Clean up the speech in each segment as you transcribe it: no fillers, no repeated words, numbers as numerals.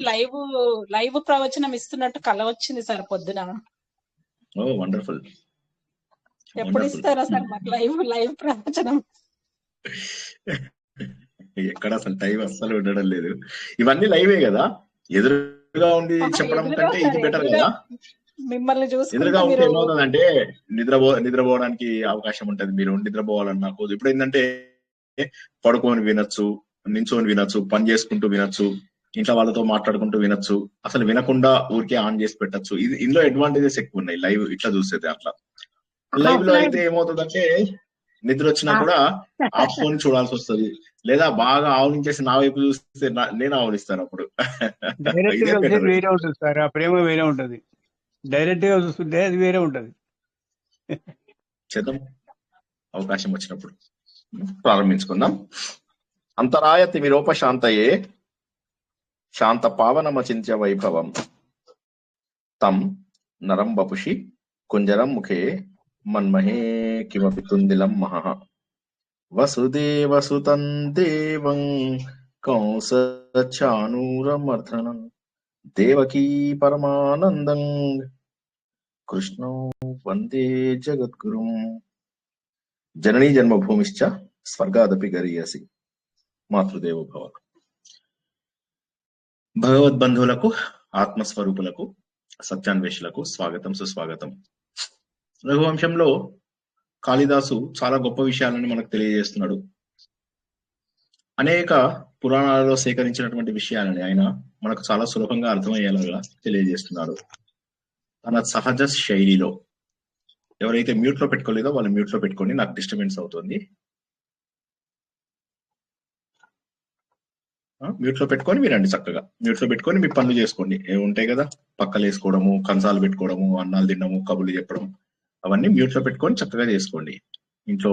Live live ప్రవచనం ఇస్తున్నట్టు కల వచ్చింది సార్ పొద్దున. ఓ వండర్ఫుల్. ఎప్పుడు ఇస్తారా సార్ మాకు లైవ్ ప్రవచనం? ఎక్కడ అసలు టైం అస్సలు ఉండడం లేదు. ఇవన్నీ లైవే కదా, ఎదురుగా ఉండి చెప్పడం కంటే ఇది బెటర్ కదా. మిమ్మల్ని ఎదురుగా ఉంటే ఏమవుతుందంటే నిద్రపోవడానికి అవకాశం ఉంటది. మీరు నిద్రపోవాలన్నా కోదు. ఇప్పుడు ఏంటంటే పడుకొని వినొచ్చు, నించోని వినొచ్చు, పని చేసుకుంటూ వినొచ్చు, ఇంట్లో వాళ్ళతో మాట్లాడుకుంటూ వినొచ్చు, అసలు వినకుండా ఊరికే ఆన్ చేసి పెట్టచ్చు. ఇందులో అడ్వాంటేజెస్ ఎక్కువ ఉన్నాయి లైవ్ ఇట్లా చూసేది. అట్లా లైవ్ లో అయితే ఏమవుతుందంటే నిద్ర వచ్చినా కూడా ఆ ఫోన్ చూడాల్సి వస్తుంది, లేదా బాగా ఆవలించేసి నా వైపు చూస్తే నేను ఆవలిస్తాను. అప్పుడు వేరే ఉంటుంది సార్, ఆ ప్రేమ వేరే ఉంటది. డైరెక్ట్ గా చూస్తుంటే అది వేరే ఉంటది. చేద్దాం, అవకాశం వచ్చినప్పుడు ప్రారంభించుకుందాం. అంతరాయ తిమిరోపశాంతయే శాంత పావనమచింత్య వైభవం తం నరం వపుషి కుంజరం ముఖే మన్మహే కిమపి తుందిలం మహః వసుదేవసుతం దేవం కంసచానూరమర్దనం దేవకీ పరమానందం కృష్ణో వందే జగద్గురుం. జననీ జన్మభూమిశ్చ స్వర్గాదపి గరీయసి మాతృదేవో భవ. భగవద్బంధువులకు, ఆత్మస్వరూపులకు, సత్యాన్వేషులకు స్వాగతం, సుస్వాగతం. రఘువంశంలో కాళిదాసు చాలా గొప్ప విషయాలను మనకు తెలియజేస్తున్నాడు. అనేక పురాణాలలో సేకరించినటువంటి విషయాలని ఆయన మనకు చాలా సులభంగా అర్థమయ్యేలాగా తెలియజేస్తున్నాడు తన సహజ శైలిలో. ఎవరైతే మ్యూట్ లో పెట్టుకోలేదో వాళ్ళు మ్యూట్ లో పెట్టుకోండి, నాకు డిస్టర్బెన్స్ అవుతుంది. మ్యూట్ లో పెట్టుకొని వినండి, చక్కగా మ్యూట్ లో పెట్టుకొని మీ పనులు చేసుకోండి. ఉంటాయి కదా, పక్కలు వేసుకోవడము, కంచాలు పెట్టుకోవడము, అన్నాలు తినడము, కబుర్లు చెప్పడం, అవన్నీ మ్యూట్ లో పెట్టుకొని చక్కగా చేసుకోండి. ఇంట్లో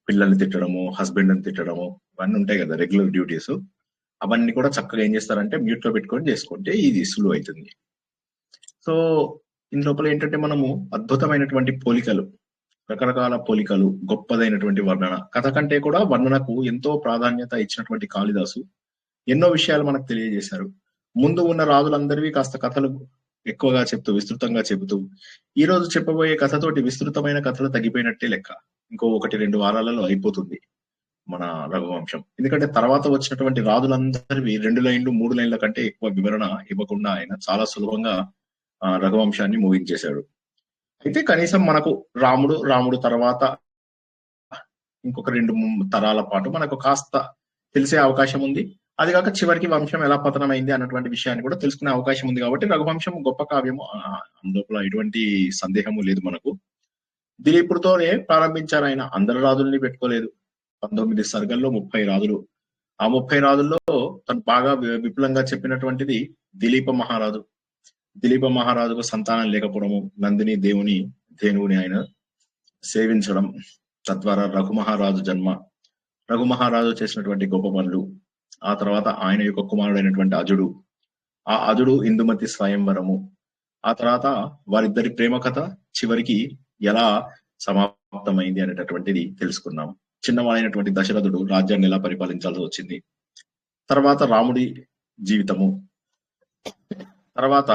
పిల్లల్ని తిట్టడము, హస్బెండ్ని తిట్టడము, ఇవన్నీ ఉంటాయి కదా రెగ్యులర్ డ్యూటీస్. అవన్నీ కూడా చక్కగా ఏం చేస్తారంటే మ్యూట్ లో పెట్టుకొని చేసుకుంటే ఇది సులువు అవుతుంది. సో ఇందు లోపల ఏంటంటే మనము అద్భుతమైనటువంటి పోలికలు, రకరకాల పోలికలు, గొప్పదైనటువంటి వర్ణన, కథ కంటే కూడా వర్ణనకు ఎంతో ప్రాధాన్యత ఇచ్చినటువంటి కాళిదాసు ఎన్నో విషయాలు మనకు తెలియజేశారు. ముందు ఉన్న రాజులందరివి కాస్త కథలు ఎక్కువగా చెప్తూ, విస్తృతంగా చెబుతూ, ఈ రోజు చెప్పబోయే కథతోటి విస్తృతమైన కథలు తగ్గిపోయినట్టే లెక్క. ఇంకో 1-2 వారాలలో అయిపోతుంది మన రఘువంశం. ఎందుకంటే తర్వాత వచ్చినటువంటి రాజులందరివి 2 లైన్లు 3 లైన్ల కంటే ఎక్కువ వివరణ ఇవ్వకుండా ఆయన చాలా సులభంగా రఘువంశాన్ని ముగించేశాడు. అయితే కనీసం మనకు రాముడు తర్వాత ఇంకొక 2 తరాల పాటు మనకు కాస్త తెలిసే అవకాశం ఉంది. అది కాక చివరికి వంశం ఎలా పతనమైంది అన్నటువంటి విషయాన్ని కూడా తెలుసుకునే అవకాశం ఉంది. కాబట్టి రఘువంశం గొప్ప కావ్యము, అందులో ఎటువంటి సందేహము లేదు మనకు. దిలీపుడితోనే ప్రారంభించారు ఆయన, అందరు రాజుల్ని పెట్టుకోలేదు. 19 సర్గల్లో 30 రాజులు. ఆ 30 రాజుల్లో తను బాగా విపులంగా చెప్పినటువంటిది దిలీప మహారాజు. దిలీప మహారాజుకు సంతానం లేకపోవడము, నందిని ధేనువుని ఆయన సేవించడం, తద్వారా రఘుమహారాజు జన్మ, రఘుమహారాజు చేసినటువంటి గొప్ప పనులు, ఆ తర్వాత ఆయన యొక్క కుమారుడైనటువంటి అజుడు, ఆ అజుడు ఇందుమతి స్వయంవరము, ఆ తర్వాత వారిద్దరి ప్రేమ కథ చివరికి ఎలా సమాప్తమైంది అనేటటువంటిది తెలుసుకున్నాం. చిన్నవాడైనటువంటి దశరథుడు రాజ్యాన్ని ఎలా పరిపాలించాల్సి వచ్చింది, తర్వాత రాముడి జీవితము, తర్వాత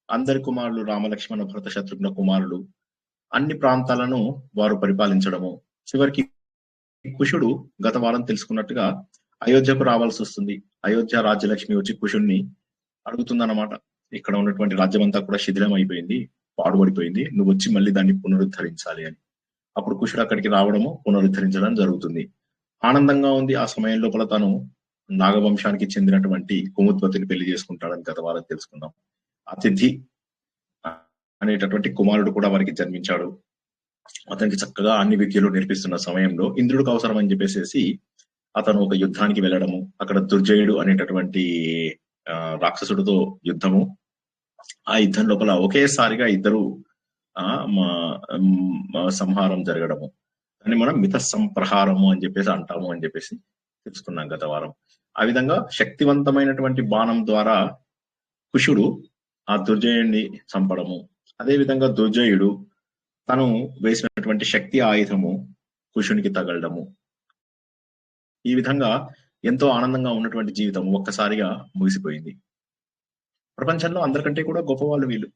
అందరి కుమారులు రామలక్ష్మణ భరత శత్రుఘ్న కుమారులు అన్ని ప్రాంతాలను వారు పరిపాలించడము, చివరికి కుషుడు గత వారం తెలుసుకున్నట్టుగా అయోధ్యకు రావాల్సి వస్తుంది. అయోధ్య రాజ్యలక్ష్మి వచ్చి కుషుణ్ణి అడుగుతుందన్నమాట, ఇక్కడ ఉన్నటువంటి రాజ్యం అంతా కూడా శిథిలం అయిపోయింది, పాడుపడిపోయింది, నువ్వు వచ్చి మళ్ళీ దాన్ని పునరుద్ధరించాలి అని. అప్పుడు కుషుడు అక్కడికి రావడము, పునరుద్ధరించడం జరుగుతుంది. ఆనందంగా ఉంది. ఆ సమయం లోపల తను నాగవంశానికి చెందినటువంటి కుముద్వతిని పెళ్లి చేసుకుంటాడని గత వారం తెలుసుకున్నాం. అతిథి అనేటటువంటి కుమారుడు కూడా వారికి జన్మించాడు. అతనికి చక్కగా అన్ని విద్యలు నేర్పిస్తున్న సమయంలో ఇంద్రుడికి అవసరం అని చెప్పేసి అతను ఒక యుద్ధానికి వెళ్ళడము, అక్కడ దుర్జయుడు అనేటటువంటి రాక్షసుడితో యుద్ధము, ఆ యుద్ధం లోపల ఒకేసారిగా ఇద్దరు సంహారం జరగడము, దాన్ని మనం మిత సంప్రహారము అని చెప్పేసి అంటాము అని చెప్పేసి తెలుసుకున్నాం గత వారం. ఆ విధంగా శక్తివంతమైనటువంటి బాణం ద్వారా కుషుడు ఆ దుర్జయుడిని చంపడము, అదే విధంగా దుర్జయుడు తను వేసినటువంటి శక్తి ఆయుధము కుషునికి తగలడము, ఈ విధంగా ఎంతో ఆనందంగా ఉన్నటువంటి జీవితం ఒక్కసారిగా ముగిసిపోయింది. ప్రపంచంలో అందరికంటే కూడా గొప్పవాళ్ళు వీళ్ళు.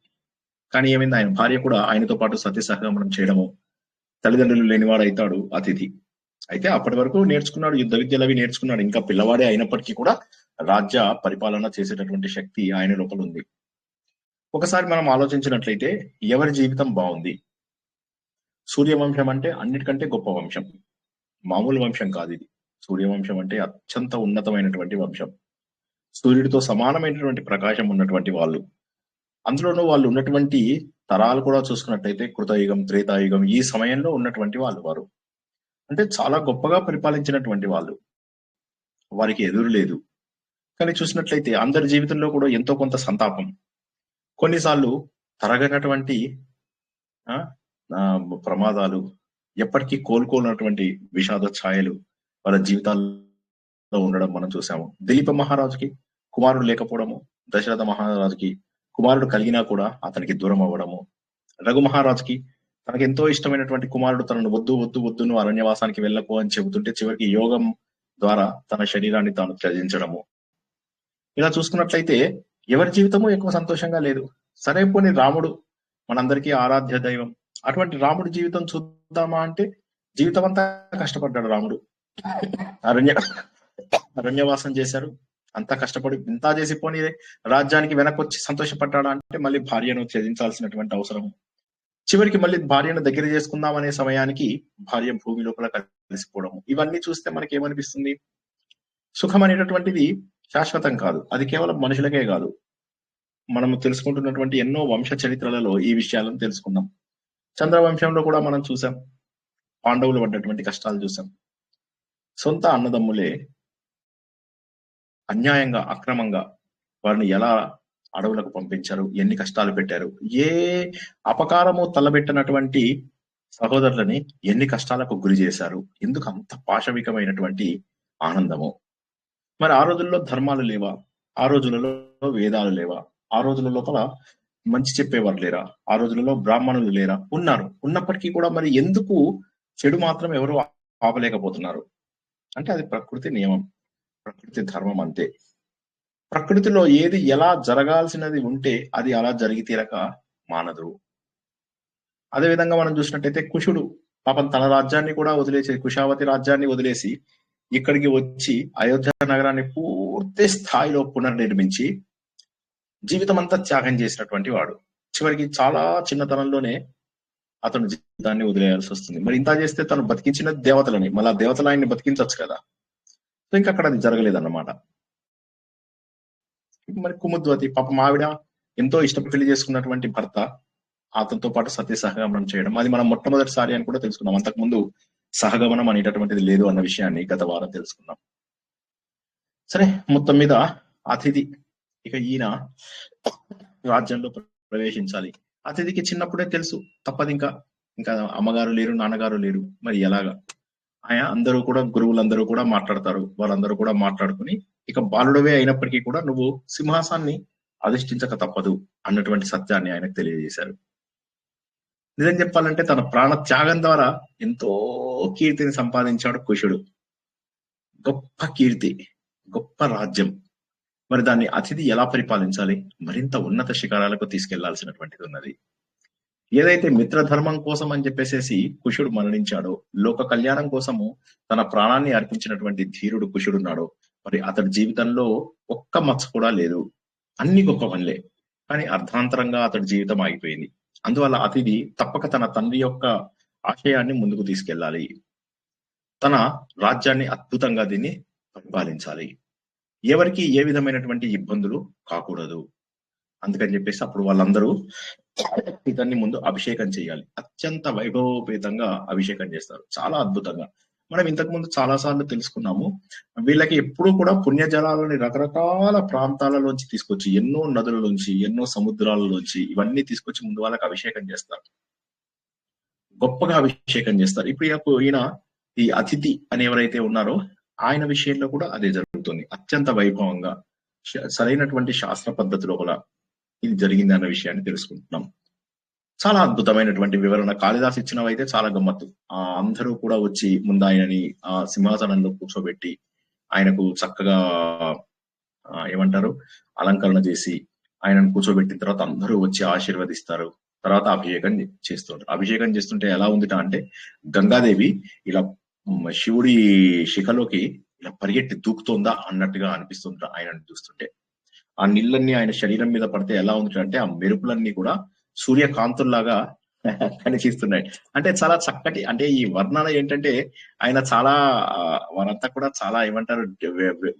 కానీ ఏమైంది, ఆయన భార్య కూడా ఆయనతో పాటు సతీ సహగమనం చేయడము, తల్లిదండ్రులు లేనివాడు అవుతాడు అతిథి. అయితే అప్పటి వరకు నేర్చుకున్నాడు, యుద్ధ విద్యలు అవి నేర్చుకున్నాడు. ఇంకా పిల్లవాడే అయినప్పటికీ కూడా రాజ్య పరిపాలన చేసేటటువంటి శక్తి ఆయన లోపల ఉంది. ఒకసారి మనం ఆలోచించినట్లయితే ఎవరి జీవితం బాగుంది? సూర్యవంశం అంటే అన్నిటికంటే గొప్ప వంశం, మామూలు వంశం కాదు ఇది. సూర్యవంశం అంటే అత్యంత ఉన్నతమైనటువంటి వంశం, సూర్యుడితో సమానమైనటువంటి ప్రకాశం ఉన్నటువంటి వాళ్ళు. అందులోనూ వాళ్ళు ఉన్నటువంటి తరాలు కూడా చూసుకున్నట్టయితే కృతయుగం, త్రేతాయుగం, ఈ సమయంలో ఉన్నటువంటి వారు అంటే చాలా గొప్పగా పరిపాలించినటువంటి వాళ్ళు. వారికి ఎదురు లేదు. కానీ చూసినట్లయితే అందరి జీవితంలో కూడా ఎంతో కొంత సంతాపం, కొన్నిసార్లు తరగనటువంటి ప్రమాదాలు, ఎప్పటికీ కోలుకోనటువంటి విషాద ఛాయలు వాళ్ళ జీవితాల్లో ఉండడం మనం చూసాము. దిలీప మహారాజుకి కుమారుడు లేకపోవడము, దశరథ మహారాజుకి కుమారుడు కలిగినా కూడా అతనికి దూరం అవ్వడము, రఘు మహారాజుకి తనకు ఎంతో ఇష్టమైనటువంటి కుమారుడు తనను వద్దు వద్దు వద్దు నువ్వు అరణ్యవాసానికి వెళ్ళకు అని చెబుతుంటే చివరికి యోగం ద్వారా తన శరీరాన్ని తాను త్యజించడము. ఇలా చూసుకున్నట్లయితే ఎవరి జీవితము ఎక్కువ సంతోషంగా లేదు. సరే పోనీ రాముడు మనందరికీ ఆరాధ్య దైవం, అటువంటి రాముడి జీవితం చూద్దామా అంటే జీవితం అంతా కష్టపడ్డాడు రాముడు. అరణ్యవాసం చేశారు, అంతా కష్టపడి ఇంత చేసి పోనీ రాజ్యానికి వెనక్కి వచ్చి సంతోషపడ్డాడా అంటే మళ్ళీ భార్యను త్యజించాల్సినటువంటి అవసరం. చివరికి మళ్ళీ భార్యను దగ్గర చేసుకుందాం అనే సమయానికి భార్య భూమి లోపల కలిసిపోవడం. ఇవన్నీ చూస్తే మనకి ఏమనిపిస్తుంది? సుఖం అనేటటువంటిది శాశ్వతం కాదు, అది కేవలం మనుషులకే కాదు. మనము తెలుసుకుంటున్నటువంటి ఎన్నో వంశ చరిత్రలలో ఈ విషయాలను తెలుసుకున్నాం. చంద్రవంశంలో కూడా మనం చూసాం, పాండవులు పడ్డటువంటి కష్టాలు చూసాం. సొంత అన్నదమ్ములే అన్యాయంగా, అక్రమంగా వారిని ఎలా అడవులకు పంపించారు, ఎన్ని కష్టాలు పెట్టారు, ఏ అపకారము తలబెట్టినటువంటి సహోదరులని ఎన్ని కష్టాలకు గురి చేశారు. ఎందుకు అంత పాశవికమైనటువంటి ఆనందము? మరి ఆ రోజుల్లో ధర్మాలు లేవా? ఆ రోజులలో వేదాలు లేవా? ఆ రోజుల లోపల మంచి చెప్పేవారు లేరా? ఆ రోజులలో బ్రాహ్మణులు లేరా? ఉన్నారు. ఉన్నప్పటికీ కూడా మరి ఎందుకు చెడు మాత్రం ఎవరు ఆపలేకపోతున్నారు అంటే అది ప్రకృతి నియమం, ప్రకృతి ధర్మం అంతే. ప్రకృతిలో ఏది ఎలా జరగాల్సినది ఉంటే అది అలా జరిగి తీరక మానదు. అదేవిధంగా మనం చూసినట్టయితే కుషుడు పాపం తన రాజ్యాన్ని కూడా వదిలేసి, కుషావతి రాజ్యాన్ని వదిలేసి ఇక్కడికి వచ్చి అయోధ్య నగరాన్ని పూర్తి స్థాయిలో పునర్నిర్మించి జీవితం అంతా త్యాగం చేసినటువంటి వాడు. చివరికి చాలా చిన్నతనంలోనే అతను జీవితాన్ని వదిలేయాల్సి వస్తుంది. మరి ఇంత చేస్తే తను బతికించిన దేవతలని, మళ్ళీ ఆ దేవతలు ఆయన్ని బతికించవచ్చు కదా. సో ఇంకా అక్కడ అది జరగలేదన్నమాట. మరి కుముద్వతి పాపం ఆవిడ ఎంతో ఇష్టపడి పెళ్లి చేసుకున్నటువంటి భర్త అతనితో పాటు సతీ సహగమనం చేయడం, అది మనం మొట్టమొదటిసారి అని కూడా తెలుసుకున్నాం. అంతకుముందు సహగమనం అనేటటువంటిది లేదు అన్న విషయాన్ని గత వారం తెలుసుకున్నాం. సరే, మొత్తం మీద అతిథి ఇక ఈయన రాజ్యంలో ప్రవేశించాలి. అతిథికి చిన్నప్పుడే తెలుసు తప్పదు, ఇంకా అమ్మగారు లేరు, నాన్నగారు లేరు, మరి ఎలాగా? ఆయన అందరూ కూడా, గురువులందరూ కూడా మాట్లాడతారు, వాళ్ళందరూ కూడా మాట్లాడుకుని ఇక బాలుడవే అయినప్పటికీ కూడా నువ్వు సింహాసాన్ని అధిష్ఠించక తప్పదు అన్నటువంటి సత్యాన్ని ఆయనకు తెలియజేశారు. నిజం చెప్పాలంటే తన ప్రాణ త్యాగం ద్వారా ఎంతో కీర్తిని సంపాదించాడు కుషుడు. గొప్ప కీర్తి, గొప్ప రాజ్యం. మరి దాన్ని అతిథి ఎలా పరిపాలించాలి? మరింత ఉన్నత శిఖరాలకు తీసుకెళ్లాల్సినటువంటిది ఉన్నది. ఏదైతే మిత్రధర్మం కోసం అని చెప్పేసి కుషుడు మరణించాడో, లోక కళ్యాణం కోసము తన ప్రాణాన్ని అర్పించినటువంటి ధీరుడు కుషుడున్నాడో, మరి అతడి జీవితంలో ఒక్క మచ్చ కూడా లేదు. అన్ని గొప్ప పనులే, కానీ అర్ధాంతరంగా అతడి జీవితం ఆగిపోయింది. అందువల్ల అతిథి తప్పక తన తండ్రి యొక్క ఆశయాన్ని ముందుకు తీసుకెళ్లాలి, తన రాజ్యాన్ని అద్భుతంగా దీన్ని పరిపాలించాలి, ఎవరికి ఏ విధమైనటువంటి ఇబ్బందులు కాకూడదు. అందుకని చెప్పేసి అప్పుడు వాళ్ళందరూ ఇతన్ని ముందు అభిషేకం చేయాలి. అత్యంత వైభవోపేతంగా అభిషేకం చేస్తారు, చాలా అద్భుతంగా. మనం ఇంతకు ముందు చాలా సార్లు తెలుసుకున్నాము. వీళ్ళకి ఎప్పుడూ కూడా పుణ్యజలాలని రకరకాల ప్రాంతాలలోంచి తీసుకొచ్చి, ఎన్నో నదుల నుంచి, ఎన్నో సముద్రాలలోంచి ఇవన్నీ తీసుకొచ్చి ముందు వాళ్ళకి అభిషేకం చేస్తారు, గొప్పగా అభిషేకం చేస్తారు. ఇప్పుడు ఈయన ఈ అతిథి అని ఎవరైతే ఉన్నారో ఆయన విషయంలో కూడా అదే జరుగుతుంది. అత్యంత వైభవంగా సరైనటువంటి శాస్త్ర పద్ధతిలో కూడా ఇది జరిగింది అన్న విషయాన్ని తెలుసుకుంటున్నాం. చాలా అద్భుతమైనటువంటి వివరణ కాళిదాసు ఇచ్చినవైతే చాలా గమ్మత్తు. అందరూ కూడా వచ్చి ముందు ఆయనని ఆ సింహాసనంలో కూర్చోబెట్టి ఆయనకు చక్కగా ఏమంటారు అలంకరణ చేసి ఆయనను కూర్చోబెట్టిన తర్వాత అందరూ వచ్చి ఆశీర్వదిస్తారు. తర్వాత అభిషేకం చేస్తుంటారు. అభిషేకం చేస్తుంటే ఎలా ఉందిట అంటే గంగాదేవి ఇలా శివుడి శిఖలోకి ఇలా పరిగెట్టి దూకుతోందా అన్నట్టుగా అనిపిస్తుంట ఆయనను చూస్తుంటే. ఆ నీళ్ళన్నీ ఆయన శరీరం మీద పడితే ఎలా ఉంది అంటే ఆ మెరుపులన్నీ కూడా సూర్యకాంతుల్లాగా కనిపిస్తున్నాయి. అంటే చాలా చక్కటి, అంటే ఈ వర్ణన ఏంటంటే ఆయన చాలా వారంతా కూడా చాలా ఏమంటారు,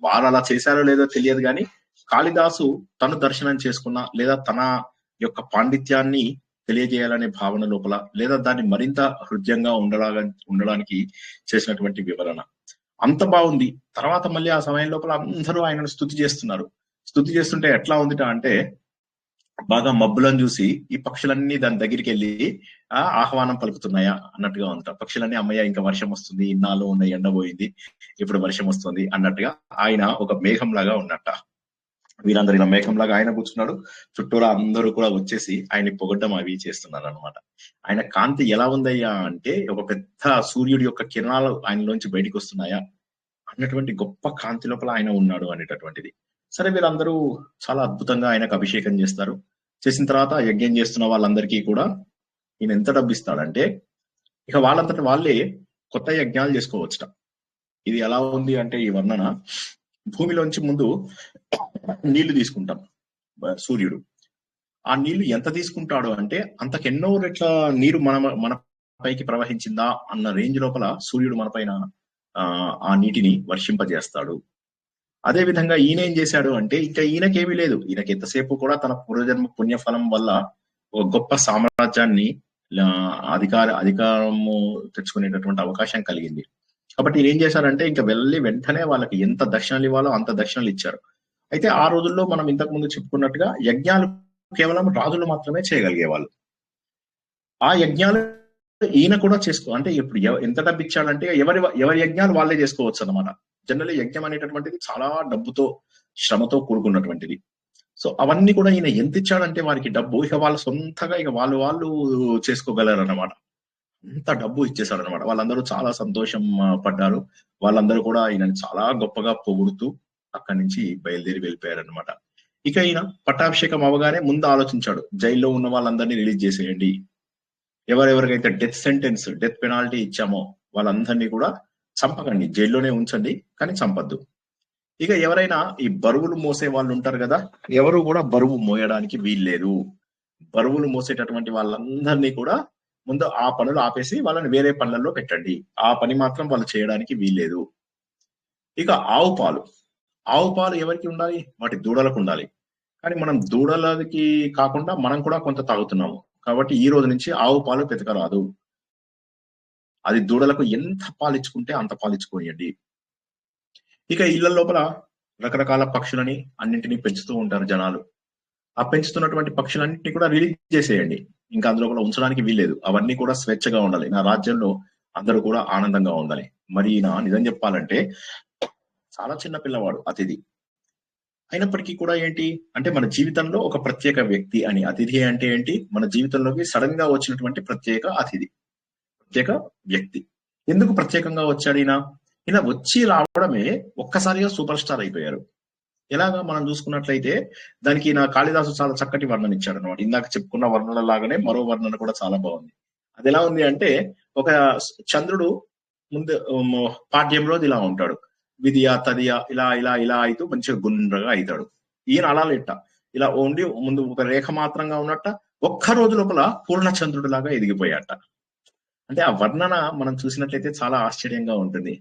వారు అలా చేశారో లేదో తెలియదు కానీ కాళిదాసు తను దర్శనం చేసుకున్న లేదా తన యొక్క పాండిత్యాన్ని తెలియజేయాలనే భావన లోపల లేదా దాన్ని మరింత హృదయంగా ఉండడానికి చేసినటువంటి వివరణ అంత బాగుంది. తర్వాత మళ్ళీ ఆ సమయం లోపల అందరూ ఆయనను స్తుతి చేస్తున్నారు. స్తుతి చేస్తుంటే ఎట్లా ఉందిట అంటే బాగా మబ్బులను చూసి ఈ పక్షులన్నీ దాని దగ్గరికి వెళ్ళి ఆహ్వానం పలుకుతున్నాయా అన్నట్టుగా ఉంటా. పక్షులన్నీ అమ్మయ్య ఇంకా వర్షం వస్తుంది, ఇన్నాళ్ళు ఉన్న ఎండ పోయింది, ఇప్పుడు వర్షం వస్తుంది అన్నట్టుగా ఆయన ఒక మేఘం లాగా ఉన్నట్ట. వీరందరూ ఇలా మేఘం లాగా ఆయన కూర్చున్నాడు, చుట్టూరా అందరూ కూడా వచ్చేసి ఆయన పొగడ్డం అవి చేస్తున్నారు అనమాట. ఆయన కాంతి ఎలా ఉందయ్యా అంటే ఒక పెద్ద సూర్యుడి యొక్క కిరణాలు ఆయనలోంచి బయటికి వస్తున్నాయా అన్నటువంటి గొప్ప కాంతి లోపల ఆయన ఉన్నాడు అనేటటువంటిది. సరే, వీరందరూ చాలా అద్భుతంగా ఆయనకు అభిషేకం చేస్తారు. చేసిన తర్వాత యజ్ఞం చేస్తున్న వాళ్ళందరికీ కూడా ఈయన ఎంత డబ్బు ఇస్తాడంటే ఇక వాళ్ళంతటి వాళ్ళే కొత్త యజ్ఞాలు చేసుకోవచ్చుట. ఇది ఎలా ఉంది అంటే ఈ వర్ణన, భూమిలోంచి ముందు నీళ్లు తీసుకుంటాం, సూర్యుడు ఆ నీళ్లు ఎంత తీసుకుంటాడు అంటే అంతకెన్నో రెట్ల నీరు మన పైకి ప్రవహించిందా అన్న రేంజ్ లోపల సూర్యుడు మన పైన ఆ నీటిని వర్షింపజేస్తాడు. అదే విధంగా ఈయన ఏం చేశాడు అంటే ఇంకా ఈయనకేమీ లేదు, ఈయనకి ఎంతసేపు కూడా తన పూర్వజన్మ పుణ్యఫలం వల్ల ఒక గొప్ప సామ్రాజ్యాన్ని అధికారము తెచ్చుకునేటటువంటి అవకాశం కలిగింది. కాబట్టి ఈయన ఏం చేశారంటే ఇంకా వెళ్ళి వెంటనే వాళ్ళకి ఎంత దక్షిణలు ఇవ్వాలో అంత దక్షిణలు ఇచ్చారు. అయితే ఆ రోజుల్లో మనం ఇంతకు ముందు చెప్పుకున్నట్టుగా యజ్ఞాలు కేవలం రాజులు మాత్రమే చేయగలిగేవాళ్ళు. ఆ యజ్ఞాలు ఈయన కూడా అంటే ఇప్పుడు ఎంత డబ్బు ఇచ్చాడంటే ఎవరి యజ్ఞాలు వాళ్ళే చేసుకోవచ్చు అన్నమాట. జనరల్లీ యజ్ఞం అనేటటువంటిది చాలా డబ్బుతో శ్రమతో కూడుకున్నటువంటిది. సో అవన్నీ కూడా ఈయన ఎంత ఇచ్చాడంటే వారికి డబ్బు ఇక వాళ్ళ సొంతగా ఇక వాళ్ళు చేసుకోగలరు అన్నమాట. అంత డబ్బు ఇచ్చేసాడు అనమాట. వాళ్ళందరూ చాలా సంతోషం పడ్డారు. వాళ్ళందరూ కూడా ఈయనని చాలా గొప్పగా పొగుడుతూ అక్కడి నుంచి బయలుదేరి వెళ్ళిపోయారనమాట. ఇక ఈయన పట్టాభిషేకం అవగానే ముందు ఆలోచించాడు, జైల్లో ఉన్న వాళ్ళందరినీ రిలీజ్ చేసేయండి, ఎవరెవరికైతే డెత్ పెనాల్టీ ఇచ్చామో వాళ్ళందరినీ కూడా చంపకండి, జైల్లోనే ఉంచండి కానీ చంపద్దు. ఇక ఎవరైనా ఈ బరువులు మోసే వాళ్ళు ఉంటారు కదా, ఎవరు కూడా బరువు మోయడానికి వీల్లేదు. బరువులు మోసేటటువంటి వాళ్ళందరినీ కూడా ముందు ఆ పనులు ఆపేసి వాళ్ళని వేరే పనులలో పెట్టండి, ఆ పని మాత్రం వాళ్ళు చేయడానికి వీల్లేదు. ఇక ఆవు పాలు ఎవరికి ఉండాలి? వాటి దూడలకు ఉండాలి. కానీ మనం దూడలకి కాకుండా మనం కూడా కొంత తాగుతున్నాము కాబట్టి ఈ రోజు నుంచి ఆవు పాలు పెతకరాదు. అది దూడలకు ఎంత పాలు ఇచ్చుకుంటే అంత పాలు ఇచ్చుకోయండి. ఇక ఇళ్ల లోపల రకరకాల పక్షులని అన్నింటినీ పెంచుతూ ఉంటారు జనాలు. ఆ పెంచుతున్నటువంటి పక్షులన్నింటినీ కూడా రిలీజ్ చేసేయండి, ఇంకా అందులో కూడా ఉంచడానికి వీల్లేదు. అవన్నీ కూడా స్వేచ్ఛగా ఉండాలి. నా రాజ్యంలో అందరూ కూడా ఆనందంగా ఉండాలి. మరి నా నిజం చెప్పాలంటే చాలా చిన్న పిల్లవాడు, అతిథి అయినప్పటికీ కూడా ఏంటి అంటే మన జీవితంలో ఒక ప్రత్యేక వ్యక్తి అని. అతిథి అంటే ఏంటి? మన జీవితంలోకి సడన్ గా వచ్చినటువంటి ప్రత్యేక అతిథి, ప్రత్యేక వ్యక్తి. ఎందుకు ప్రత్యేకంగా వచ్చాడు ఈయన వచ్చి రావడమే ఒక్కసారిగా సూపర్ స్టార్ అయిపోయారు. ఎలాగా మనం చూసుకున్నట్లయితే దానికి నా కాళిదాసు చాలా చక్కటి వర్ణన ఇచ్చాడు అనమాట. ఇందాక చెప్పుకున్న వర్ణన లాగానే మరో వర్ణన కూడా చాలా బాగుంది. అది ఎలా ఉంది అంటే ఒక చంద్రుడు ముందు పాడ్యం రోజు ఇలా ఉంటాడు, విధియ తదియ ఇలా ఇలా ఇలా అయితే మంచిగా గుండ్రగా అవుతాడు. ఈయన అలా లెట్ట ఇలా ఓన్లీ ముందు ఒక రేఖ మాత్రంగా ఉన్నట్ట ఒక్క రోజు లోపల పూర్ణచంద్రుడు లాగా ఎదిగిపోయాట. అంటే ఆ వర్ణన మనం చూసినట్లయితే చాలా ఆశ్చర్యంగా ఉంటుంది.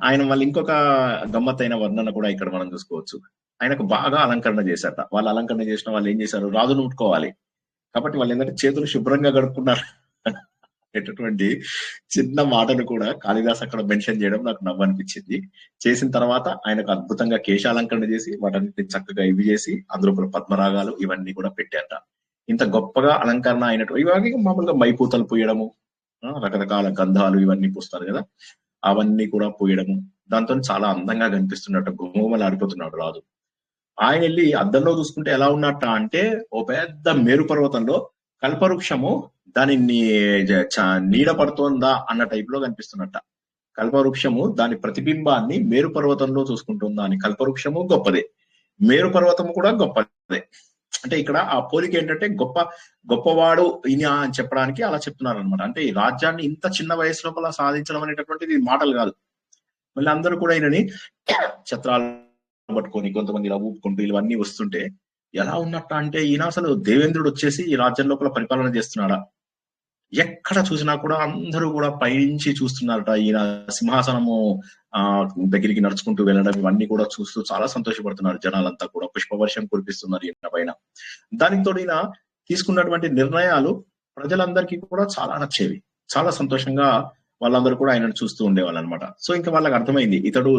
ఆయన మళ్ళీ ఇంకొక గమ్మత్తైన వర్ణన కూడా ఇక్కడ మనం చూసుకోవచ్చు. ఆయనకు బాగా అలంకరణ చేశారట. వాళ్ళు అలంకరణ చేసిన వాళ్ళు ఏం చేశారు? రాజును ముట్టుకోవాలి కాబట్టి వాళ్ళు ఏంటంటే చేతులు శుభ్రంగా గడుపుకున్నారు అనేటటువంటి చిన్న మాటను కూడా కాళిదాస్ అక్కడ మెన్షన్ చేయడం నాకు నవ్వు అనిపించింది. చేసిన తర్వాత ఆయనకు అద్భుతంగా కేశాలంకరణ చేసి వాటన్నిటిని చక్కగా ఇవి చేసి అందులో కూడా పద్మరాగాలు ఇవన్నీ కూడా పెట్టారట. ఇంత గొప్పగా అలంకరణ అయినట్టు ఇవన్నీ మామూలుగా మైపూతలు పూయడము, రకరకాల గంధాలు ఇవన్నీ పూస్తారు కదా, అవన్నీ కూడా పూయడము, దాంతో చాలా అందంగా కనిపిస్తున్నట్టు గుమగుమలాడిపోతున్నాడు రాజు. ఆయన వెళ్ళి అద్దంలో చూసుకుంటే ఎలా ఉన్నట్ట అంటే ఓ పెద్ద మేరు పర్వతంలో కల్పవృక్షము దాని నీడ పడుతోందా అన్న టైప్ లో కనిపిస్తున్నట్ట. కల్పవృక్షము దాని ప్రతిబింబాన్ని మేరు పర్వతంలో చూసుకుంటుందా అని. కల్పవృక్షము గొప్పదే మేరు పర్వతం కూడా గొప్పదే. అంటే ఇక్కడ ఆ పోలిక ఏంటంటే గొప్పవాడు ఈయన అని చెప్పడానికి అలా చెప్తున్నారు అనమాట. అంటే ఈ రాజ్యాన్ని ఇంత చిన్న వయసు లోపల సాధించడం అనేటటువంటిది మాటలు కాదు. మళ్ళీ అందరూ కూడా ఈయనని ఛత్రాలు పట్టుకొని కొంతమంది ఇలా ఊపుకుంటూ ఇవన్నీ వస్తుంటే ఎలా ఉన్నట్ట అంటే ఈయన అసలు దేవేంద్రుడు వచ్చేసి ఈ రాజ్యం లోపల పరిపాలన చేస్తున్నాడా? ఎక్కడ చూసినా కూడా అందరూ కూడా పైనుంచి చూస్తున్నారట. ఈయన సింహాసనము దగ్గరికి నడుచుకుంటూ వెళ్ళడం ఇవన్నీ కూడా చూస్తూ చాలా సంతోషపడుతున్నారు జనాలంతా కూడా. పుష్పవర్షం కురిపిస్తున్నారు ఈయన పైన. దానికి తోడు ఈయన తీసుకున్నటువంటి నిర్ణయాలు ప్రజలందరికీ కూడా చాలా నచ్చేవి. చాలా సంతోషంగా వాళ్ళందరూ కూడా ఆయనను చూస్తూ ఉండేవాళ్ళు అనమాట. సో ఇంకా వాళ్ళకి అర్థమైంది ఇతడు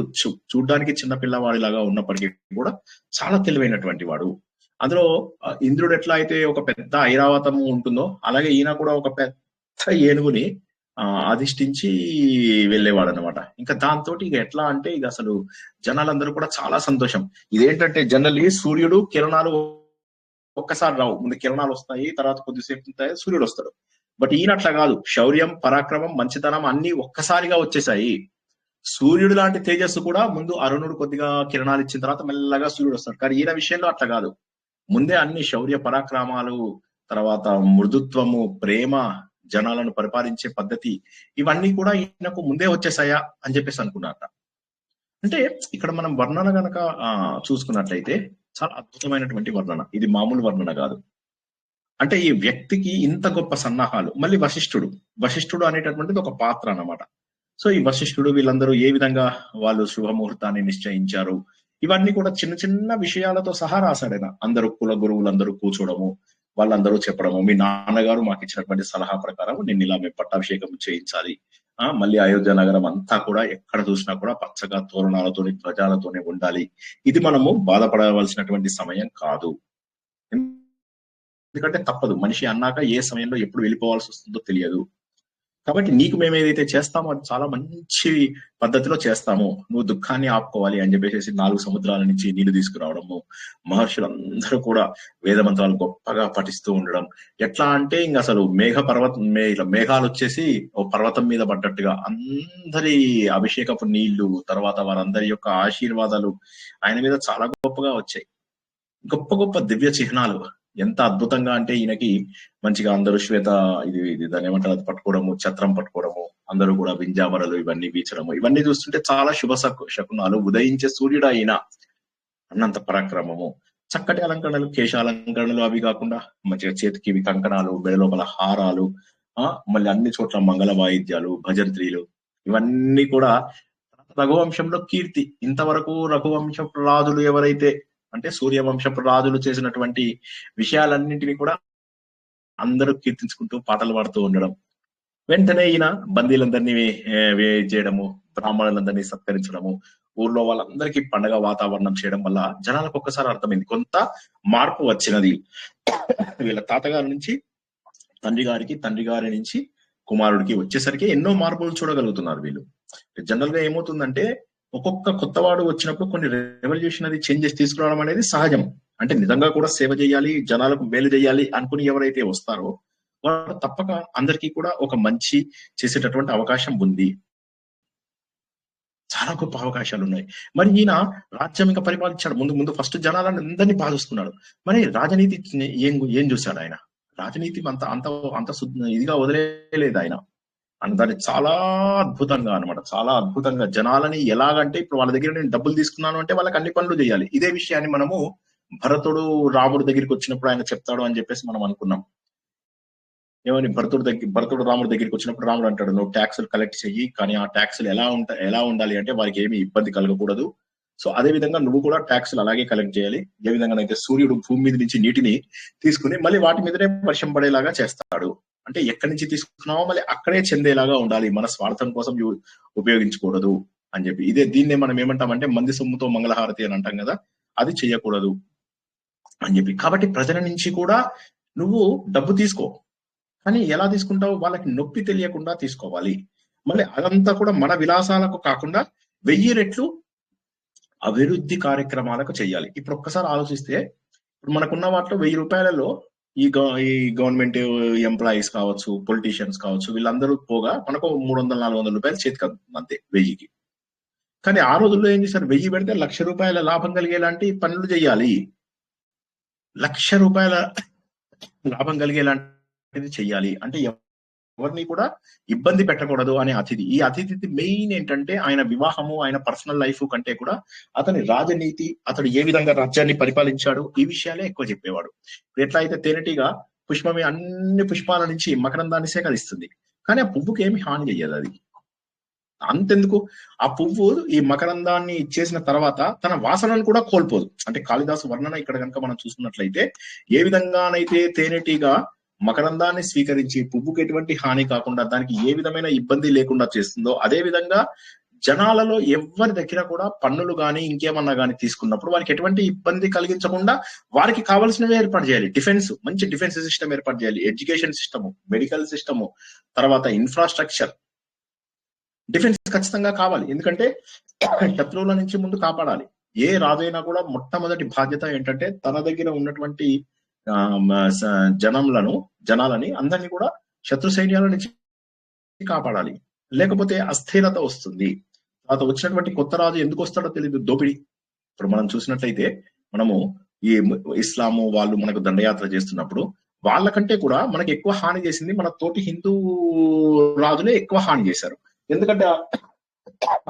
చూడ్డానికి చిన్న పిల్లవాడిలాగా ఉన్నప్పటికీ కూడా చాలా తెలివైనటువంటి వాడు. అందులో ఇంద్రుడు ఎట్లా అయితే ఒక పెద్ద ఐరావతము ఉంటుందో అలాగే ఈయన కూడా ఒక పెద్ద ఏనుగుని అధిష్ఠించి వెళ్ళేవాడు అనమాట. ఇంకా దాంతో ఇక ఎట్లా అంటే ఇక అసలు జనాలందరూ కూడా చాలా సంతోషం. ఇదేంటంటే జనరల్లీ సూర్యుడు కిరణాలు ఒక్కసారి రావు, ముందు కిరణాలు వస్తాయి, తర్వాత కొద్దిసేపు ఉంటాయి, సూర్యుడు వస్తాడు. బట్ ఈయన అట్లా కాదు, శౌర్యం, పరాక్రమం, మంచితనం అన్ని ఒక్కసారిగా వచ్చేసాయి. సూర్యుడు లాంటి తేజస్సు కూడా ముందు అరుణుడు కొద్దిగా కిరణాలు ఇచ్చిన తర్వాత మెల్లగా సూర్యుడు వస్తాడు. కానీ ఈయన విషయంలో అట్లా కాదు, ముందే అన్ని శౌర్య పరాక్రమాలు, తర్వాత మృదుత్వము, ప్రేమ, జనాలను పరిపాలించే పద్ధతి ఇవన్నీ కూడా ఈయనకు ముందే వచ్చేసాయా అని చెప్పేసి అనుకున్నారట. అంటే ఇక్కడ మనం వర్ణన గనక చూసుకున్నట్లయితే చాలా అద్భుతమైనటువంటి వర్ణన, ఇది మామూలు వర్ణన కాదు. అంటే ఈ వ్యక్తికి ఇంత గొప్ప సన్నాహాలు. మళ్ళీ వశిష్ఠుడు అనేటటువంటిది ఒక పాత్ర అన్నమాట. సో ఈ వశిష్ఠుడు వీళ్ళందరూ ఏ విధంగా వాళ్ళు శుభముహూర్తాన్ని నిశ్చయించారు ఇవన్నీ కూడా చిన్న చిన్న విషయాలతో సహా రాశాడైనా. అందరూ కుల గురువులందరూ కూర్చోవడము, వాళ్ళందరూ చెప్పడము, మీ నాన్నగారు మాకు ఇచ్చినటువంటి సలహా ప్రకారం నిన్ను ఇలా మేము పట్టాభిషేకం చేయించాలి, మళ్ళీ అయోధ్య నగరం అంతా కూడా ఎక్కడ చూసినా కూడా పచ్చగా తోరణాలతోని ధ్వజాలతోనే ఉండాలి. ఇది మనము బాధపడవలసినటువంటి సమయం కాదు. ఎందుకంటే తప్పదు, మనిషి అన్నాక ఏ సమయంలో ఎప్పుడు వెళ్ళిపోవాల్సి వస్తుందో తెలియదు. కాబట్టి నీకు మేము ఏదైతే చేస్తామో అది చాలా మంచి పద్ధతిలో చేస్తాము, నువ్వు దుఃఖాన్ని ఆపుకోవాలి అని చెప్పేసి 4 సముద్రాల నుంచి నీళ్లు తీసుకురావడము, మహర్షులందరూ కూడా వేద మంత్రాలు గొప్పగా పఠిస్తూ ఉండడం. ఎట్లా అంటే ఇంక అసలు మేఘాలు వచ్చేసి ఓ పర్వతం మీద పడ్డట్టుగా అందరి అభిషేకపు నీళ్లు, తర్వాత వారందరి యొక్క ఆశీర్వాదాలు ఆయన మీద చాలా గొప్పగా వచ్చాయి. గొప్ప గొప్ప దివ్య చిహ్నాలు ఎంత అద్భుతంగా అంటే ఈయనకి మంచిగా అందరూ శ్వేత ఇది దాని ఏమంటారు అది పట్టుకోవడము, ఛత్రం పట్టుకోవడము, అందరూ కూడా వింజామరలు ఇవన్నీ వీచడము, ఇవన్నీ చూస్తుంటే చాలా శుభ శకునాలు. ఉదయించే సూర్యుడు అయినా అన్నంత పరాక్రమము, చక్కటి అలంకరణలు, కేశాలంకరణలు, అవి కాకుండా మంచిగా చేతికి ఇవి కంకణాలు, మెడలోపల హారాలు, మళ్ళీ అన్ని చోట్ల మంగళ వాయిద్యాలు, భజంత్రీలు, ఇవన్నీ కూడా రఘువంశంలో కీర్తి. ఇంతవరకు రఘువంశపు రాజులు ఎవరైతే అంటే సూర్యవంశపు రాజులు చేసినటువంటి విషయాలన్నింటినీ కూడా అందరూ కీర్తించుకుంటూ పాటలు పాడుతూ ఉండడం. వెంటనే ఈయన బందీలందరినీ చేయడము, బ్రాహ్మణులందరినీ సత్కరించడము, ఊర్లో వాళ్ళందరికీ పండగ వాతావరణం చేయడం వల్ల జనాలకు ఒక్కసారి అర్థమైంది కొంత మార్పు వచ్చినది. వీళ్ళ తాతగారి నుంచి తండ్రి గారి నుంచి కుమారుడికి వచ్చేసరికి ఎన్నో మార్పులు చూడగలుగుతున్నారు వీళ్ళు. జనరల్ గా ఏమవుతుందంటే ఒక్కొక్క కొత్తవాడు వచ్చినప్పుడు కొన్ని రెవల్యూషన్ అది చేంజెస్ తీసుకురావడం అనేది సహజం. అంటే నిజంగా కూడా సేవ చేయాలి, జనాలకు మేలు చేయాలి అనుకుని ఎవరైతే వస్తారో వారు తప్పక అందరికీ కూడా ఒక మంచి చేసేటటువంటి అవకాశం ఉంది. చాలా గొప్ప అవకాశాలు ఉన్నాయి. మరి ఈయన రాజ్యం ఇంకా పరిపాలించాడు. ముందు ఫస్ట్ జనాలను అందరినీ బాధిస్తున్నాడు. మరి రాజనీతి ఏం చూశాడు ఆయన? రాజనీతి అంత ఇదిగా వదిలేదు ఆయన. దాన్ని చాలా అద్భుతంగా అనమాట, చాలా అద్భుతంగా జనాలని ఎలాగంటే ఇప్పుడు వాళ్ళ దగ్గర నేను డబ్బులు తీసుకున్నాను అంటే వాళ్ళకి అన్ని పనులు చేయాలి. ఇదే విషయాన్ని మనము భరతుడు రాముడి దగ్గరికి వచ్చినప్పుడు ఆయన చెప్తాడు అని చెప్పేసి మనం అనుకున్నాం. ఏమని భరతుడు రాముడి దగ్గరికి వచ్చినప్పుడు రాముడు అంటాడు, నువ్వు ట్యాక్సులు కలెక్ట్ చెయ్యి, కానీ ఆ ట్యాక్సులు ఎలా ఉండాలి అంటే వారికి ఏమి ఇబ్బంది కలగకూడదు. సో అదే విధంగా నువ్వు కూడా ట్యాక్సులు అలాగే కలెక్ట్ చేయాలి. ఏ విధంగా అయితే సూర్యుడు భూమి మీద నుంచి నీటిని తీసుకుని మళ్ళీ వాటి మీదనే వర్షం పడేలాగా చేస్తాడు. అంటే ఎక్కడి నుంచి తీసుకున్నావో మళ్ళీ అక్కడే చెందేలాగా ఉండాలి, మన స్వార్థం కోసం ఉపయోగించకూడదు అని చెప్పి. దీన్నే మనం ఏమంటామంటే మంది సొమ్ముతో మంగళహారతి అని అంటాం కదా, అది చెయ్యకూడదు అని చెప్పి. కాబట్టి ప్రజల నుంచి కూడా నువ్వు డబ్బు తీసుకో, కానీ ఎలా తీసుకుంటావు? వాళ్ళకి నొప్పి తెలియకుండా తీసుకోవాలి. మళ్ళీ అదంతా కూడా మన విలాసాలకు కాకుండా 1000 రెట్లు అభివృద్ధి కార్యక్రమాలకు చెయ్యాలి. ఇప్పుడు ఒక్కసారి ఆలోచిస్తే ఇప్పుడు మనకున్న వాటిలో 1000 రూపాయలలో ఈ గవర్నమెంట్ ఎంప్లాయీస్ కావచ్చు, పొలిటీషియన్స్ కావచ్చు, వీళ్ళందరూ పోగా మనకు 300-400 రూపాయలు చేతికి అంతే 1000కి. కానీ ఆ రోజుల్లో ఏం చేశారు, 1000 పెడితే 1,00,000 రూపాయల లాభం కలిగేలాంటి పనులు చేయాలి. 1,00,000 రూపాయల లాభం కలిగేలాంటిది చెయ్యాలి అంటే ఎవరిని కూడా ఇబ్బంది పెట్టకూడదు అనే అతిథి. ఈ అతిథి మెయిన్ ఏంటంటే ఆయన వివాహము, ఆయన పర్సనల్ లైఫ్ కంటే కూడా అతని రాజనీతి, అతడు ఏ విధంగా రాజ్యాన్ని పరిపాలించాడు, ఈ విషయాలే ఎక్కువ చెప్పేవాడు. ఎట్లా అయితే తేనెటీగా పుష్పమే అన్ని పుష్పాల నుంచి మకరందాన్ని సేకరిస్తుంది, కానీ ఆ పువ్వుకి ఏమి హాని చెయ్యదు. అది అంతెందుకు, ఆ పువ్వు ఈ మకరందాన్ని ఇచ్చేసిన తర్వాత తన వాసనను కూడా కోల్పోదు. అంటే కాళిదాసు వర్ణన ఇక్కడ కనుక మనం చూసుకున్నట్లయితే, ఏ విధంగానైతే తేనెటీగా మకరందాన్ని స్వీకరించి పువ్వుకి ఎటువంటి హాని కాకుండా దానికి ఏ విధమైన ఇబ్బంది లేకుండా చేస్తుందో, అదే విధంగా జనాలలో ఎవరి దగ్గర కూడా పన్నులు గాని ఇంకేమన్నా గాని తీసుకున్నప్పుడు వారికి ఎటువంటి ఇబ్బంది కలిగించకుండా వారికి కావాల్సినవి ఏర్పాటు చేయాలి. డిఫెన్స్, మంచి డిఫెన్స్ సిస్టమ్ ఏర్పాటు చేయాలి, ఎడ్యుకేషన్ సిస్టము, మెడికల్ సిస్టము, తర్వాత ఇన్ఫ్రాస్ట్రక్చర్. డిఫెన్స్ ఖచ్చితంగా కావాలి, ఎందుకంటే శత్రువుల నుంచి ముందు కాపాడాలి. ఏ రాజైనా కూడా మొట్టమొదటి బాధ్యత ఏంటంటే తన దగ్గర ఉన్నటువంటి జనాలని అందరినీ కూడా శత్రు సైన్యాల నుంచి కాపాడాలి, లేకపోతే అస్థిరత వస్తుంది. తర్వాత వచ్చినటువంటి కొత్త రాజు ఎందుకు వస్తాడో తెలియదు, దోపిడి. ఇప్పుడు మనం చూసినట్లయితే మనము ఈ ఇస్లాము వాళ్ళు మనకు దండయాత్ర చేస్తున్నప్పుడు వాళ్ళకంటే కూడా మనకి ఎక్కువ హాని చేసింది మన తోటి హిందూ రాజులే ఎక్కువ హాని చేశారు. ఎందుకంటే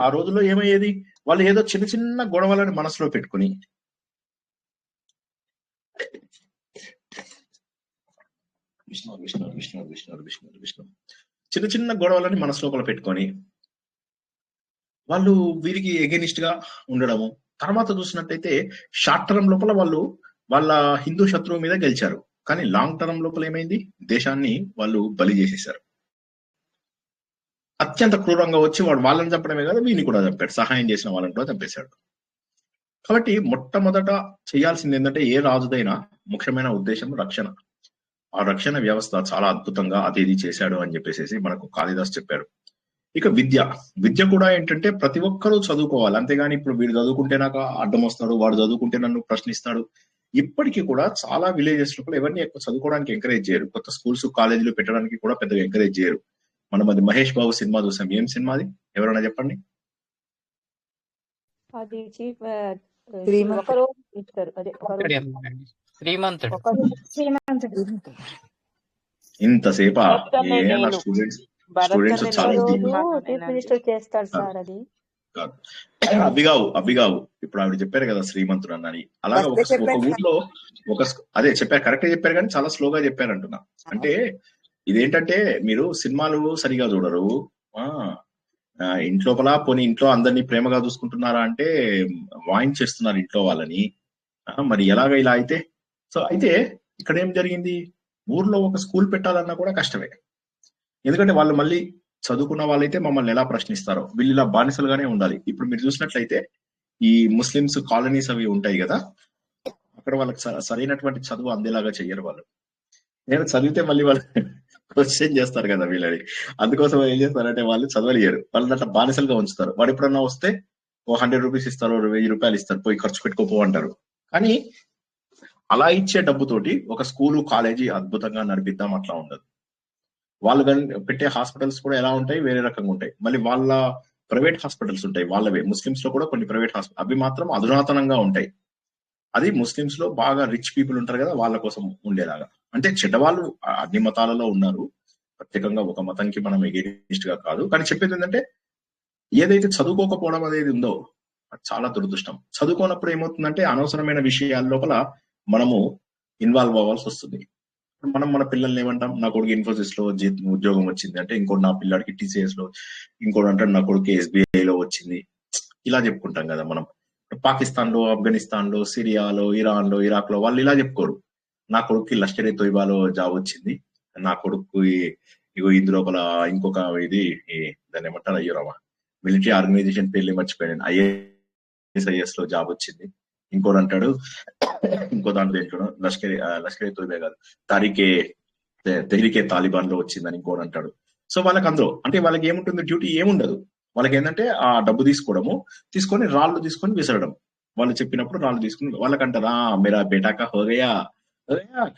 ఆ రోజుల్లో ఏమయ్యేది, వాళ్ళు ఏదో చిన్న చిన్న గొడవలని మనసులో పెట్టుకుని చిన్న చిన్న గొడవలని మనసులోపల పెట్టుకొని వాళ్ళు వీరికి ఎగెనిస్ట్ గా ఉండడము. తర్వాత చూసినట్టయితే షార్ట్ టర్మ్ లోపల వాళ్ళు వాళ్ళ హిందూ శత్రువు మీద గెలిచారు, కానీ లాంగ్ టర్మ్ లోపల ఏమైంది, దేశాన్ని వాళ్ళు బలి చేసేశారు. అత్యంత క్రూరంగా వచ్చి వాడు వాళ్ళని చంపడమే కాదు వీడిని కూడా చంపాడు, సహాయం చేసిన వాళ్ళని కూడా చంపేశాడు. కాబట్టి మొట్టమొదట చేయాల్సింది ఏంటంటే ఏ రాజుదైనా ముఖ్యమైన ఉద్దేశం రక్షణ. ఆ రక్షణ వ్యవస్థ చాలా అద్భుతంగా అది చేశాడు అని చెప్పేసి మనకు కాళిదాస్ చెప్పాడు. ఇక విద్య కూడా ఏంటంటే ప్రతి ఒక్కరూ చదువుకోవాలి, అంతేగాని ఇప్పుడు వీడు చదువుకుంటే నాకు అడ్డం వస్తాడు, వాడు చదువుకుంటే నన్ను ప్రశ్నిస్తాడు. ఇప్పటికీ కూడా చాలా విలేజెస్ లో ఎవరిని ఎక్కువ చదువుకోవడానికి ఎంకరేజ్ చేయరు, కొత్త స్కూల్స్ కాలేజీలు పెట్టడానికి కూడా పెద్దగా ఎంకరేజ్ చేయరు. మనం అది మహేష్ బాబు సినిమా చూసాం, ఏం సినిమా అది ఎవరైనా చెప్పండి? అది ఇంతసేపా స్టూడెంట్స్ చేస్తాడు సార్, అది అవి కావు. ఇప్పుడు ఆవిడ చెప్పారు కదా శ్రీమంతుడు అన్నని, అలాగా ఒక ఊర్లో అదే చెప్పారు, కరెక్ట్ చెప్పారు, కానీ చాలా స్లోగా చెప్పారు అంటున్నా. అంటే ఇదేంటంటే మీరు సినిమాలు సరిగా చూడరు, ఇంట్లోపల పోనీ ఇంట్లో అందరినీ ప్రేమగా చూసుకుంటున్నారా అంటే వాయించేస్తున్నారు ఇంట్లో వాళ్ళని, మరి ఎలాగ ఇలా అయితే. సో అయితే ఇక్కడ ఏం జరిగింది, ఊర్లో ఒక స్కూల్ పెట్టాలన్నా కూడా కష్టమే, ఎందుకంటే వాళ్ళు మళ్ళీ చదువుకున్న వాళ్ళైతే మమ్మల్ని ఎలా ప్రశ్నిస్తారో, వీళ్ళు ఇలా బానిసలుగానే ఉండాలి. ఇప్పుడు మీరు చూసినట్లయితే ఈ ముస్లిమ్స్ కాలనీస్ అవి ఉంటాయి కదా, అక్కడ వాళ్ళకి సరైనటువంటి చదువు అందేలాగా చెయ్యరు వాళ్ళు. నేను చదివితే మళ్ళీ వాళ్ళు క్వశ్చన్ చేస్తారు కదా వీళ్ళని, అందుకోసం ఏం చేస్తారంటే వాళ్ళు చదవలేరు, వాళ్ళని అట్లా బానిసలుగా ఉంచుతారు. వాడు ఎప్పుడన్నా వస్తే ఓ 100 రూపీస్ ఇస్తారు, 1000 రూపాయలు ఇస్తారు, పోయి ఖర్చు పెట్టుకోపో అంటారు. కానీ అలా ఇచ్చే డబ్బుతోటి ఒక స్కూలు కాలేజీ అద్భుతంగా నడిపిద్దాం అట్లా ఉండదు. వాళ్ళు పెట్టే హాస్పిటల్స్ కూడా ఎలా ఉంటాయి, వేరే రకంగా ఉంటాయి. మళ్ళీ వాళ్ళ ప్రైవేట్ హాస్పిటల్స్ ఉంటాయి వాళ్ళవే, ముస్లిమ్స్ లో కూడా కొన్ని ప్రైవేట్ హాస్పిటల్, అవి మాత్రం అధునాతనంగా ఉంటాయి. అది ముస్లిమ్స్ లో బాగా రిచ్ పీపుల్ ఉంటారు కదా వాళ్ళ కోసం ఉండేలాగా. అంటే చెడ్డవాళ్ళు అన్ని మతాలలో ఉన్నారు, ప్రత్యేకంగా ఒక మతంకి మనం ఎగెనిస్ట్ గా కాదు. కానీ చెప్పేది ఏంటంటే ఏదైతే చదువుకోకపోవడం అనేది ఉందో అది చాలా దురదృష్టం. చదువుకోనప్పుడు ఏమవుతుందంటే అనవసరమైన విషయాల లోపల మనము ఇన్వాల్వ్ అవ్వాల్సి వస్తుంది. మనం మన పిల్లల్ని ఏమంటాం, నా కొడుకు ఇన్ఫోసిస్ లో ఉద్యోగం వచ్చింది అంటే, ఇంకోటి నా పిల్లాడికి టీసీఎస్ లో, ఇంకోటి అంటే నా కొడుకు SBI లో వచ్చింది, ఇలా చెప్పుకుంటాం కదా మనం. పాకిస్తాన్ లో, ఆఫ్ఘనిస్తాన్ లో, సిరియాలో, ఇరాన్ లో, ఇరాక్ లో వాళ్ళు ఇలా చెప్పుకోరు, నా కొడుకు లష్కర్ ఏ తోయిబాలో జాబ్ వచ్చింది, నా కొడుకు ఇగో ఇందు లోపల ఇంకొక ఇది దాన్ని ఏమంటారు, అయ్యో రామా మిలిటరీ ఆర్గనైజేషన్ పేర్లు మర్చిపోయాను, IAS లో జాబ్ వచ్చింది. ఇంకోటి అంటాడు ఇంకో దాంట్లో దేంట్లో లష్కర్ ఏ తోయిబా కాదు, తెహ్రీకే తాలిబాన్ లో వచ్చిందని ఇంకోటి అంటాడు. సో వాళ్ళకి అందులో అంటే వాళ్ళకి ఏముంటుంది, డ్యూటీ ఏముండదు. వాళ్ళకి ఏంటంటే ఆ డబ్బు తీసుకొని రాళ్ళు తీసుకొని విసరడం, వాళ్ళు చెప్పినప్పుడు రాళ్ళు తీసుకుని వాళ్ళకంటారా మేరా బేటాకా హోగయా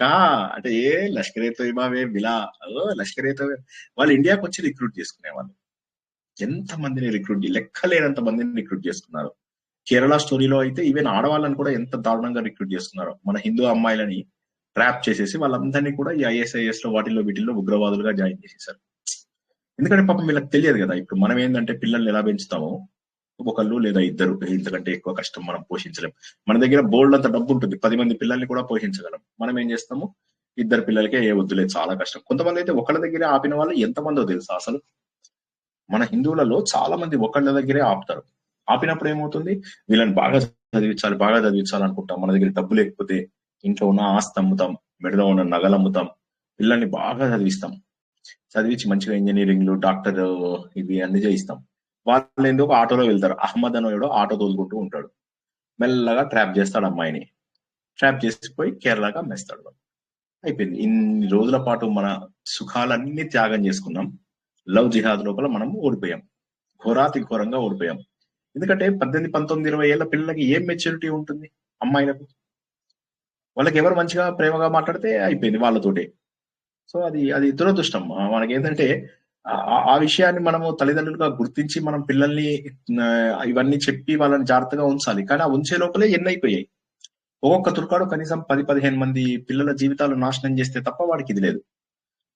కా అంటే ఏ లష్కర్ ఏ తోయిబా వే మిలా, లష్కర్ ఏ తోయిబా వాళ్ళు ఇండియాకి వచ్చి రిక్రూట్ చేసుకునే వాళ్ళు. ఎంత మందిని లెక్కలేనంత మందిని రిక్రూట్ చేస్తున్నారు. కేరళ స్టోరీలో అయితే ఈవెన్ ఆడవాళ్ళని కూడా ఎంత దారుణంగా రిక్రూట్ చేస్తున్నారు. మన హిందూ అమ్మాయిలని ట్రాప్ చేసేసి వాళ్ళందరినీ కూడా ఈ ISIS లో వీటిల్లో ఉగ్రవాదులుగా జాయిన్ చేసేసారు. ఎందుకంటే పాపం వీళ్ళకి తెలియదు కదా. ఇప్పుడు మనం ఏంటంటే పిల్లల్ని ఎలా పెంచుతామో ఒకళ్ళు లేదా ఇద్దరు, ఇంతకంటే ఎక్కువ కష్టం మనం పోషించలేం. మన దగ్గర బోల్డ్ అంత డబ్బు ఉంటుంది, 10 మంది పిల్లల్ని కూడా పోషించగలం. మనం ఏం చేస్తాము, 2 పిల్లలకే వద్దులేదు, చాలా కష్టం. కొంతమంది అయితే ఒకళ్ళ దగ్గరే ఆపిన వాళ్ళు ఎంతమందో తెలుసా అసలు. మన హిందువులలో చాలా మంది ఒకళ్ళ దగ్గరే ఆపుతారు. ఆపినప్పుడు ఏమవుతుంది, వీళ్ళని బాగా చదివించాలి అనుకుంటాం. మన దగ్గర డబ్బు లేకపోతే ఇంట్లో ఉన్న ఆస్తి అమ్ముతాం, మెడలో ఉన్న నగలు అమ్ముతాం, పిల్లల్ని బాగా చదివించి మంచిగా ఇంజనీరింగ్లు, డాక్టర్ ఇవి అన్ని చేయిస్తాం. వాళ్ళు ఎందుకు ఆటోలో వెళ్తారు. అహ్మద్ అనేవాడు ఆటో తోలుకుంటూ ఉంటాడు, మెల్లగా ట్రాప్ చేస్తాడు అమ్మాయిని. ట్రాప్ చేసిపోయి కేరళగా అమ్మేస్తాడు. అయిపోయింది. ఇన్ని రోజుల పాటు మన సుఖాలన్నీ త్యాగం చేసుకున్నాం. లవ్ జిహాద్ లోపల మనం ఓడిపోయాం, ఘోరాతి ఘోరంగా ఓడిపోయాం. ఎందుకంటే 18, 19, 20 ఏళ్ల పిల్లలకి ఏం మెచ్యూరిటీ ఉంటుంది అమ్మాయిలకు? వాళ్ళకి ఎవరు మంచిగా ప్రేమగా మాట్లాడితే అయిపోయింది వాళ్ళతోటే. సో అది దురదృష్టం. మనకేంటంటే ఆ విషయాన్ని మనము తల్లిదండ్రులుగా గుర్తించి మనం పిల్లల్ని ఇవన్నీ చెప్పి వాళ్ళని జాగ్రత్తగా ఉంచాలి. కానీ ఆ ఉంచే లోపలే ఎన్నైపోయాయి. ఒక్కొక్క తుర్కాడు కనీసం 10-15 మంది పిల్లల జీవితాలు నాశనం చేస్తే తప్ప వాడికి ఇది లేదు.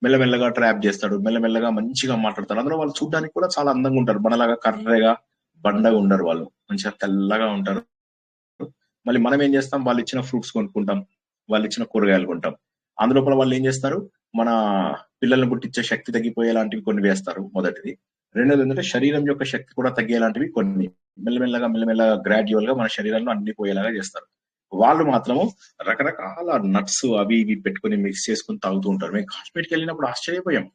మెల్లమెల్లగా ట్రాప్ చేస్తాడు, మెల్లమెల్లగా మంచిగా మాట్లాడతాడు. అందులో వాళ్ళు చూడడానికి కూడా చాలా అందంగా ఉంటారు. మనలాగా కర్రెగా బండగా ఉండరు, వాళ్ళు మంచిగా తెల్లగా ఉంటారు. మళ్ళీ మనం ఏం చేస్తాం, వాళ్ళు ఇచ్చిన ఫ్రూట్స్ కొనుక్కుంటాం, వాళ్ళు ఇచ్చిన కూరగాయలు కొంటాం. అందులోపల వాళ్ళు ఏం చేస్తారు, మన పిల్లల్ని పుట్టించే శక్తి తగ్గిపోయేలాంటివి కొన్ని వేస్తారు, మొదటిది. రెండోది ఏంటంటే శరీరం యొక్క శక్తి కూడా తగ్గేలాంటివి కొన్ని మెల్లమెల్లగా గ్రాడ్యువల్ గా మన శరీరంలో అన్ని పోయేలాగా చేస్తారు. వాళ్ళు మాత్రము రకరకాల నట్స్ అవి ఇవి పెట్టుకుని మిక్స్ చేసుకుని తాగుతూ ఉంటారు. మేము కాశ్మీర్కి వెళ్ళినప్పుడు ఆశ్చర్యపోయాం.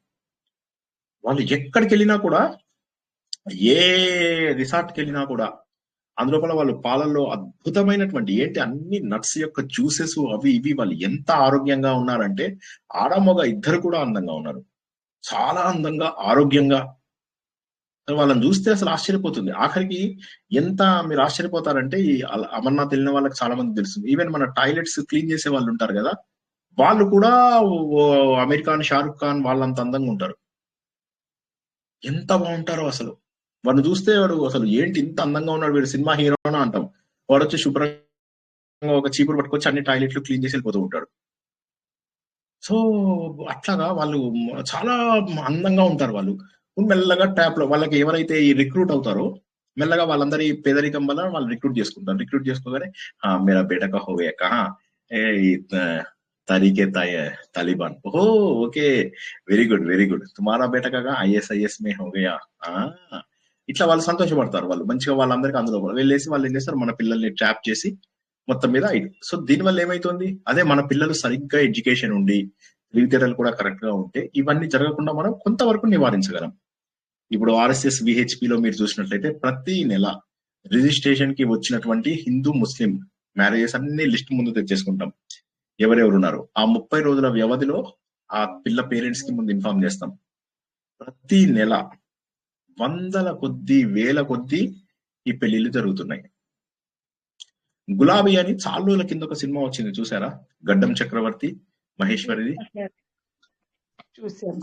వాళ్ళు ఎక్కడికి వెళ్ళినా కూడా, ఏ రిసార్ట్కి వెళ్ళినా కూడా అందులోపల వాళ్ళు పాలల్లో అద్భుతమైనటువంటి అన్ని నట్స్ యొక్క జ్యూసెస్ అవి ఇవి, వాళ్ళు ఎంత ఆరోగ్యంగా ఉన్నారంటే ఆడమొగ ఇద్దరు కూడా అందంగా ఉన్నారు, చాలా అందంగా ఆరోగ్యంగా. వాళ్ళని చూస్తే అసలు ఆశ్చర్యపోతుంది. ఆఖరికి ఎంత మీరు ఆశ్చర్యపోతారంటే, ఈ అమర్నాథ్ వెళ్ళిన వాళ్ళకి చాలా మంది తెలుస్తుంది. ఈవెన్ మన టాయిలెట్స్ క్లీన్ చేసే వాళ్ళు ఉంటారు కదా, వాళ్ళు కూడా అమీర్ ఖాన్, షారుఖ్ ఖాన్ వాళ్ళంత అందంగా ఉంటారు. ఎంత బాగుంటారో అసలు. వాడిని చూస్తే వాడు అసలు ఇంత అందంగా ఉన్నాడు, వీడు సినిమా హీరోనా అంటాం. వాడు వచ్చి శుభ్రంగా ఒక చీపురు పట్టుకొచ్చి అన్ని టాయిలెట్లు క్లీన్ చేసి వెళ్ళిపోతూ ఉంటాడు. సో అట్లాగా వాళ్ళు చాలా అందంగా ఉంటారు. వాళ్ళు మెల్లగా ట్యాప్ లో వాళ్ళకి ఎవరైతే ఈ రిక్రూట్ అవుతారో మెల్లగా వాళ్ళందరి పేదరికం వల్ల వాళ్ళు రిక్రూట్ చేసుకుంటారు. రిక్రూట్ చేసుకోగానే మేరా బేటా కా హో గయా కహా తరీకే तालिबान ఓహో ఓకే వెరీ గుడ్ తుమారా బేటా కా ISIS మే హో గయా. ఇట్లా వాళ్ళు సంతోషపడతారు. వాళ్ళు మంచిగా వాళ్ళందరికీ అందులో వెళ్ళేసి వాళ్ళు ఏం చేస్తారు, మన పిల్లల్ని ట్రాప్ చేసి మొత్తం మీద సో దీనివల్ల ఏమైతుంది, అదే మన పిల్లలు సరిగ్గా ఎడ్యుకేషన్ ఉండి తెలివితేటలు కూడా కరెక్ట్ గా ఉంటే ఇవన్నీ జరగకుండా మనం కొంతవరకు నివారించగలం. ఇప్పుడు RSS VHP లో మీరు చూసినట్లయితే ప్రతి నెల రిజిస్ట్రేషన్ కి వచ్చినటువంటి హిందూ ముస్లిం మ్యారేజెస్ అన్ని లిస్ట్ ముందు తెచ్చేసుకుంటాం, ఎవరెవరు ఉన్నారు. ఆ 30 రోజుల వ్యవధిలో ఆ పిల్ల పేరెంట్స్ కి ముందు ఇన్ఫార్మ్ చేస్తాం. ప్రతి నెల వందల కొద్దీ వేల కొద్దీ ఈ పెళ్లిళ్ళు జరుగుతున్నాయి. గులాబీ అని చాలా రోజుల కింద ఒక సినిమా వచ్చింది, చూసారా? గడ్డం చక్రవర్తి, మహేశ్వరిది.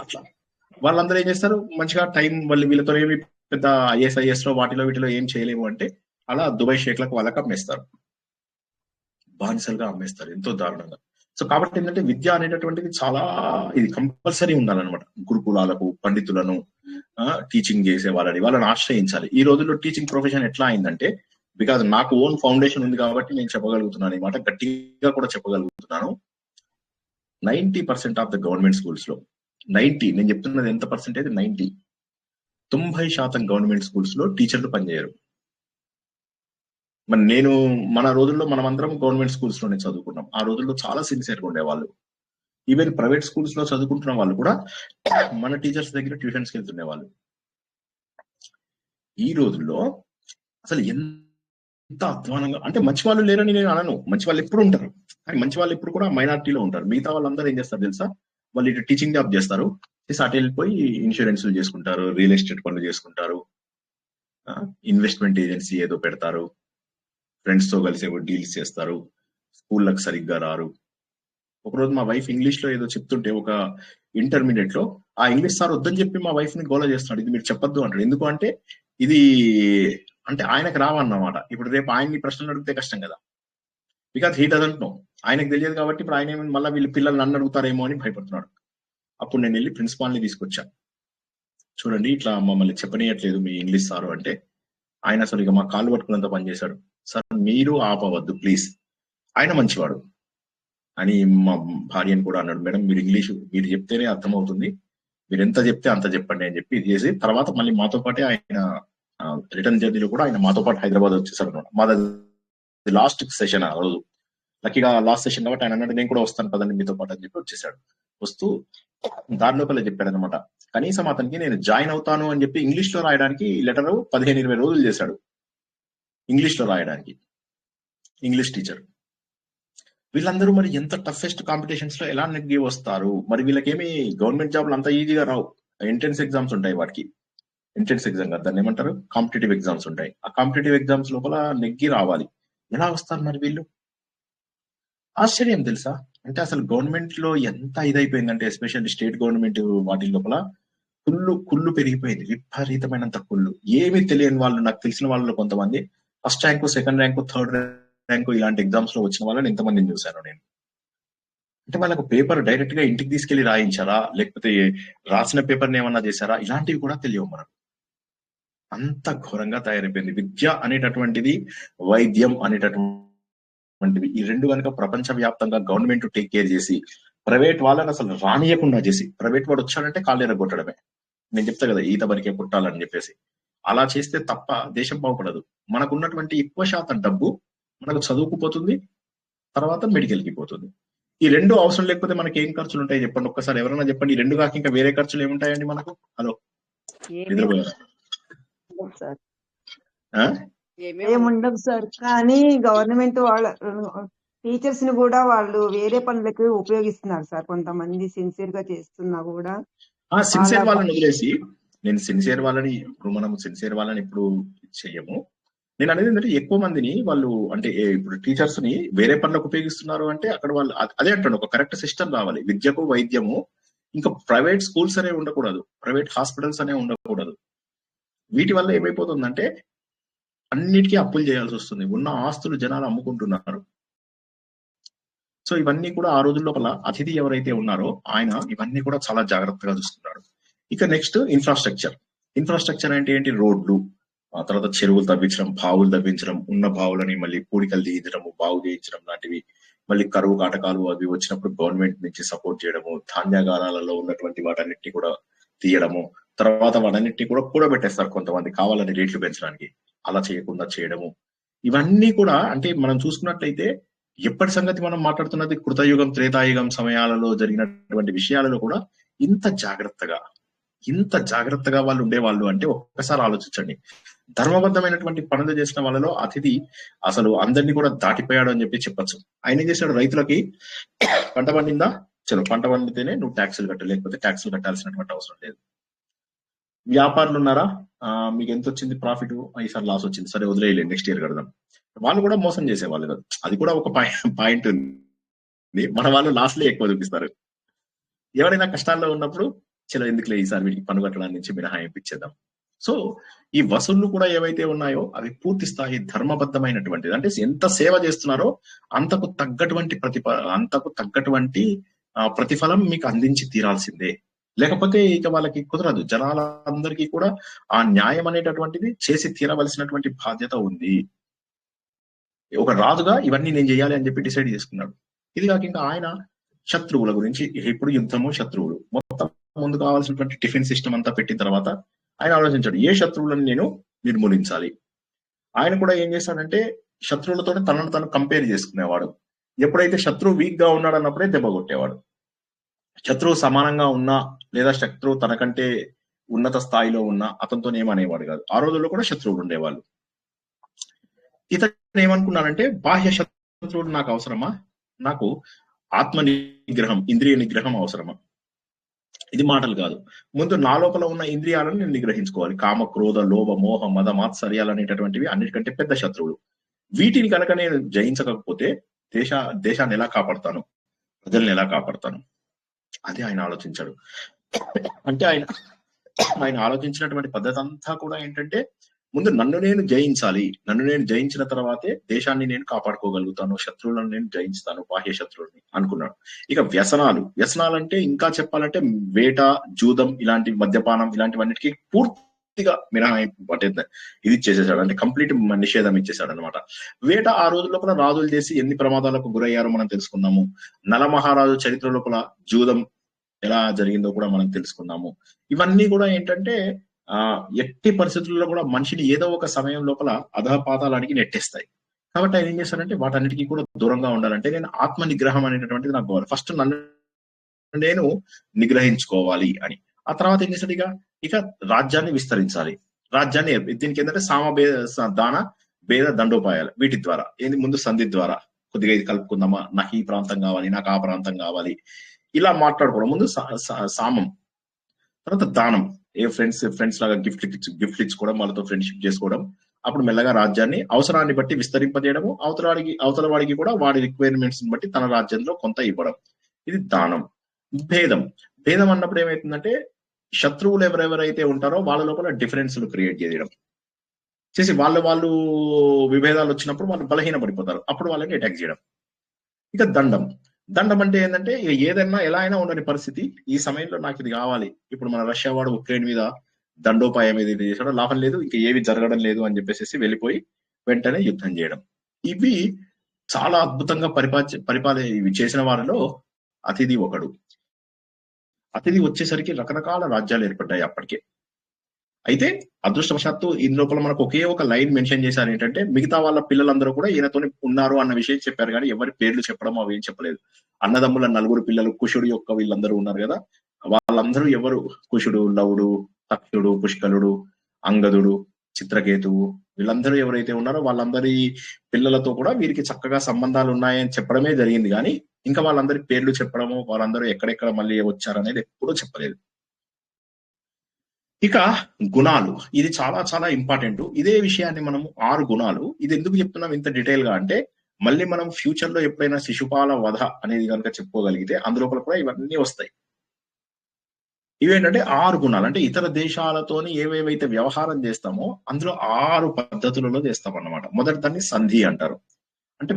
అట్లా వాళ్ళందరూ ఏం చేస్తారు, మంచిగా టైం వీళ్ళతో ఏమి పెద్ద ISIS లో వీటిలో ఏం చేయలేము అంటే అలా దుబాయ్ షేక్లకు వాళ్ళకి అమ్మేస్తారు, బానిసలుగా అమ్మేస్తారు, ఎంతో దారుణంగా. సో కాబట్టి ఏంటంటే విద్య అనేటటువంటిది చాలా ఇది కంపల్సరీ ఉండాలన్నమాట. గురుకులాలకు పండితులను టీచింగ్ చేసే వాళ్ళని ఆశ్రయించాలి. ఈ రోజుల్లో టీచింగ్ ప్రొఫెషన్ ఎట్లా అయిందంటే, బికాజ్ నాకు ఓన్ ఫౌండేషన్ ఉంది కాబట్టి నేను చెప్పగలుగుతున్నాను, ఈ మాట గట్టిగా కూడా చెప్పగలుగుతున్నాను. 90% ఆఫ్ ద గవర్నమెంట్ స్కూల్స్ లో 90, నేను చెప్తున్నది ఎంత పర్సెంటేజ్, 90% గవర్నమెంట్ స్కూల్స్ లో టీచర్లు పనిచేయరు. మన రోజుల్లో మనం అందరం గవర్నమెంట్ స్కూల్స్ లోనే చదువుకున్నాం. ఆ రోజుల్లో చాలా సిన్సియర్గా ఉండేవాళ్ళు. ఈవెన్ ప్రైవేట్ స్కూల్స్ లో చదువుకుంటున్న వాళ్ళు కూడా మన టీచర్స్ దగ్గర ట్యూషన్స్కి వెళ్తుండే వాళ్ళు. ఈ రోజుల్లో అసలు ఎంత అధ్వానంగా అంటే, మంచి వాళ్ళు లేరని నేను అనను, మంచి వాళ్ళు ఎప్పుడు ఉంటారు, కానీ మంచి వాళ్ళు ఎప్పుడు కూడా మైనారిటీలో ఉంటారు. మిగతా వాళ్ళందరూ ఏం చేస్తారు తెలుసా, వాళ్ళు ఇటు టీచింగ్ జాబ్ చేస్తారు, అటు వెళ్ళిపోయి ఇన్సూరెన్స్లు చేసుకుంటారు, రియల్ ఎస్టేట్ పనులు చేసుకుంటారు, ఇన్వెస్ట్మెంట్ ఏజెన్సీ ఏదో పెడతారు, ఫ్రెండ్స్ తో కలిసి ఏవో డీల్స్ చేస్తారు, స్కూళ్ళకి సరిగ్గా రారు. ఒకరోజు మా వైఫ్ ఇంగ్లీష్ లో ఏదో చెప్తుంటే ఒక ఇంటర్మీడియట్ లో ఆ ఇంగ్లీష్ సార్ వద్దని చెప్పి మా వైఫ్ ని గోల చేస్తున్నాడు, ఇది మీరు చెప్పొద్దు అంటాడు. ఎందుకు అంటే ఇది అంటే ఆయనకు రావన్నమాట. ఇప్పుడు రేపు ఆయన్ని ప్రశ్నలు అడిగితే కష్టం కదా, బికాస్ హీ డజంట్ నో, ఆయనకు తెలియదు కాబట్టి ఇప్పుడు ఆయన ఏమైనా మళ్ళీ వీళ్ళు పిల్లలు నన్ను అడుగుతారేమో అని భయపడుతున్నాడు. అప్పుడు నేను వెళ్ళి ప్రిన్సిపాల్ని తీసుకొచ్చా, చూడండి ఇట్లా మమ్మల్ని చెప్పనీయట్లేదు మీ ఇంగ్లీష్ సారు అంటే, ఆయన అసలు ఇక మా కాళ్ళు పట్టుకున్నంత పనిచేశాడు. సార్ మీరు ఆపవద్దు ప్లీజ్, ఆయన మంచివాడు అని మా భార్యని కూడా అన్నాడు, మేడం మీరు ఇంగ్లీష్ మీరు చెప్తేనే అర్థమవుతుంది, మీరు ఎంత చెప్తే అంత చెప్పండి అని చెప్పి ఇది చేసి తర్వాత మళ్ళీ మాతో పాటే ఆయన రిటర్న్ జర్నీలో కూడా ఆయన మాతో పాటు హైదరాబాద్ వచ్చేసాడు అనమాట. మాది లాస్ట్ సెషన్ ఆ రోజు, లక్కీగా లాస్ట్ సెషన్ కాబట్టి ఆయన అన్నాడు నేను కూడా వస్తాను కదండి మీతో పాటు అని చెప్పి వచ్చేసాడు. వస్తూ దాని లోపల చెప్పాడు అనమాట, కనీసం అతనికి నేను జాయిన్ అవుతాను అని చెప్పి ఇంగ్లీష్ లో రాయడానికి లెటర్ 15-20 రోజులు చేశాడు ఇంగ్లీష్ లో రాయడానికి, ఇంగ్లీష్ టీచర్. వీళ్ళందరూ మరి ఎంత టఫెస్ట్ కాంపిటీషన్స్ లో ఎలా నెగ్గి వస్తారు మరి, వీళ్ళకేమి గవర్నమెంట్ జాబ్లు అంత ఈజీగా రావు, ఎంట్రన్స్ ఎగ్జామ్స్ ఉంటాయి వాటికి, ఎంట్రన్స్ ఎగ్జామ్ కాదు దాన్ని ఏమంటారు, కాంపిటేటివ్ ఎగ్జామ్స్ ఉంటాయి. ఆ కాంపిటేటివ్ ఎగ్జామ్స్ లోపల నెగ్గి రావాలి, ఎలా వస్తారు మరి వీళ్ళు? ఆశ్చర్యం తెలుసా, అంటే అసలు గవర్నమెంట్ లో ఎంత ఇదైపోయిందంటే ఎస్పెషల్లీ స్టేట్ గవర్నమెంట్ వాటి లోపల కుళ్ళు పెరిగిపోయింది, విపరీతమైనంత కుళ్ళు. ఏమీ తెలియని వాళ్ళు, నాకు తెలిసిన వాళ్ళలో కొంతమంది first rank, second rank, third rank ఇలాంటి ఎగ్జామ్స్ లో వచ్చిన వాళ్ళని ఎంతమందిని చూశాను నేను. అంటే వాళ్ళకు పేపర్ డైరెక్ట్ గా ఇంటికి తీసుకెళ్లి రాయించారా, లేకపోతే రాసిన పేపర్ని ఏమన్నా చేశారా, ఇలాంటివి కూడా తెలియవు మనకు. అంత ఘోరంగా తయారైపోయింది విద్య అనేటటువంటిది, వైద్యం అనేటటువంటివి, ఈ రెండు కనుక ప్రపంచ వ్యాప్తంగా గవర్నమెంట్ టేక్ కేర్ చేసి ప్రైవేట్ వాళ్ళని అసలు రానియకుండా చేసి, ప్రైవేట్ వాడు వచ్చాడంటే కాళ్ళు ఎరగొట్టడమే, నేను చెప్తా కదా ఈత బరికే పుట్టాలని చెప్పేసి, అలా చేస్తే తప్ప దేశం బాగుపడదు. మనకున్నటువంటి ఎక్కువ శాతం డబ్బు మనకు చదువుకుపోతుంది, తర్వాత మెడికల్కి పోతుంది. ఈ రెండు అవసరం లేకపోతే మనకి ఏం ఖర్చులు ఉంటాయి చెప్పండి ఒక్కసారి, ఎవరైనా చెప్పండి. ఈ రెండు కాక ఇంకా వేరే ఖర్చులు ఏముంటాయండి మనకు? హలో ఏముండవు సార్, కానీ గవర్నమెంట్ వాళ్ళ టీచర్స్ ని కూడా వాళ్ళు వేరే పనులకు ఉపయోగిస్తున్నారు సార్, కొంతమంది సిన్సియర్ గా చేస్తున్నా కూడా. సిన్సియర్ వాళ్ళని వదిలేసి, నేను సిన్సియర్ వాళ్ళని ఇప్పుడు మనం సిన్సియర్ వాళ్ళని ఇప్పుడు చెయ్యము. నేను అనేది ఏంటంటే ఎక్కువ మందిని వాళ్ళు అంటే ఇప్పుడు టీచర్స్ ని వేరే పనులకు ఉపయోగిస్తున్నారు అంటే అక్కడ వాళ్ళు అదే అంటాడు, ఒక కరెక్ట్ సిస్టమ్ రావాలి విద్యకు, వైద్యము. ఇంకా ప్రైవేట్ స్కూల్స్ అనే ఉండకూడదు, ప్రైవేట్ హాస్పిటల్స్ అనే ఉండకూడదు. వీటి వల్ల ఏమైపోతుందంటే అన్నిటికీ అప్పులు చేయాల్సి వస్తుంది, ఉన్న ఆస్తులు జనాలు అమ్ముకుంటున్నారు. సో ఇవన్నీ కూడా ఆ రోజుల లోపల అతిథి ఎవరైతే ఉన్నారో ఆయన ఇవన్నీ కూడా చాలా జాగ్రత్తగా చూస్తున్నాడు. ఇక నెక్స్ట్ ఇన్ఫ్రాస్ట్రక్చర్ అంటే ఏంటి, రోడ్లు, ఆ తర్వాత చెరువులు తవ్వించడం, బావులు తవ్వించడం, ఉన్న బావులని మళ్ళీ పూడికలు తీయించడము, బాగు చేయించడం లాంటివి. మళ్ళీ కరువు కాటకాలు అవి వచ్చినప్పుడు గవర్నమెంట్ నుంచి సపోర్ట్ చేయడము, ధాన్యాగారాలలో ఉన్నటువంటి వాటన్నిటిని కూడా తీయడము, తర్వాత వాటన్నిటిని కూడా కూడబెట్టేస్తారు కొంతమంది కావాలని రేట్లు పెంచడానికి, అలా చేయకుండా చేయడము. ఇవన్నీ కూడా అంటే మనం చూసుకున్నట్లయితే ఎప్పటి సంగతి మనం మాట్లాడుతున్నది కృతయుగం, త్రేతాయుగం సమయాలలో జరిగినటువంటి విషయాలలో కూడా ఇంత జాగ్రత్తగా వాళ్ళు ఉండేవాళ్ళు అంటే ఒక్కసారి ఆలోచించండి. ధర్మబద్ధమైనటువంటి పనులు చేసిన వాళ్ళలో అతిథి అసలు అందరినీ కూడా దాటిపోయాడు అని చెప్పి చెప్పచ్చు. ఆయన ఏం చేశాడు, రైతులకి పంట పండిందా, చలో పంట పండితేనే నువ్వు ట్యాక్సులు కట్టు, లేకపోతే ట్యాక్సులు కట్టాల్సినటువంటి అవసరం లేదు. వ్యాపారులు ఉన్నారా, మీకు ఎంత వచ్చింది ప్రాఫిట్, ఈసారి లాస్ వచ్చింది, సరే వదిలేయలేదు నెక్స్ట్ ఇయర్ కడదాం. వాళ్ళు కూడా మోసం చేసేవాళ్ళు కాదు, అది కూడా ఒక పాయింట్ ఉంది. మన వాళ్ళు లాస్లే ఎక్కువ చూపిస్తారు. ఎవరైనా కష్టాల్లో ఉన్నప్పుడు చలో ఎందుకులే ఈసారి వీటికి పన్ను కట్టడానికి నుంచి మినహాయింపు ఇచ్చేద్దాం. సో ఈ వసూళ్లు కూడా ఏవైతే ఉన్నాయో అవి పూర్తి స్థాయి ధర్మబద్ధమైనటువంటిది, అంటే ఎంత సేవ చేస్తున్నారో అంతకు తగ్గటువంటి ప్రతిఫలం మీకు అందించి తీరాల్సిందే, లేకపోతే ఇక వాళ్ళకి కుదరదు. జనాలందరికీ కూడా ఆ న్యాయం అనేటటువంటిది చేసి తీరవలసినటువంటి బాధ్యత ఉంది. ఒక రాజుగా ఇవన్నీ నేను చేయాలి అని చెప్పి డిసైడ్ చేసుకున్నాడు. ఇది కాక ఇంకా ఆయన శత్రువుల గురించి, ఇప్పుడు యుద్ధము, శత్రువులు, మొత్తం ముందు కావాల్సినటువంటి టిఫిన్ సిస్టమ్ అంతా పెట్టిన తర్వాత ఆయన ఆలోచించాడు ఏ శత్రువులను నేను నిర్మూలించాలి. ఆయన కూడా ఏం చేశాడంటే శత్రువులతో తనను తను కంపేర్ చేసుకునేవాడు. ఎప్పుడైతే శత్రువు వీక్ గా ఉన్నాడు అన్నప్పుడే దెబ్బ కొట్టేవాడు. శత్రువు సమానంగా ఉన్నా లేదా శత్రువు తనకంటే ఉన్నత స్థాయిలో ఉన్నా అతనితో ఏమనేవాడు కాదు. ఆ రోజుల్లో కూడా శత్రువులు ఉండేవాళ్ళు. ఇతను ఏమనుకున్నాడంటే బాహ్య శత్రువులు నాకు అవసరమా, నాకు ఆత్మ నిగ్రహం, ఇంద్రియ నిగ్రహం అవసరమా? ఇది మాటలు కాదు, ముందు నా లోపల ఉన్న ఇంద్రియాలను నేను నిగ్రహించుకోవాలి. కామ, క్రోధ, లోభ, మోహ, మద, మాత్సర్యాలు అనేటటువంటివి అన్నిటికంటే పెద్ద శత్రువులు. వీటిని కనుక నేను జయించకపోతే దేశాన్ని ఎలా కాపాడతాను, ప్రజల్ని ఎలా కాపాడతాను? అది ఆయన ఆలోచించాడు. అంటే ఆయన ఆలోచించినటువంటి పద్ధతి అంతా కూడా ఏంటంటే, ముందు నన్ను నేను జయించాలి, నన్ను నేను జయించిన తర్వాతే దేశాన్ని నేను కాపాడుకోగలుగుతాను, శత్రువులను నేను జయిస్తాను, బాహ్య శత్రువుల్ని అనుకున్నాడు. ఇక వ్యసనాలు అంటే ఇంకా చెప్పాలంటే వేట, జూదం, ఇలాంటి మద్యపానం, ఇలాంటివన్నిటికీ పూర్తిగా మినహాయింపు అంటే ఇది చేసేసాడు, అంటే కంప్లీట్ నిషేధం ఇచ్చేసాడు అనమాట. వేట ఆ రోజు లోపల రాజులు చేసి ఎన్ని ప్రమాదాలకు గురయ్యారో మనం తెలుసుకున్నాము. నలమహారాజు చరిత్ర లోపల జూదం ఎలా జరిగిందో కూడా మనం తెలుసుకున్నాము. ఇవన్నీ కూడా ఏంటంటే ఎట్టి పరిస్థితుల్లో కూడా మనిషిని ఏదో ఒక సమయం లోపల అధపాతాలానికి నెట్టేస్తాయి. కాబట్టి ఆయన ఏం చేస్తారంటే వాటన్నిటికీ కూడా దూరంగా ఉండాలంటే నేను ఆత్మ నిగ్రహం అనేటటువంటిది నాకు కావాలి. ఫస్ట్ నన్ను నేను నిగ్రహించుకోవాలి అని. ఆ తర్వాత ఏం చేస్తాడు, ఇక రాజ్యాన్ని విస్తరించాలి. రాజ్యాన్ని దీనికి ఏంటంటే దాన భేద దండోపాయాలు, వీటి ద్వారా ఏంది, ముందు సంధి ద్వారా కొద్దిగా ఇది కలుపుకుందామా, నాకు ఈ ప్రాంతం కావాలి, నాకు ఆ ప్రాంతం కావాలి, ఇలా మాట్లాడుకోవడం. ముందు సామం, తర్వాత దానం, ఫ్రెండ్స్ లాగా గిఫ్ట్లు ఇచ్చుకోవడం, వాళ్ళతో ఫ్రెండ్షిప్ చేసుకోవడం. అప్పుడు మెల్లగా రాజ్యాన్ని అవసరాన్ని బట్టి విస్తరింపజేయడము, అవతల వాడికి కూడా వాడి రిక్వైర్మెంట్స్ బట్టి తన రాజ్యంలో కొంత ఇవ్వడం. ఇది దానం. భేదం అన్నప్పుడు ఏమైతుందంటే శత్రువులు ఎవరెవరైతే ఉంటారో వాళ్ళ లోపల డిఫరెన్స్లు క్రియేట్ చేయడం చేసి వాళ్ళు విభేదాలు వచ్చినప్పుడు వాళ్ళు బలహీన పడిపోతారు, అప్పుడు వాళ్ళని అటాక్ చేయడం. ఇక దండం అంటే ఏంటంటే ఏదైనా ఎలా అయినా ఉండని పరిస్థితి, ఈ సమయంలో నాకు ఇది కావాలి. ఇప్పుడు మన రష్యా వాడు ఉక్రెయిన్ మీద దండోపాయం ఏదైతే చేశాడో లాభం లేదు, ఇంకా ఏవి జరగడం లేదు అని చెప్పేసి వెళ్ళిపోయి వెంటనే యుద్ధం చేయడం. ఇవి చాలా అద్భుతంగా ఇవి చేసిన వారిలో అతిథి ఒకడు. అతిథి వచ్చేసరికి రకరకాల రాజ్యాలు ఏర్పడ్డాయి అప్పటికే. అయితే అదృష్టవశాత్తు ఈ లోపల మనకు ఒకే ఒక లైన్ మెన్షన్ చేశారు, ఏంటంటే మిగతా వాళ్ళ పిల్లలందరూ కూడా ఈయనతో ఉన్నారు అన్న విషయం చెప్పారు, కానీ ఎవరి పేర్లు చెప్పడం అవి ఏం చెప్పలేదు. అన్నదమ్ముల 4 పిల్లలు, కుషుడు యొక్క వీళ్ళందరూ ఉన్నారు కదా, వాళ్ళందరూ ఎవరు, కుషుడు, లవుడు, తక్షుడు, పుష్కలుడు, అంగదుడు, చిత్రకేతువు, వీళ్ళందరూ ఎవరైతే ఉన్నారో వాళ్ళందరి పిల్లలతో కూడా వీరికి చక్కగా సంబంధాలు ఉన్నాయని చెప్పడమే జరిగింది, కానీ ఇంకా వాళ్ళందరి పేర్లు చెప్పడము, వాళ్ళందరూ ఎక్కడెక్కడ మళ్ళీ వచ్చారనేది ఎప్పుడూ చెప్పలేదు. ఇక గుణాలు, ఇది చాలా చాలా ఇంపార్టెంట్. ఇదే విషయాన్ని మనము 6 గుణాలు, ఇది ఎందుకు చెప్తున్నాం ఇంత డీటెయిల్ గా అంటే, మళ్ళీ మనం ఫ్యూచర్ లో ఎప్పుడైనా శిశుపాల వధ అనేది కనుక చెప్పుకోగలిగితే అందులోపల కూడా ఇవన్నీ వస్తాయి. ఇవేంటంటే 6 గుణాలు, అంటే ఇతర దేశాలతోని ఏవేవైతే వ్యవహారం చేస్తామో అందులో 6 పద్ధతులలో చేస్తాం అన్నమాట. మొదటి దాన్ని సంధి అంటారు, అంటే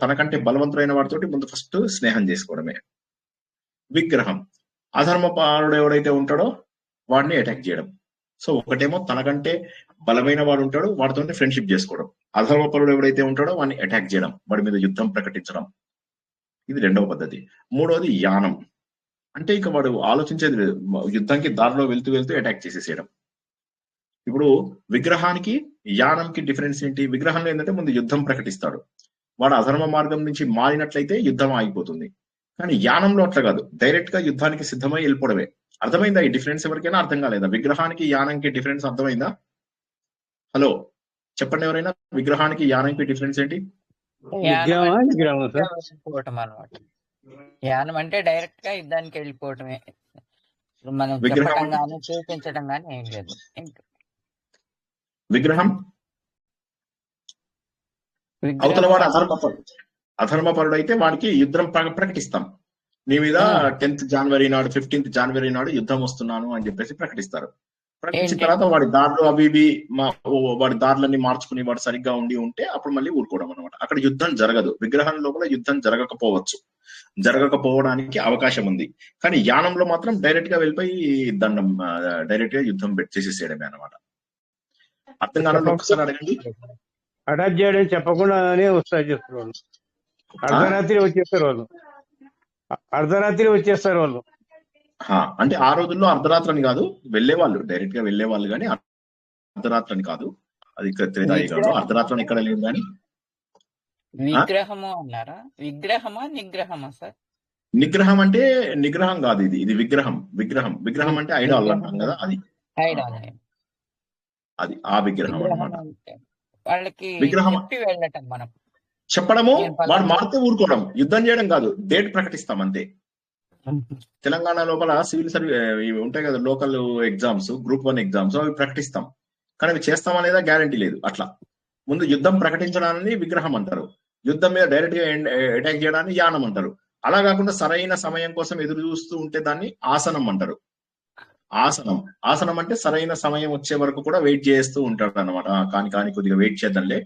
తనకంటే బలవంతుడైన వాడితోటి ముందు ఫస్ట్ స్నేహం చేసుకోవడమే. విగ్రహం, అధర్మపారుడు ఎవడైతే ఉంటాడో వాడిని అటాక్ చేయడం. సో ఒకటేమో తనకంటే బలమైన వాడు ఉంటాడు, వాడితో ఫ్రెండ్షిప్ చేసుకోవడం. అధర్మపరుడు ఎవడైతే ఉంటాడో వాడిని అటాక్ చేయడం, వాడి మీద యుద్ధం ప్రకటించడం. ఇది 2వ పద్ధతి. 3వది యానం, అంటే ఇక వాడు ఆలోచించేది లేదు, యుద్ధానికి దారిలో వెళ్తూ అటాక్ చేసేసేయడం. ఇప్పుడు విగ్రహానికి యానంకి డిఫరెన్స్ ఏంటి? విగ్రహంలో ఏంటంటే ముందు యుద్ధం ప్రకటిస్తాడు, వాడు అధర్మ మార్గం నుంచి మారినట్లయితే యుద్ధం ఆగిపోతుంది. కానీ యానంలో అట్లా కాదు, డైరెక్ట్ గా యుద్ధానికి సిద్ధమై వెళ్ళిపోవడమే. అర్థమైందా ఈ డిఫరెన్స్? ఎవరికైనా అర్థం కాలేదా? విగ్రహానికి యానంకి డిఫరెన్స్ అర్థమైందా? హలో చెప్పండి ఎవరైనా, విగ్రహానికి యానంకి డిఫరెన్స్ ఏంటి? యానం అంటే డైరెక్ట్ గా యుద్ధానికి వెళ్ళిపోవటమే, మనం చెప్పడం గానీ చూపించడం గానీ ఏం లేదు. విగ్రహం అవతల వాడు అధర్మపరుడు అయితే వాడికి యుద్ధం ప్రకటిస్తాం, నీ మీద 10th జనవరి నాడు 15th జనవరి నాడు యుద్ధం వస్తున్నాను అని చెప్పేసి ప్రకటిస్తారు. ప్రకటించిన తర్వాత వాడి దారులు అవి వాడి దారులన్నీ మార్చుకుని వాడు సరిగ్గా ఉంటే అప్పుడు మళ్ళీ ఊరుకోవడం అనమాట. అక్కడ యుద్ధం జరగదు, విగ్రహం లోపల యుద్ధం జరగకపోవడానికి అవకాశం ఉంది. కానీ యానంలో మాత్రం డైరెక్ట్ గా వెళ్ళిపోయి డైరెక్ట్ గా యుద్ధం చేసేసేయడమే అనమాట. అర్థం కాదు, ఒకసారి అడగండి. అటాక్ చేయడం చెప్పకుండానే వస్తాయి చేస్తారు వాళ్ళు, అర్ధరాత్రి వచ్చేస్తారు వాళ్ళు. అంటే ఆ రోజుల్లో అర్ధరాత్రి అని కాదు, వెళ్ళేవాళ్ళు, డైరెక్ట్ గా వెళ్ళేవాళ్ళు, కానీ అర్ధరాత్రి అని కాదు. అది త్రేతాయుగంలో అర్ధరాత్రి ఇక్కడ లేదు. కానీ విగ్రహము అన్నారా? నిగ్రహమా సార్? నిగ్రహం అంటే నిగ్రహం కాదు, ఇది విగ్రహం అంటే ఐడాల్ అంటాం కదా, అది ఆ విగ్రహం అన్నమాట. వాళ్ళకి విగ్రహం వెళ్ళటం, మనం చెప్పడము, వాడు మారితే ఊరుకోవడం, యుద్ధం చేయడం కాదు, డేట్ ప్రకటిస్తాం అంతే. తెలంగాణ లోపల సివిల్ సర్వీస్ ఉంటాయి కదా, లోకల్ ఎగ్జామ్స్, గ్రూప్ 1 ఎగ్జామ్స్, అవి ప్రకటిస్తాం, కానీ అవి చేస్తామా లేదా గ్యారంటీ లేదు. అట్లా ముందు యుద్ధం ప్రకటించడాన్ని విగ్రహం అంటారు, యుద్ధం మీద డైరెక్ట్ గా అటాక్ చేయడాన్ని యానం అంటారు. అలా కాకుండా సరైన సమయం కోసం ఎదురు చూస్తూ ఉంటే దాన్ని ఆసనం అంటారు. ఆసనం అంటే సరైన సమయం వచ్చే వరకు కూడా వెయిట్ చేస్తూ ఉంటాడు అనమాట. కానీ కొద్దిగా వెయిట్ చేద్దాంలే,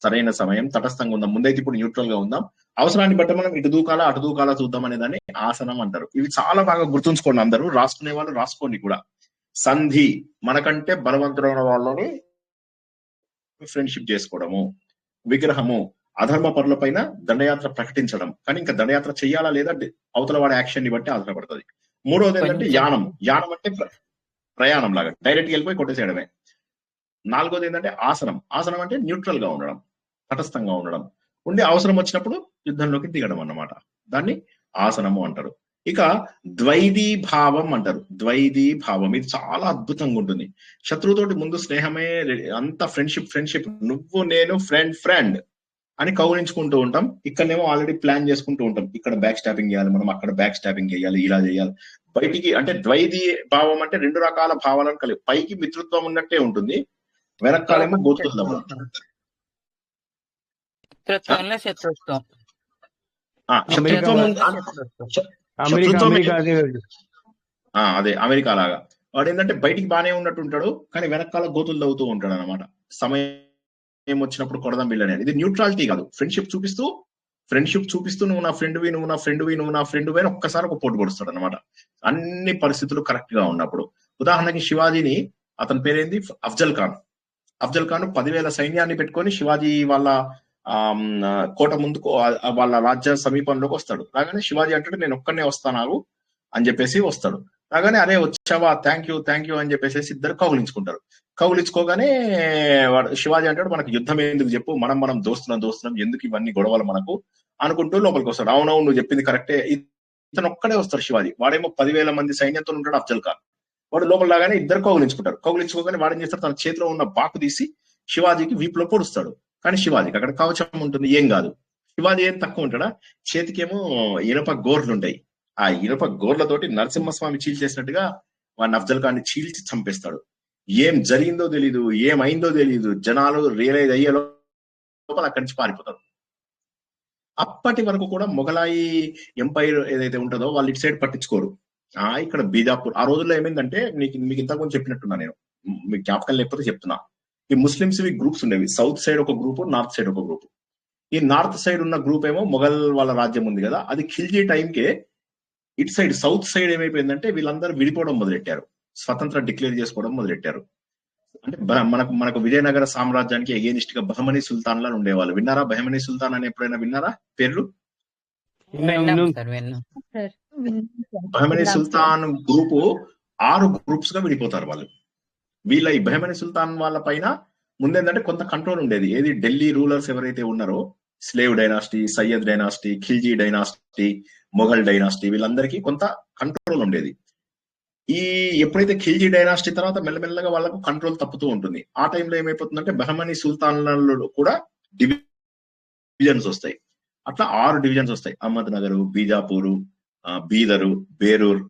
సరైన సమయం, తటస్థంగా ఉందాం, ముందైతే ఇప్పుడు న్యూట్రల్ గా ఉందాం, అవసరాన్ని బట్టి మనం ఇటు దూకాలా అటు దూకాలా చూద్దాం అనే దాన్ని ఆసనం అంటారు. ఇవి చాలా బాగా గుర్తుంచుకోండి, అందరూ రాసుకునే వాళ్ళు రాసుకోండి కూడా. సంధి, మనకంటే బలవంతులైన వాళ్ళని ఫ్రెండ్షిప్ చేసుకోవడము. విగ్రహము, అధర్మ పరుల పైన దండయాత్ర ప్రకటించడం. కానీ ఇంకా దండయాత్ర చెయ్యాలా లేదా అవతల వాడే యాక్షన్ ని బట్టి ఆధారపడుతుంది. మూడవది ఏంటంటే యానం అంటే ప్రయాణం లాగా డైరెక్ట్ వెళ్ళిపోయి కొట్టేసేయడమే. నాలుగోది ఏంటంటే ఆసనం అంటే న్యూట్రల్ గా ఉండడం, తటస్థంగా ఉండడం, ఉండి అవసరం వచ్చినప్పుడు యుద్ధంలోకి దిగడం అన్నమాట. దాన్ని ఆసనము అంటారు. ఇక ద్వైదీ భావం అంటారు. ద్వైదీ భావం ఇది చాలా అద్భుతంగా ఉంటుంది. శత్రువుతోటి ముందు స్నేహమే, అంత ఫ్రెండ్షిప్, నువ్వు నేను ఫ్రెండ్ అని కౌలించుకుంటూ ఉంటాం. ఇక్కడనేమో ఆల్రెడీ ప్లాన్ చేసుకుంటూ ఉంటాం, ఇక్కడ బ్యాక్ స్టాపింగ్ చేయాలి మనం, అక్కడ బ్యాక్ స్టాపింగ్ చేయాలి, ఇలా చేయాలి. బయటికి అంటే ద్వైదీ భావం అంటే రెండు రకాల భావాలను కలిగి, పైకి మిత్రత్వం ఉన్నట్టే ఉంటుంది, వెనకాలేమో గోతులు. శత్రుత్వం అదే అమెరికా లాగా. వాడు ఏంటంటే బయటికి బానే ఉన్నట్టు ఉంటాడు, కానీ వెనకాల గోతులు తవ్వుతూ ఉంటాడు అనమాట. సమయం వచ్చినప్పుడు కొడదాం వీళ్ళని. ఇది న్యూట్రాలిటీ కాదు, ఫ్రెండ్షిప్ చూపిస్తూ నువ్వు నా ఫ్రెండ్వి అని ఒక్కసారి ఒక పోటు పొడుస్తాడు అనమాట, అన్ని పరిస్థితులు కరెక్ట్ గా ఉన్నప్పుడు. ఉదాహరణకి శివాజీని, అతని పేరేంది, అఫ్జల్ ఖాన్ 10,000 సైన్యాన్ని పెట్టుకొని శివాజీ వాళ్ళ కోట ముందుకు, వాళ్ళ రాజ్య సమీపంలోకి వస్తాడు. రాగానే శివాజీ అంటాడు నేను ఒక్కనే వస్తాను అని చెప్పేసి వస్తాడు. రాగానే అరే వచ్చావా, థ్యాంక్ యూ అని చెప్పేసి ఇద్దరు కౌగులించుకోగానే శివాజీ అంటాడు మనకు యుద్ధం ఎందుకు చెప్పు, మనం దోస్తున్నాం, ఎందుకు ఇవన్నీ గొడవలు మనకు అనుకుంటూ లోపలికి వస్తాడు. అవునవును నువ్వు చెప్పింది కరెక్టే. ఇతను ఒక్కడే వస్తాడు శివాజీ, వాడేమో 10,000 మంది సైన్యంతో ఉంటాడు అఫ్జల్ ఖాన్. వాడు లోపల లాగానే ఇద్దరు కౌగులించుకోగానే వాడేం చేస్తాడు, తన చేతిలో ఉన్న బాకు తీసి శివాజీకి వీపులో పొడుస్తాడు. కానీ శివాజీకి అక్కడ కవచం ఉంటుంది, ఏం కాదు. శివాజీ ఏం తక్కువ ఉంటాడా, చేతికేమో ఇనప గోర్లు ఉంటాయి. ఆ ఇనప గోర్లతోటి నరసింహస్వామి చీల్చేసినట్టుగా వాడిని అఫ్జల్ ఖాన్ ని చీల్చి చంపేస్తాడు. ఏం జరిగిందో తెలీదు, ఏమైందో తెలీదు, జనాలు రియలైజ్ అయ్యే లోపల అక్కడి నుంచి పారిపోతారు. అప్పటి వరకు కూడా మొఘలాయి ఎంపైర్ ఏదైతే ఉంటుందో వాళ్ళు ఇటు సైడ్ పట్టించుకోరు. ఇక్కడ బీజాపూర్, ఆ రోజుల్లో ఏమైందంటే మీకు ఇంతకుముందు చెప్పినట్టున్నా, నేను మీకు జ్ఞాపకం లేకపోతే చెప్తున్నా, ఈ ముస్లిమ్స్ గ్రూప్స్ ఉండేవి. సౌత్ సైడ్ ఒక గ్రూప్, నార్త్ సైడ్ ఒక గ్రూప్. ఈ నార్త్ సైడ్ ఉన్న గ్రూప్ ఏమో మొఘల్ వాళ్ళ రాజ్యం ఉంది కదా, అది ఖిల్జీ టైంకే ఇటు సైడ్ సౌత్ సైడ్ ఏమైపోయిందంటే వీళ్ళందరూ విడిపోవడం మొదలెట్టారు, స్వతంత్ర డిక్లేర్ చేసుకోవడం మొదలెట్టారు. అంటే మనకు విజయనగర సామ్రాజ్యానికి ఎగేనిస్ట్ గా బహమనీ సుల్తాన్లను ఉండేవాళ్ళు. విన్నారా బహమనీ సుల్తాన్ అని ఎప్పుడైనా విన్నారా పేర్లు? బహమనీ సుల్తాన్ గ్రూపు 6 గ్రూప్స్ గా విడిపోతారు వాళ్ళు. వీళ్ళ ఈ బహమనీ సుల్తాన్ వాళ్ళ పైన ముందేంటంటే కొంత కంట్రోల్ ఉండేది. ఏది ఢిల్లీ రూలర్స్ ఎవరైతే ఉన్నారో, slave dynasty, Syed dynasty, Khilji dynasty, Mughal dynasty, వీళ్ళందరికీ కొంత కంట్రోల్ ఉండేది. ఎప్పుడైతే ఖిల్జీ డైనాసిటీ తర్వాత మెల్లమెల్లగా వాళ్ళకు కంట్రోల్ తప్పుతూ ఉంటుంది. ఆ టైంలో ఏమైపోతుందంటే బహమనీ సుల్తాన్లలో కూడా డివిజన్స్ వస్తాయి. అట్లా 6 డివిజన్స్ వస్తాయి. అహ్మద్ నగర్, బీజాపూర్, బీదరు, బేరూర్,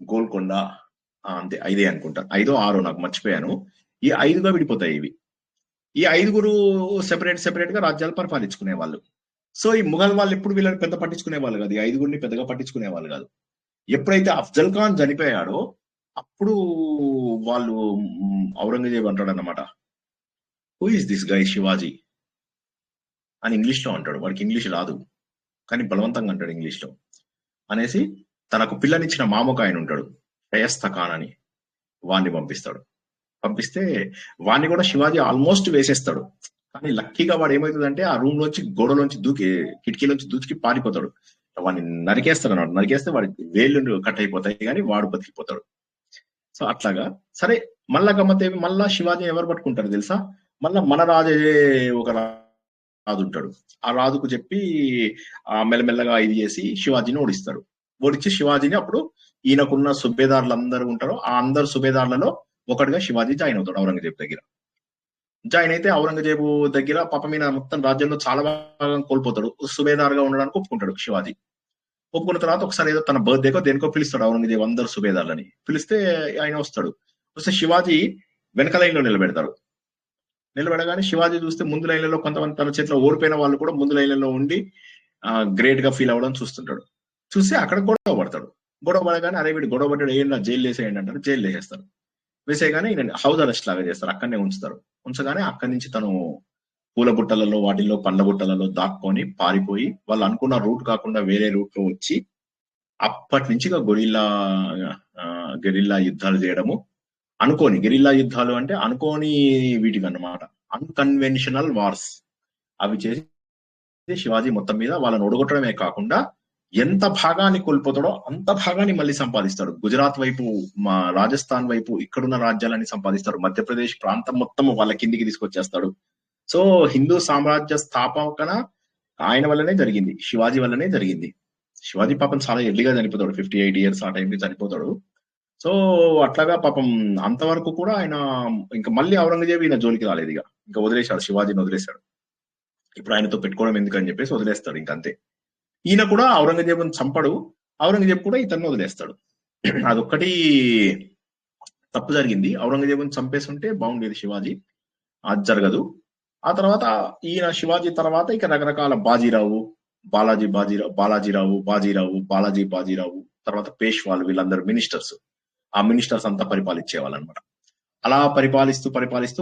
గోల్కొండ, అంతే 5 అనుకుంటా, 5 6 నాకు మర్చిపోయాను. ఈ 5గా విడిపోతాయి ఇవి. ఈ 5 సెపరేట్ గా రాజ్యాలు పరిపాలించుకునే వాళ్ళు. సో ఈ ముఘల్ వాళ్ళు ఎప్పుడు వీళ్ళని పెద్ద పట్టించుకునే వాళ్ళు కాదు, ఈ 5 పెద్దగా పట్టించుకునే వాళ్ళు కాదు. ఎప్పుడైతే అఫ్జల్ ఖాన్ చనిపోయాడో అప్పుడు వాళ్ళు ఔరంగజేబ్ అంటాడు అన్నమాట, who is this guy Shivaji అని ఇంగ్లీష్ లో అంటాడు. వాడికి ఇంగ్లీష్ రాదు కానీ బలవంతంగా అంటాడు ఇంగ్లీష్ లో. అనేసి తనకు పిల్లనిచ్చిన మామకు ఆయన ఉంటాడు షయస్త ఖాన్ అని, వాణ్ణి పంపిస్తే వాణ్ణి కూడా శివాజీ ఆల్మోస్ట్ వేసేస్తాడు. కానీ లక్కీగా వాడు ఏమవుతుందంటే ఆ రూమ్ లోంచి గోడలోంచి కిటికీలోంచి దూకి పారిపోతాడు. వాడిని నరికేస్తాడు అన్నమాట. నరికేస్తే వాడికి వేళ్ళు కట్ అయిపోతాయి కానీ వాడు బతికిపోతాడు. సో అట్లాగా సరే. మళ్ళా గమ్మతేవి, మళ్ళా శివాజీని ఎవరు పట్టుకుంటారు తెలుసా? మళ్ళా మన రాజే ఒక రాజు ఉంటాడు. ఆ రాజుకు చెప్పి మెల్లమెల్లగా ఇది చేసి శివాజీని ఓడిస్తాడు. ఓడించి శివాజీని అప్పుడు ఈయనకున్న సుబేదారులు అందరూ ఉంటారో ఆ అందరు సుబేదారులలో ఒకటిగా శివాజీ జాయిన్ అవుతాడు ఔరంగజేబు దగ్గర. జాయిన్ అయితే ఔరంగజేబు దగ్గర పాపం మీద మొత్తం రాజ్యంలో చాలా భాగం కోల్పోతాడు. సుబేదారుగా ఉండడానికి ఒప్పుకుంటాడు శివాజీ. ఒప్పుకున్న తర్వాత ఒకసారి ఏదో తన బర్త్డేకో దేనికో పిలుస్తాడు ఔరంగజేబు అందరు సుబేదారులని. పిలిస్తే ఆయన వస్తాడు. వస్తే శివాజీ వెనక లైన్లో నిలబెడతాడు. నిలబెడగానే శివాజీ చూస్తే ముందు లైన్లలో కొంతమంది తన చేతిలో ఓడిపోయిన వాళ్ళు కూడా ముందు లైన్లలో ఉండి గ్రేట్ గా ఫీల్ అవ్వడం చూస్తుంటాడు. చూసి అక్కడ గొడవ పడతాడు. గొడవ పడగానే అరే వీడు గొడవ పడ్డాడు, ఏం జైలు వేసేయండి అంటారు. జైలు వేసేస్తారు. వేసేయగానే ఈయన హౌస్ అరెస్ట్ లాగా చేస్తారు, అక్కడనే ఉంచుతారు. ఉంచగానే అక్కడి నుంచి తను పూల బుట్టలలో వాటిల్లో పండ్ల బుట్టలలో దాక్కొని పారిపోయి వాళ్ళు అనుకున్న రూట్ కాకుండా వేరే రూట్ లో వచ్చి అప్పటి నుంచి గెరిల్లా యుద్ధాలు చేయడము. గెరిల్లా యుద్ధాలు అంటే అనుకోని వీటికి అన్నమాట, అన్కన్వెన్షనల్ వార్స్. అవి చేసి శివాజీ మొత్తం మీద వాళ్ళని ఓడగొట్టడమే కాకుండా ఎంత భాగాన్ని కోల్పోతాడో అంత భాగాన్ని మళ్ళీ సంపాదిస్తాడు. గుజరాత్ వైపు, మా రాజస్థాన్ వైపు ఇక్కడున్న రాజ్యాలని సంపాదిస్తాడు. మధ్యప్రదేశ్ ప్రాంతం మొత్తం వాళ్ళ కిందికి తీసుకొచ్చేస్తాడు. సో హిందూ సామ్రాజ్య స్థాపకన ఆయన వల్లనే జరిగింది, శివాజీ వల్లనే జరిగింది. శివాజీ పాపం చాలా ఎర్లీగా చనిపోతాడు, 58 years ఆ టైంకి చనిపోతాడు. సో అట్లాగా పాపం అంతవరకు కూడా ఆయన ఇంకా మళ్ళీ ఔరంగజేబు ఈయన జోలికి రాలేదు. ఇంకా వదిలేశాడు, శివాజీని వదిలేశాడు. ఇప్పుడు ఆయనతో పెట్టుకోవడం ఎందుకని చెప్పేసి వదిలేస్తాడు ఇంకంతే. ఈయన కూడా ఔరంగజేబుని చంపడు, ఔరంగజేబు కూడా ఇతన్ని వదిలేస్తాడు. అదొక్కటి తప్పు జరిగింది. ఔరంగజేబుని చంపేసి ఉంటే బాగుండేది శివాజీ, అది జరగదు. ఆ తర్వాత ఈయన శివాజీ తర్వాత ఇక రకరకాల బాజీరావు, బాలాజీ, తర్వాత పేష్వాలు, వీళ్ళందరూ మినిస్టర్స్. ఆ మినిస్టర్స్ అంతా పరిపాలించేవాళ్ళనమాట. అలా పరిపాలిస్తూ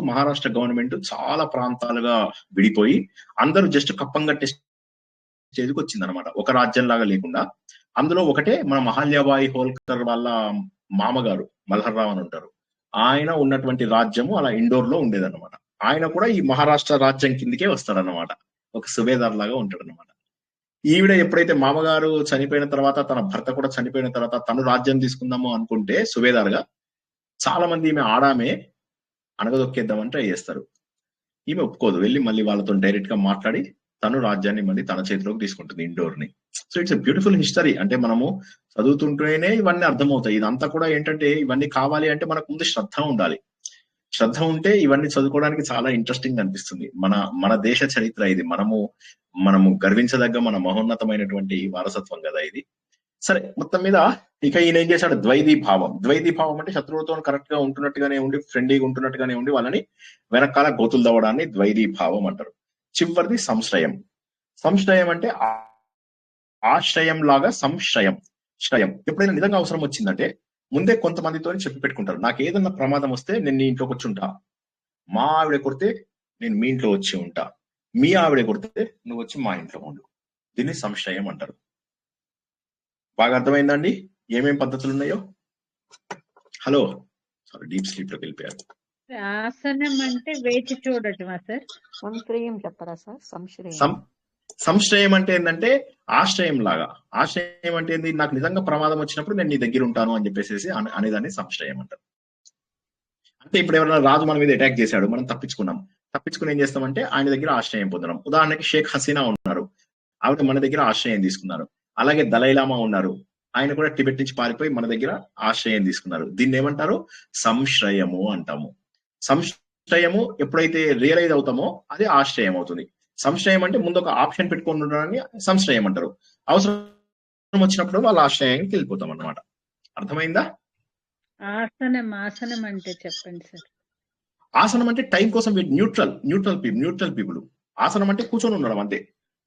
మహారాష్ట్ర గవర్నమెంట్ చాలా ప్రాంతాలుగా విడిపోయి అందరూ జస్ట్ కప్పం కట్టే స్టేజ్కి వచ్చిందనమాట. ఒక రాజ్యం లాగా లేకుండా. అందులో ఒకటే మన మహల్యాబాయి హోల్కర్ వాళ్ళ మామగారు మల్హర్రావు అని ఉంటారు, ఆయన ఉన్నటువంటి రాజ్యము అలా ఇండోర్ లో ఉండేదన్నమాట. ఆయన కూడా ఈ మహారాష్ట్ర రాజ్యం కిందకే వస్తాడనమాట, ఒక సుబేదార్ లాగా ఉంటాడనమాట. ఈవిడ ఎప్పుడైతే మామగారు చనిపోయిన తర్వాత, తన భర్త కూడా చనిపోయిన తర్వాత తను రాజ్యం తీసుకుందాము అనుకుంటే సుబేదార్గా, చాలా మంది ఈమె ఆడామే అణగదొక్కేద్దామని ట్రై చేస్తారు. ఈమె ఒప్పుకోదు, వెళ్ళి మళ్ళీ వాళ్ళతో డైరెక్ట్ గా మాట్లాడి తను రాజ్యాన్ని మళ్ళీ తన చేతిలోకి తీసుకుంటుంది, ఇండోర్ ని. So it's a beautiful history. అంటే మనము చదువుతుంటేనే ఇవన్నీ అర్థమవుతాయి. ఇదంతా కూడా ఏంటంటే ఇవన్నీ కావాలి అంటే మనకు ముందు శ్రద్ధ ఉండాలి. శ్రద్ధ ఉంటే ఇవన్నీ చదువుకోవడానికి చాలా ఇంట్రెస్టింగ్ అనిపిస్తుంది. మన దేశ చరిత్ర ఇది, మనము గర్వించదగ్గ మన మహోన్నతమైనటువంటి వారసత్వం కదా ఇది. సరే, మొత్తం మీద ఇక ఈయన ఏం చేశాడు, ద్వైతీ భావం అంటే శత్రువులతో కరెక్ట్ గా ఉంటున్నట్టుగానే ఉండి, ఫ్రెండ్లీగా ఉంటున్నట్టుగానే ఉండి వాళ్ళని వెనకాల గోతులు దవ్వడాన్ని ద్వైతీ భావం అంటారు. చివరిది సంశ్రయం అంటే ఆశ్రయం లాగా శ్రయం. ఎప్పుడైనా నిజంగా అవసరం వచ్చిందంటే ముందే కొంతమందితో చెప్పి పెట్టుకుంటారు, నాకు ఏదన్నా ప్రమాదం వస్తే నేను నీ ఇంట్లోకి వచ్చి ఉంటా, మా ఆవిడ కొడితే నేను మీ ఇంట్లో వచ్చి ఉంటా, మీ ఆవిడ కొడితే నువ్వు వచ్చి మా ఇంట్లో ఉండు. దీన్ని సంశ్రయం అంటారు. బాగా అర్థమైందండి ఏమేం పద్ధతులు ఉన్నాయో? హలో, సారీ, డీప్ స్లీప్ లోకి వెళ్ళిపోయారు. ఆసనం అంటే వేచి చూడటమా సార్? సంశ్రయం చెప్పరా సార్? సంశ్రయం అంటే ఏంటంటే ఆశ్రయం లాగా. ఆశ్రయం అంటే ఏంది, నాకు నిజంగా ప్రమాదం వచ్చినప్పుడు నేను నీ దగ్గర ఉంటాను అని చెప్పేసి అనేదాన్ని సంశ్రయం అంటారు. అంటే ఇప్పుడు ఎవరైనా రాజు మన మీద అటాక్ చేశాడు, మనం తప్పించుకుని ఏం చేస్తామంటే ఆయన దగ్గర ఆశ్రయం పొందడం. ఉదాహరణకి షేక్ హసీనా ఉన్నారు, ఆవిడ మన దగ్గర ఆశ్రయం తీసుకున్నారు. అలాగే దలైలామా ఉన్నారు, ఆయన కూడా టిబెట్ నుంచి పారిపోయి మన దగ్గర ఆశ్రయం తీసుకున్నారు. దీన్ని ఏమంటారు, సంశ్రయము అంటాము. సంశ్రయము ఎప్పుడైతే రియలైజ్ అవుతామో అది ఆశ్రయం అవుతుంది. సంశ్రయం అంటే ముందు ఒక ఆప్షన్ పెట్టుకొని ఉండడాన్ని సంశ్రయం అంటారు. అవసరం వచ్చినప్పుడు వాళ్ళ ఆశ్రయానికి వెళ్ళిపోతాం అన్నమాట. అర్థమైందా? ఆసనం అంటే చెప్పండి సార్. ఆసనం అంటే టైం కోసం న్యూట్రల్ పీపుల్. ఆసనం అంటే కూర్చొని ఉండడం అంతే.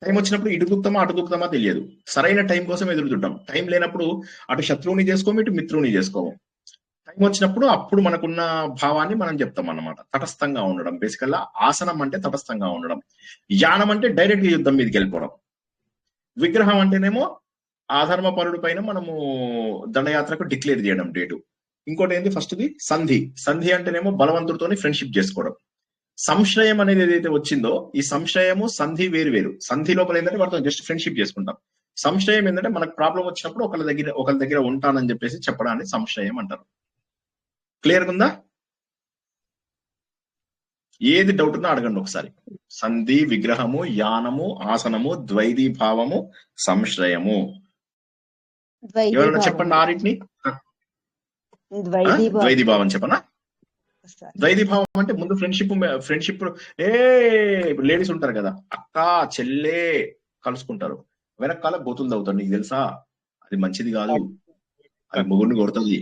టైం వచ్చినప్పుడు ఇటు దూకుతామా అటు దూకుతామా తెలియదు. సరైన టైం కోసం ఎదురు చూద్దాం. టైం లేనప్పుడు అటు శత్రువుని చేసుకోము, ఇటు మిత్రువుని చేసుకోము. టైం వచ్చినప్పుడు అప్పుడు మనకున్న భావాన్ని మనం చెప్తాం అన్నమాట. తటస్థంగా ఉండడం. బేసికల్గా ఆసనం అంటే తటస్థంగా ఉండడం. యానం అంటే డైరెక్ట్ గా యుద్ధం మీదకి వెళ్ళిపోవడం. విగ్రహం అంటేనేమో ఆధర్మ పరుడు పైన మనము దండయాత్రకు డిక్లేర్ చేయడం డేటు. ఇంకోటి ఏంటి, ఫస్ట్ది సంధి అంటేనేమో బలవంతుడితోని ఫ్రెండ్షిప్ చేసుకోవడం. సంశ్రయం అనేది ఏదైతే వచ్చిందో, ఈ సంశ్రయము సంధి వేరు. సంధి లోపల ఏంటంటే వాటితో జస్ట్ ఫ్రెండ్షిప్ చేసుకుంటాం. సంశ్రయం ఏంటంటే మనకు ప్రాబ్లం వచ్చినప్పుడు ఒకరి దగ్గర ఉంటానని చెప్పేసి చెప్పడాన్ని సంశ్రయం అంటారు. క్లియర్ ఉందా? ఏది డౌట్ ఉన్నా అడగండి ఒకసారి. సంధి, విగ్రహము, యానము, ఆసనము, ద్వైతీ భావము, సంశ్రయము. ఎవరైనా చెప్పండి ఆరింటిని. ద్వైతీ భావం చెప్పనా? ద్వైతీ భావం అంటే ముందు ఫ్రెండ్షిప్ ఇప్పుడు లేడీస్ ఉంటారు కదా, అక్క చెల్లె కలుసుకుంటారు, వెనకాల గోతులు తవ్వుతారు. నీకు తెలుసా అది మంచిది కాదు, అది మొగుడిని కొడుతుంది,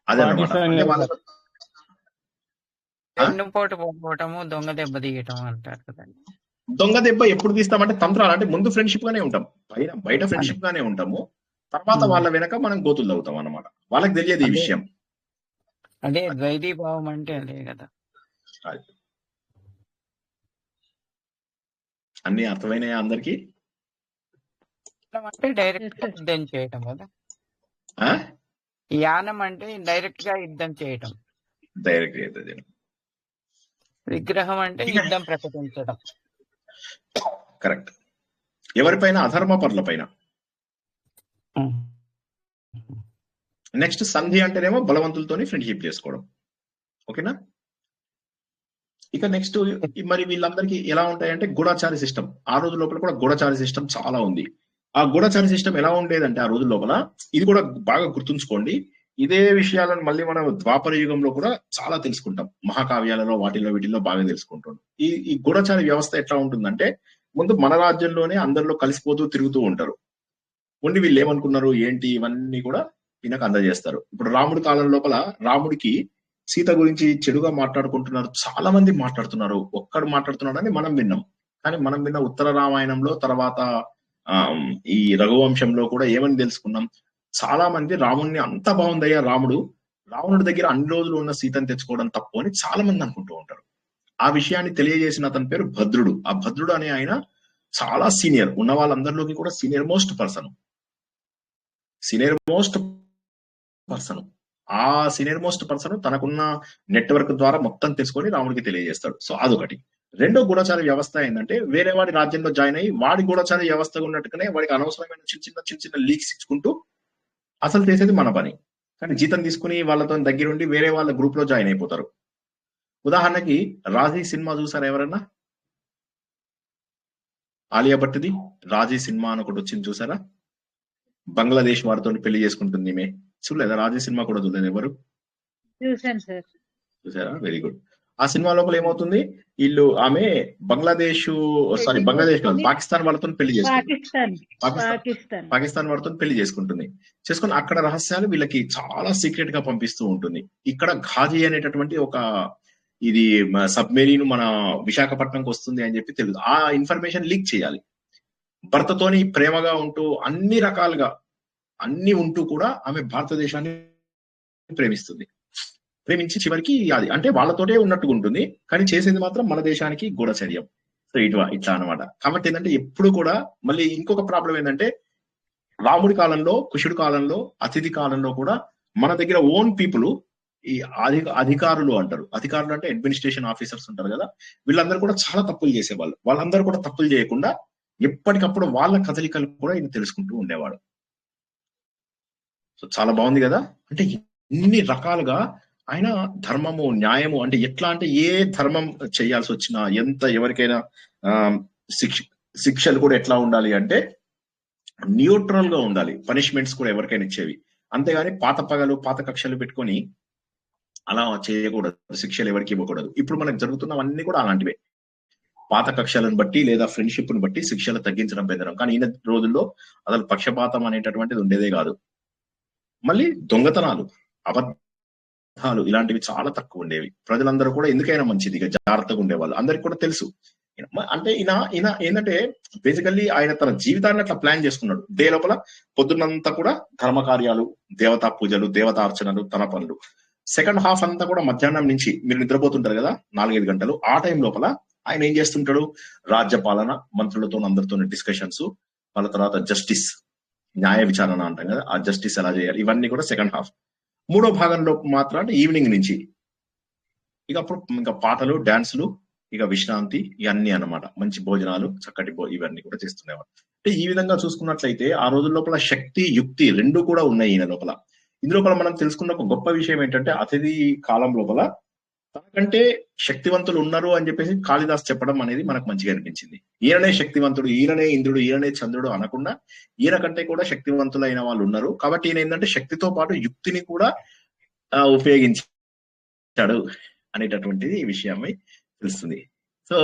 అదే అన్నమాట. పోటు పోవటము, దొంగ దెబ్బ తీయటం అంటారు కదండి. దొంగ దెబ్బ ఎప్పుడు తీస్తామంటే తంత్రాలు, అంటే ముందు ఫ్రెండ్షిప్ గానే ఉంటాం, బయట ఫ్రెండ్షిప్ గానే ఉంటాము, తర్వాత వాళ్ళ వెనక మనం గోతులు అవుతాం అన్నమాట. వాళ్ళకి తెలియదు ఈ అదే విషయం. అదే ద్వైతీభావం అంటే అదే కదా. అది. అన్ని అర్థమైనాయా అందరికి? అంటే డైరెక్ట్ Yes, గా sir. యుద్ధం చేయటం కదా. ఆ యానం అంటే డైరెక్ట్ గా యుద్ధం చేయటం, డైరెక్ట్ అవుతుంది. విగ్రహం అంటే యుద్ధం ప్రకటించడం. కరెక్ట్. ఎవరిపైన? అధర్మ పరుల పైన. ఉమ్. నెక్స్ట్ సంధి అంటేనేమో బలవంతులతోని ఫ్రెండ్షిప్ చేసుకోవడం. ఓకేనా? ఇక నెక్స్ట్ మరి వీళ్ళందరికీ ఎలా ఉంటాయంటే గూఢచారి సిస్టమ్. ఆ రోజు లోపల కూడా గూఢచారి సిస్టమ్ చాలా ఉంది. ఆ గూఢచారి సిస్టమ్ ఎలా ఉండేదంటే ఆ రోజు లోపల, ఇది కూడా బాగా గుర్తుంచుకోండి, ఇదే విషయాలను మళ్ళీ మనం ద్వాపర యుగంలో కూడా చాలా తెలుసుకుంటాం, మహాకావ్యాలలో వాటిల్లో వీటిల్లో బాగా తెలుసుకుంటాం. ఈ గూఢచారి వ్యవస్థ ఎట్లా ఉంటుందంటే, ముందు మన రాజ్యంలోనే అందరిలో కలిసిపోతూ తిరుగుతూ ఉంటారు. ఉండి వీళ్ళు ఏమనుకున్నారు ఏంటి ఇవన్నీ కూడా ఈయనకు అందజేస్తారు. ఇప్పుడు రాముడి కాలం లోపల రాముడికి సీత గురించి చెడుగా మాట్లాడుకుంటున్నారు, చాలా మంది మాట్లాడుతున్నారు. ఒక్కడు మాట్లాడుతున్నాడని మనం విన్నాం, కానీ మనం విన్న ఉత్తర రామాయణంలో తర్వాత ఈ రఘువంశంలో కూడా ఏమని తెలుసుకున్నాం, చాలా మంది రాముడిని అంత బాగుందయ్యా రావణుడి దగ్గర అన్ని రోజులు ఉన్న సీతను తెచ్చుకోవడం తప్పు అని చాలా మంది అనుకుంటూ ఉంటారు. ఆ విషయాన్ని తెలియజేసిన అతని పేరు భద్రుడు. ఆ భద్రుడు అనే ఆయన చాలా సీనియర్, ఉన్న వాళ్ళందరిలోకి కూడా సీనియర్ మోస్ట్ పర్సన్. ఆ సీనియర్ మోస్ట్ పర్సన్ తనకున్న నెట్వర్క్ ద్వారా మొత్తం తెలుసుకొని రాముడికి తెలియజేస్తాడు. సో అదొకటి. రెండో గూఢచారి వ్యవస్థ ఏంటంటే, వేరే వాడి రాజ్యంలో జాయిన్ అయ్యి వాడి గూఢచారి వ్యవస్థ ఉన్నట్టుగానే వాడికి అనవసరమైన చిన్న చిన్న లీక్స్ ఇచ్చుకుంటూ అసలు చేసేది మన పని, కానీ జీతం తీసుకుని వాళ్ళతో దగ్గరుండి వేరే వాళ్ళ గ్రూప్ లో జాయిన్ అయిపోతారు. ఉదాహరణకి రాజీ సినిమా చూసారా ఎవరన్నా? ఆలియా భట్ది రాజీ సినిమా అని ఒకటి వచ్చింది, చూసారా? బంగ్లాదేశ్ వారితో పెళ్లి చేసుకుంటుంది ఈమె. చూడలేదా? రాజీ సినిమా కూడా చూడలేదు ఎవరు? చూసాను సార్. చూసారా? Very good. ఆ సినిమా లోపల ఏమవుతుంది, ఆమె బంగ్లాదేశ్ కాదు, పాకిస్తాన్ వాళ్ళతో పెళ్లి చేసుకుంటుంది. పాకిస్తాన్ వాళ్ళతో పెళ్లి చేసుకుంటుంది. చేసుకుని అక్కడ రహస్యాలు వీళ్ళకి చాలా సీక్రెట్ గా పంపిస్తూ ఉంటుంది. ఇక్కడ ఘాజీ అనేటటువంటి ఒక ఇది సబ్మెరీన్ మన విశాఖపట్నంకి వస్తుంది అని చెప్పి తెలుసు. ఆ ఇన్ఫర్మేషన్ లీక్ చేయాలి. భర్తతోని ప్రేమగా ఉంటూ అన్ని రకాలుగా అన్ని ఉంటూ కూడా ఆమె భారతదేశాన్ని ప్రేమించి చివరికి అది అంటే వాళ్ళతోటే ఉన్నట్టుగా ఉంటుంది, కానీ చేసేది మాత్రం మన దేశానికి గూఢచర్యం. సో ఇట్లా అనమాట. కాబట్టి ఏంటంటే ఎప్పుడు కూడా మళ్ళీ ఇంకొక ప్రాబ్లం ఏంటంటే, రాముడి కాలంలో, కుషుడి కాలంలో, అతిథి కాలంలో కూడా మన దగ్గర ఓన్ పీపుల్ ఈ అధికారులు అంటారు. అధికారులు అంటే అడ్మినిస్ట్రేషన్ ఆఫీసర్స్ ఉంటారు కదా, వీళ్ళందరూ కూడా చాలా తప్పులు చేసేవాళ్ళు. వాళ్ళందరూ కూడా తప్పులు చేయకుండా ఎప్పటికప్పుడు వాళ్ళ కదలికలు కూడా ఈయన తెలుసుకుంటూ ఉండేవాడు. సో చాలా బాగుంది కదా. అంటే ఇన్ని రకాలుగా ఆయన ధర్మము, న్యాయము అంటే ఎట్లా అంటే ఏ ధర్మం చేయాల్సి వచ్చినా, ఎంత ఎవరికైనా శిక్షలు కూడా ఎట్లా ఉండాలి అంటే న్యూట్రల్ గా ఉండాలి. పనిష్మెంట్స్ కూడా ఎవరికైనా ఇచ్చేవి, అంతేగాని పాత పగలు పాత కక్షలు పెట్టుకొని అలా చేయకూడదు, శిక్షలు ఎవరికి ఇవ్వకూడదు. ఇప్పుడు మనకు జరుగుతున్నవన్నీ కూడా అలాంటివే, పాత కక్షలను బట్టి లేదా ఫ్రెండ్షిప్ ను బట్టి శిక్షలు తగ్గించడం పెంచడం. కానీ ఈయన రోజుల్లో అసలు పక్షపాతం అనేటటువంటిది ఉండేదే కాదు. మళ్ళీ దొంగతనాలు, అబద్ధాలు ఇలాంటివి చాలా తక్కువ ఉండేవి. ప్రజలందరూ కూడా ఎందుకైనా మంచిది జాగ్రత్తగా ఉండేవాళ్ళు, అందరికి కూడా తెలుసు. అంటే ఈయన ఏంటంటే బేసికల్లీ ఆయన తన జీవితాన్ని అట్లా ప్లాన్ చేసుకున్నాడు. డే లోపల పొద్దున్నంతా కూడా ధర్మ కార్యాలు, దేవతా పూజలు, దేవతార్చనలు, తన పనులు. సెకండ్ హాఫ్ అంతా కూడా మధ్యాహ్నం నుంచి మీరు నిద్రపోతుంటారు కదా 4-5 గంటలు, ఆ టైం లోపల ఆయన ఏం చేస్తుంటాడు, రాజ్యపాలన, మంత్రులతో అందరితో డిస్కషన్స్, వాళ్ళ తర్వాత జస్టిస్, న్యాయ విచారణ అంటాం కదా, ఆ జస్టిస్ ఎలా చేయాలి, ఇవన్నీ కూడా సెకండ్ హాఫ్. మూడో భాగంలో మాత్రం అంటే ఈవినింగ్ నుంచి ఇక అప్పుడు ఇంకా పాటలు, డాన్సులు, ఇక విశ్రాంతి, ఇవన్నీ అన్నమాట. మంచి భోజనాలు, చక్కటి ఇవన్నీ కూడా చేస్తుండేవారు. అంటే ఈ విధంగా చూసుకున్నట్లయితే ఆ రోజుల లోపల శక్తి, యుక్తి రెండు కూడా ఉన్నాయి ఈయన లోపల. ఇందులోపల మనం తెలుసుకున్న ఒక గొప్ప విషయం ఏంటంటే, అతిథి కాలం లోపల తనకంటే శక్తివంతులు ఉన్నారు అని చెప్పేసి కాళిదాస్ చెప్పడం అనేది మనకు మంచిగా అనిపించింది. ఈయననే శక్తివంతుడు, ఈయననే ఇంద్రుడు, ఈయననే చంద్రుడు అనకుండా ఈయన కంటే కూడా శక్తివంతులైన వాళ్ళు ఉన్నారు. కాబట్టి ఈయన ఏంటంటే శక్తితో పాటు యుక్తిని కూడా ఉపయోగించాడు అనేటటువంటిది ఈ విషయమై తెలుస్తుంది. సో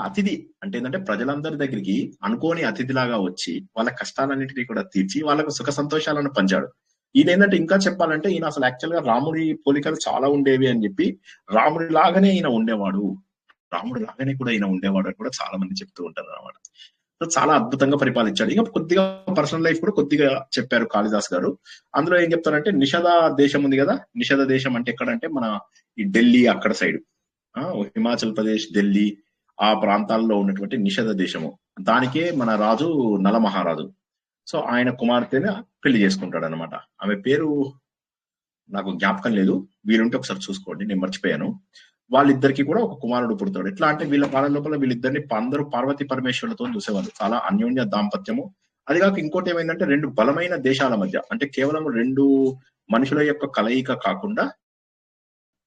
అతిథి అంటే ఏంటంటే ప్రజలందరి దగ్గరికి అనుకోని అతిథిలాగా వచ్చి వాళ్ళ కష్టాలన్నింటినీ కూడా తీర్చి వాళ్ళకు సుఖ సంతోషాలను పంచాడు. ఈయన ఏంటంటే ఇంకా చెప్పాలంటే ఈయన అసలు యాక్చువల్ గా రాముడి పోలికలు చాలా ఉండేవి అని చెప్పి రాముడి లాగానే ఈయన ఉండేవాడు రాముడు లాగానే కూడా ఈయన ఉండేవాడు అని కూడా చాలా మంది చెప్తూ ఉంటారు అనమాట. సో చాలా అద్భుతంగా పరిపాలించాడు. ఇక కొద్దిగా పర్సనల్ లైఫ్ కూడా కొద్దిగా చెప్పారు కాళిదాస్ గారు. అందులో ఏం చెప్తారంటే నిషధ దేశం ఉంది కదా, నిషధ దేశం అంటే ఎక్కడంటే మన ఈ ఢిల్లీ అక్కడ సైడ్, హిమాచల్ ప్రదేశ్, ఢిల్లీ ఆ ప్రాంతాల్లో ఉన్నటువంటి నిషధ దేశము, దానికే మన రాజు నల మహారాజు. సో ఆయన కుమార్తెని పెళ్లి చేసుకుంటాడు అనమాట. ఆమె పేరు నాకు జ్ఞాపకం లేదు, వీలుంటే ఒకసారి చూసుకోండి, నేను మర్చిపోయాను. వాళ్ళిద్దరికి కూడా ఒక కుమారుడు పుడతాడు. ఎట్లా అంటే వీళ్ళ కాలం లోపల వీళ్ళిద్దరిని అందరూ పార్వతీ పరమేశ్వరులతో చూసేవాళ్ళు, చాలా అన్యోన్య దాంపత్యము. అది కాక ఇంకోటి ఏమైందంటే రెండు బలమైన దేశాల మధ్య, అంటే కేవలం రెండు మనుషుల యొక్క కలయిక కాకుండా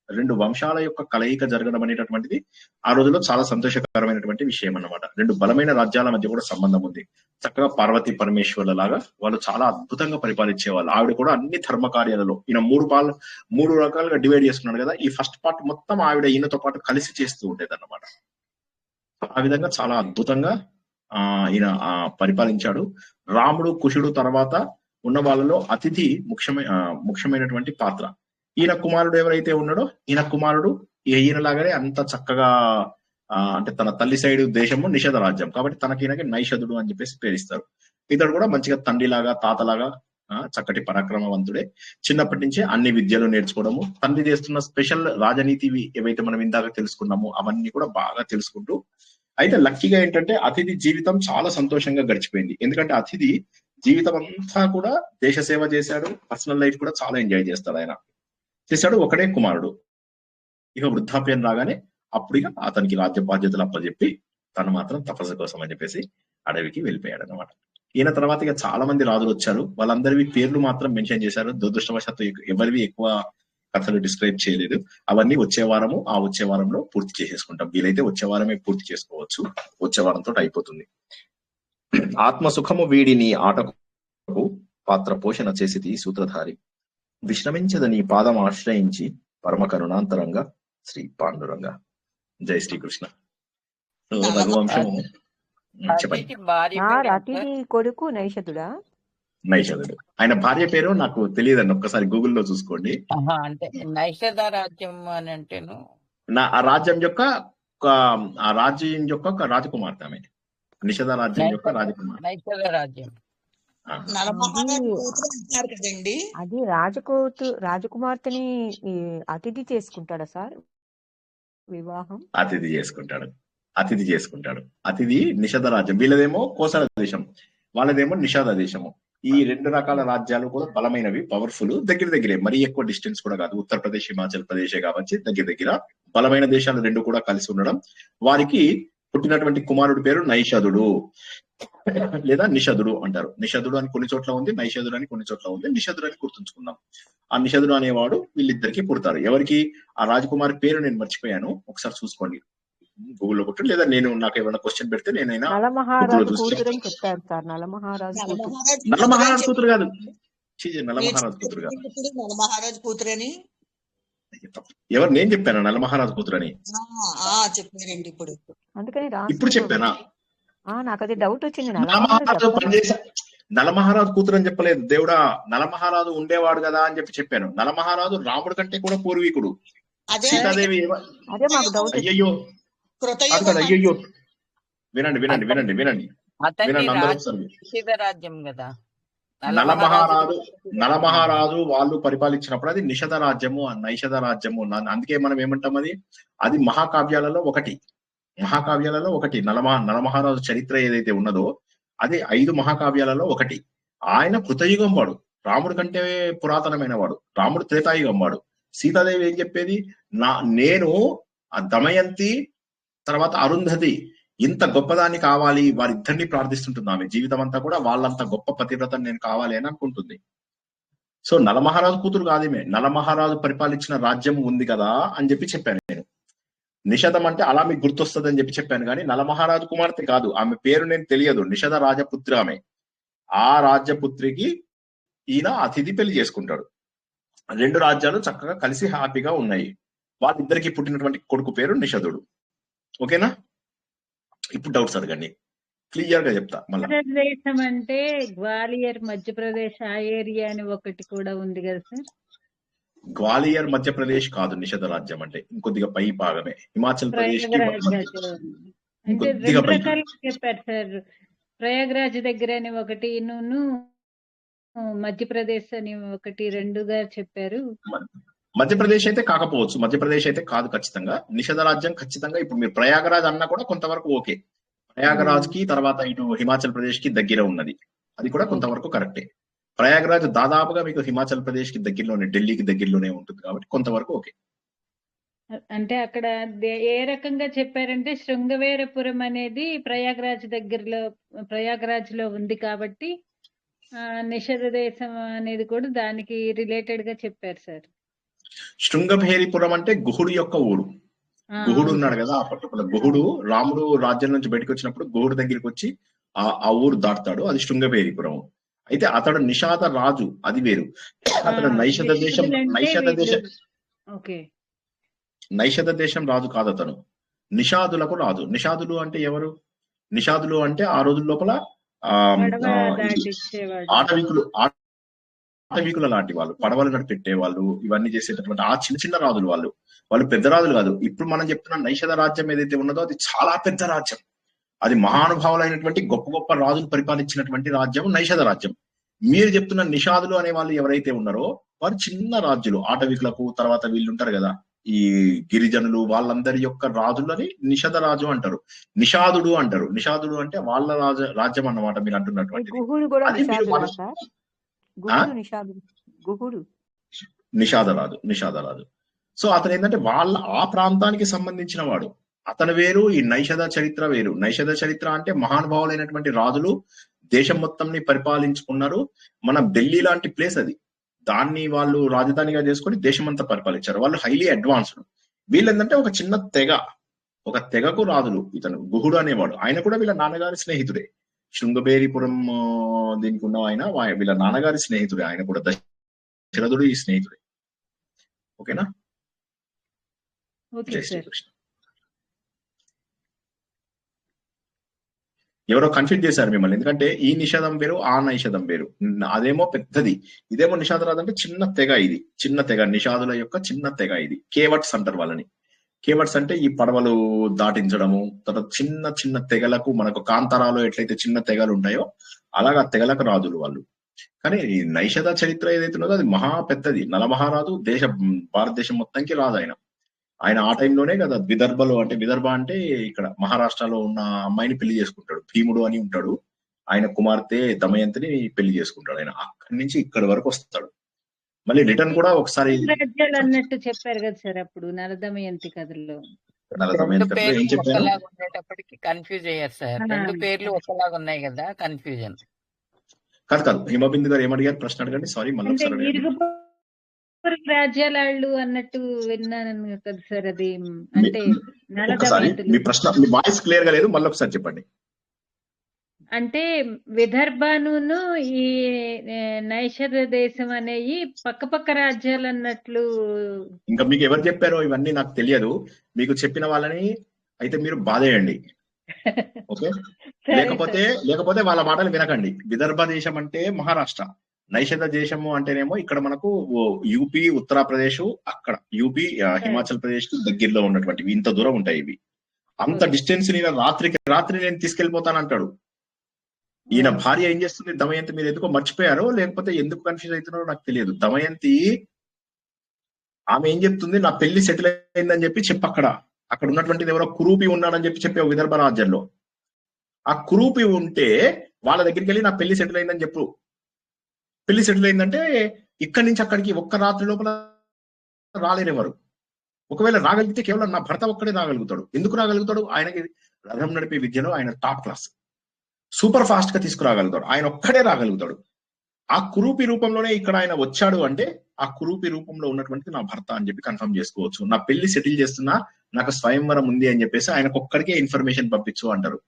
రెండు వంశాల యొక్క కలయిక జరగడం అనేటటువంటిది ఆ రోజుల్లో చాలా సంతోషకరమైనటువంటి విషయం అన్నమాట. రెండు బలమైన రాజ్యాల మధ్య కూడా సంబంధం ఉంది. చక్కగా పార్వతీ పరమేశ్వర్ల లాగా వాళ్ళు చాలా అద్భుతంగా పరిపాలించేవాళ్ళు. ఆవిడ కూడా అన్ని ధర్మ కార్యాలలో, ఈయన మూడు రకాలుగా డివైడ్ చేసుకున్నాడు కదా, ఈ ఫస్ట్ పార్ట్ మొత్తం ఆవిడ ఈయనతో పాటు కలిసి చేస్తూ ఉండేది అన్నమాట. ఆ విధంగా చాలా అద్భుతంగా ఈయన పరిపాలించాడు. రాముడు కుశుడు తర్వాత ఉన్న వాళ్ళలో అతిథి ముఖ్యమైనటువంటి పాత్ర. ఈయన కుమారుడు ఎవరైతే ఉన్నాడో, ఈయన కుమారుడు ఈయనలాగానే అంత చక్కగా అంటే తన తల్లి సైడ్ దేశము నిషధ రాజ్యం కాబట్టి తనకి నైషధుడు అని చెప్పేసి పేరిస్తారు. ఇతడు కూడా మంచిగా తండ్రిలాగా తాతలాగా చక్కటి పరాక్రమవంతుడే. చిన్నప్పటి నుంచే అన్ని విద్యలు నేర్చుకోవడము, తండ్రి చేస్తున్న స్పెషల్ రాజనీతి ఏవైతే మనం ఇందాక తెలుసుకున్నామో అవన్నీ కూడా బాగా తెలుసుకుంటూ, అయితే లక్కీగా ఏంటంటే అతిథి జీవితం చాలా సంతోషంగా గడిచిపోయింది. ఎందుకంటే అతిథి జీవితం అంతా కూడా దేశ సేవ చేశాడు, పర్సనల్ లైఫ్ కూడా చాలా ఎంజాయ్ చేస్తాడు. ఆయన చేశాడు, ఒకడే కుమారుడు. ఇక వృద్ధాప్యం రాగానే అప్పుడు ఇక అతనికి రాజ్య బాధ్యతలు అప్పచెప్పి తను మాత్రం తపస్సు కోసం అని చెప్పేసి అడవికి వెళ్ళిపోయాడు అనమాట. ఈయన తర్వాత ఇక చాలా మంది రాజులు వచ్చారు, వాళ్ళందరివి పేర్లు మాత్రం మెన్షన్ చేశారు. దురదృష్టవశాత్తు ఎవరివి ఎక్కువ కథలు డిస్క్రైబ్ చేయలేదు. అవన్నీ వచ్చే వారంలో పూర్తి చేసేసుకుంటాం. వీలైతే వచ్చే వారమే పూర్తి చేసుకోవచ్చు, వచ్చే వారంతో అయిపోతుంది. ఆత్మసుఖము వీడిని ఆటకు పాత్ర పోషణ చేసిది సూత్రధారి, విశ్రమించదని పాదం ఆశ్రయించి పరమ కరుణాంతరంగా శ్రీ పాండురంగ. జై శ్రీకృష్ణ. రఘువంశము చెప్పండి. అతిథి కొడుకు నైషధుడా? నైషధుడు. ఆయన భార్య పేరు నాకు తెలియదండి, ఒక్కసారి గూగుల్లో చూసుకోండి. అంటే నైషధ రాజ్యం అని అంటేను ఆ రాజ్యం యొక్క ఒక రాజకుమార్తె ఆమె. నిషధ రాజ్యం యొక్క రాజకుమార్తె. నైషధ రాజ్యం అది రాజకుమార్తెని అతిథి చేసుకుంటాడా సార్ వివాహం? అతిథి చేసుకుంటాడు. అతిథి నిషధ రాజ్యం, వీళ్ళదేమో కోసల దేశం, వాళ్ళదేమో నిషధ దేశము. ఈ రెండు రకాల రాజ్యాలు కూడా బలమైనవి, పవర్ఫుల్, దగ్గరే, మరీ ఎక్కువ డిస్టెన్స్ కూడా కాదు. ఉత్తరప్రదేశ్, హిమాచల్ ప్రదేశే కాబట్టి దగ్గర బలమైన దేశాలు రెండు కూడా కలిసి ఉండడం. వారికి పుట్టినటువంటి కుమారుడి పేరు నైషధుడు లేదా నిషధుడు అంటారు. నిషధుడు అని కొన్ని చోట్ల ఉంది, నైషధుడు అని కొన్ని చోట్ల ఉంది. నిషధుడు అని గుర్తుంచుకుందాం. ఆ నిషధుడు అనేవాడు వీళ్ళిద్దరికి పుడతారు. ఎవరికి? ఆ రాజకుమారి పేరు నేను మర్చిపోయాను, ఒకసారి చూసుకోండి, గూగుల్లో కొట్టు, లేదా నేను నాకు ఏమైనా క్వశ్చన్ పెడితే నేనైనా నలమహారాజు కూతురు కాదు, నలమహారాజు కూతురు కాదు. నలమహారాజు కూతురని ఎవరు? నేను చెప్పాను నలమహారాజు కూతురు అని. చెప్పారండి ఇప్పుడు చెప్పానా? నాకు అది డౌట్ వచ్చింది. నలమహారాజు కూతురు అని చెప్పలేదు దేవుడా, నలమహారాజు ఉండేవాడు కదా అని చెప్పాను. నలమహారాజు రాముడి కంటే కూడా పూర్వీకుడు. సీతాదేవి అయ్యయ్యో వినండి రాజ్యం కదా. నలమహారాజు వాళ్ళు పరిపాలించినప్పుడు అది నిషధ రాజ్యము, నైషధ రాజ్యము. అందుకే మనం ఏమంటాం, అది మహాకావ్యాలలో ఒకటి. నలమహారాజు చరిత్ర ఏదైతే ఉన్నదో అది 5 మహాకావ్యాలలో ఒకటి. ఆయన కృతయుగం వాడు, రాముడి కంటే పురాతనమైన వాడు. రాముడు త్రేతాయుగం వాడు. సీతాదేవి ఏం చెప్పేది? నేను దమయంతి తర్వాత అరుంధతి ఇంత గొప్పదాన్ని కావాలి, వారిద్దరిని ప్రార్థిస్తుంటుంది ఆమె జీవితం అంతా కూడా. వాళ్ళంత గొప్ప పతివ్రతని నేను కావాలి అని అనుకుంటుంది. సో నలమహారాజు కూతురు కాదేమే, నలమహారాజు పరిపాలించిన రాజ్యం ఉంది కదా అని చెప్పాను నేను. నిషధం అంటే అలా మీకు గుర్తొస్తుంది అని చెప్పాను కానీ నలమహారాజు కుమార్తె కాదు. ఆమె పేరు నేను తెలియదు. నిషధ రాజపుత్రి ఆమె. ఆ రాజ్యపుత్రికి ఈయన అతిథి పెళ్లి చేసుకుంటాడు. 2 రాజ్యాలు చక్కగా కలిసి హ్యాపీగా ఉన్నాయి. వాళ్ళిద్దరికి పుట్టినటువంటి కొడుకు పేరు నిషధుడు. ఓకేనా? ఇప్పుడు డౌట్స్ అడగండి, క్లియర్ గా చెప్తా. భారతదేశం అంటే గ్వాలియర్, మధ్యప్రదేశ్ ఆ ఏరియా అని ఒకటి కూడా ఉంది కదా సార్. గ్వాలియర్ మధ్యప్రదేశ్ కాదు నిషధ రాజ్యం అంటే, ఇంకొద్దిగా పై భాగమే. హిమాచల్ ప్రదేశ్ కి ప్రయాగరాజ్ అంటే ఇంకొద్దిగా రెండు పై. రకాలుగా చెప్పారు సార్. ప్రయాగరాజ్ దగ్గర అని ఒకటి మధ్యప్రదేశ్ అని ఒకటి రెండుగా చెప్పారు. మధ్యప్రదేశ్ అయితే కాకపోవచ్చు, మధ్యప్రదేశ్ అయితే కాదు ఖచ్చితంగా. నిషధ రాజ్యం ఖచ్చితంగా ఇప్పుడు మీరు ప్రయాగరాజ్ అన్నా కూడా కొంతవరకు ఓకే. ప్రయాగరాజ్ కి తర్వాత ఇటు హిమాచల్ ప్రదేశ్ కి దగ్గర ఉన్నది, అది కూడా కొంతవరకు కరెక్టే. ప్రయాగరాజ్ దాదాపుగా మీకు హిమాచల్ ప్రదేశ్ కి దగ్గరలోనే, ఢిల్లీకి దగ్గరలోనే ఉంటుంది కాబట్టి కొంతవరకు ఓకే. అంటే అక్కడ ఏ రకంగా చెప్పారంటే శృంగవేరపురం అనేది ప్రయాగరాజ్ లో ఉంది కాబట్టి నిషధ దేశం అనేది కూడా దానికి రిలేటెడ్ గా చెప్పారు సార్. శృంగభేరిపురం అంటే గుహుడు యొక్క ఊరు. గుహుడు ఉన్నాడు కదా, ఆ పర్టికులర్ గుహుడు రాముడు రాజ్యం నుంచి బయటకు వచ్చినప్పుడు గుహుడు దగ్గరికి వచ్చి ఆ ఊరు దాటుతాడు, అది శృంగభేరిపురం. అయితే అతడు నిషాద రాజు, అది వేరు. అతడు నైషధ దేశం రాజు కాదు, అతను నిషాదులకు రాజు. నిషాదులు అంటే ఎవరు? నిషాదులు అంటే ఆ రోజుల లోపల ఆటవికుల లాంటి వాళ్ళు, పడవలు నడిపెట్టే వాళ్ళు, ఇవన్నీ చేసేటటువంటి ఆ చిన్న చిన్న రాజులు. వాళ్ళు పెద్ద రాజులు కాదు. ఇప్పుడు మనం చెప్తున్న నైషధ రాజ్యం ఏదైతే ఉన్నదో అది చాలా పెద్ద రాజ్యం. అది మహానుభావులైనటువంటి గొప్ప గొప్ప రాజులు పరిపాలించినటువంటి రాజ్యం నైషధ రాజ్యం. మీరు చెప్తున్న నిషాదులు అనే వాళ్ళు ఎవరైతే ఉన్నారో వారు చిన్న రాజ్యులు. ఆటవికులకు తర్వాత వీళ్ళు ఉంటారు కదా, ఈ గిరిజనులు, వాళ్ళందరి యొక్క రాజులని నిషధ రాజు అంటారు, నిషాదుడు అంటారు. నిషాదుడు అంటే వాళ్ళ రాజ్యం అన్నమాట మీరు అంటున్నటువంటి. నిషాదరాజు. సో అతను ఏంటంటే వాళ్ళ ఆ ప్రాంతానికి సంబంధించిన వాడు. అతను వేరు, ఈ నైషధ చరిత్ర వేరు. నైషధ చరిత్ర అంటే మహానుభావులైనటువంటి రాజులు దేశం మొత్తంని పరిపాలించుకున్నారు. మన ఢిల్లీ లాంటి ప్లేస్ అది, దాన్ని వాళ్ళు రాజధానిగా చేసుకొని దేశమంతా పరిపాలించారు. వాళ్ళు హైలీ అడ్వాన్స్డ్. వీళ్ళేంటంటే ఒక చిన్న ఒక తెగకు రాజులు. ఇతను గుహుడు అనేవాడు, ఆయన కూడా వీళ్ళ నాన్నగారి స్నేహితుడే. శృంగబేరిపురం దీనికి ఉన్న ఆయన వీళ్ళ నాన్నగారి స్నేహితుడే. ఆయన కూడా దశరథుడు ఈ స్నేహితుడే. ఓకేనా? జై శ్రీకృష్ణ. ఎవరో కన్ఫ్యూజ్ చేశారు మిమ్మల్ని, ఎందుకంటే ఈ నిషాదం వేరు, ఆ నైషధం వేరు. అదేమో పెద్దది, ఇదేమో నిషాదరాజు అంటే చిన్న తెగ. ఇది చిన్న తెగ, నిషాదుల యొక్క చిన్న తెగ. ఇది కేవట్స్ అంటారు వాళ్ళని. కేవట్స్ అంటే ఈ పడవలు దాటించడము, తర్వాత చిన్న చిన్న తెగలకు, మనకు కాంతారాలో ఎట్లయితే చిన్న తెగలు ఉంటాయో అలాగా తెగలకు రాజులు వాళ్ళు. కానీ ఈ నైషధ చరిత్ర ఏదైతే ఉన్నదో అది మహా పెద్దది. నలమహారాజు భారతదేశం మొత్తానికి రాజు ఆయన ఆ టైంలోనే కదా విదర్భలో, అంటే విదర్భ అంటే ఇక్కడ మహారాష్ట్రలో ఉన్న అమ్మాయిని పెళ్లి చేసుకుంటాడు. భీముడు అని ఉంటాడు, ఆయన కుమార్తె దమయంతిని పెళ్లి చేసుకుంటాడు. ఆయన అక్కడి నుంచి ఇక్కడి వరకు వస్తాడు. మళ్ళీ రిటర్న్ కూడా ఒకసారి అన్నట్టు చెప్పారు కదా సార్ అప్పుడు నలదమయంతి కథల్లో. ఏం చెప్పారు? ఉండేటప్పటికి కన్ఫ్యూజ్ అయ్యారు సార్. రెండు పేర్లు ఒకలాగా ఉన్నాయి కదా, కన్ఫ్యూజన్. కాదు హిమబిందు గారు ఏమడిగారు? ప్రశ్న అడగండి. సారీ, మళ్ళీ రాజ్యాలు అన్నట్టు విన్నాను కదా సార్. అది అంటే మీ ప్రశ్న, మీ వాయిస్ క్లియర్ గా లేదు, మళ్ళీ ఒకసారి చెప్పండి. అంటే విదర్భను ఈ నైషధ దేశం అనేవి పక్క రాజ్యాలు అన్నట్లు. ఇంకా మీకు ఎవరు చెప్పారో ఇవన్నీ నాకు తెలియదు. మీకు చెప్పిన వాళ్ళని అయితే మీరు బాధేయండి, ఓకే? లేకపోతే వాళ్ళ మాటలు వినకండి. విదర్భ దేశం అంటే మహారాష్ట్ర, నైషధ దేశము అంటేనేమో ఇక్కడ మనకు యూపీ, ఉత్తరప్రదేశ్, అక్కడ యూపీ, హిమాచల్ ప్రదేశ్ కి దగ్గరలో ఉన్నటువంటివి. ఇంత దూరం ఉంటాయి ఇవి. అంత డిస్టెన్స్ నేను రాత్రి నేను తీసుకెళ్లిపోతానంటాడు. ఈయన భార్య ఏం చేస్తుంది? దమయంతి. మీరు ఎందుకో మర్చిపోయారో లేకపోతే ఎందుకు కన్ఫ్యూజ్ అవుతున్నారో నాకు తెలియదు. దమయంతి ఆమె ఏం చెప్తుంది? నా పెళ్లి సెటిల్ అయిందని చెప్పి అక్కడ ఉన్నటువంటిది ఎవరో కురూపి ఉన్నాడని చెప్పి విదర్భ రాజ్యంలో. ఆ కురూపి ఉంటే వాళ్ళ దగ్గరికి వెళ్ళి నా పెళ్లి సెటిల్ అయిందని చెప్పు. పెళ్లి సెటిల్ అయిందంటే ఇక్కడి నుంచి అక్కడికి ఒక్క రాత్రి లోపల రాలేరెవరు. ఒకవేళ రాగలిగితే కేవలం నా భర్త ఒక్కడే రాగలుగుతాడు. ఎందుకు రాగలుగుతాడు? ఆయనకి రథం నడిపే విద్యలో ఆయన టాప్ క్లాస్, సూపర్ ఫాస్ట్ గా తీసుకురాగలుగుతాడు. ఆయన ఒక్కడే రాగలుగుతాడు. ఆ కురూపి రూపంలోనే ఇక్కడ ఆయన వచ్చాడు అంటే ఆ కురూపి రూపంలో ఉన్నటువంటి నా భర్త అని చెప్పి కన్ఫర్మ్ చేసుకోవచ్చు. నా పెళ్లి సెటిల్ చేస్తున్నా, నాకు స్వయంవరం ఉంది అని చెప్పేసి ఆయనకు ఒక్కడికే ఇన్ఫర్మేషన్ పంపించు అంటారు.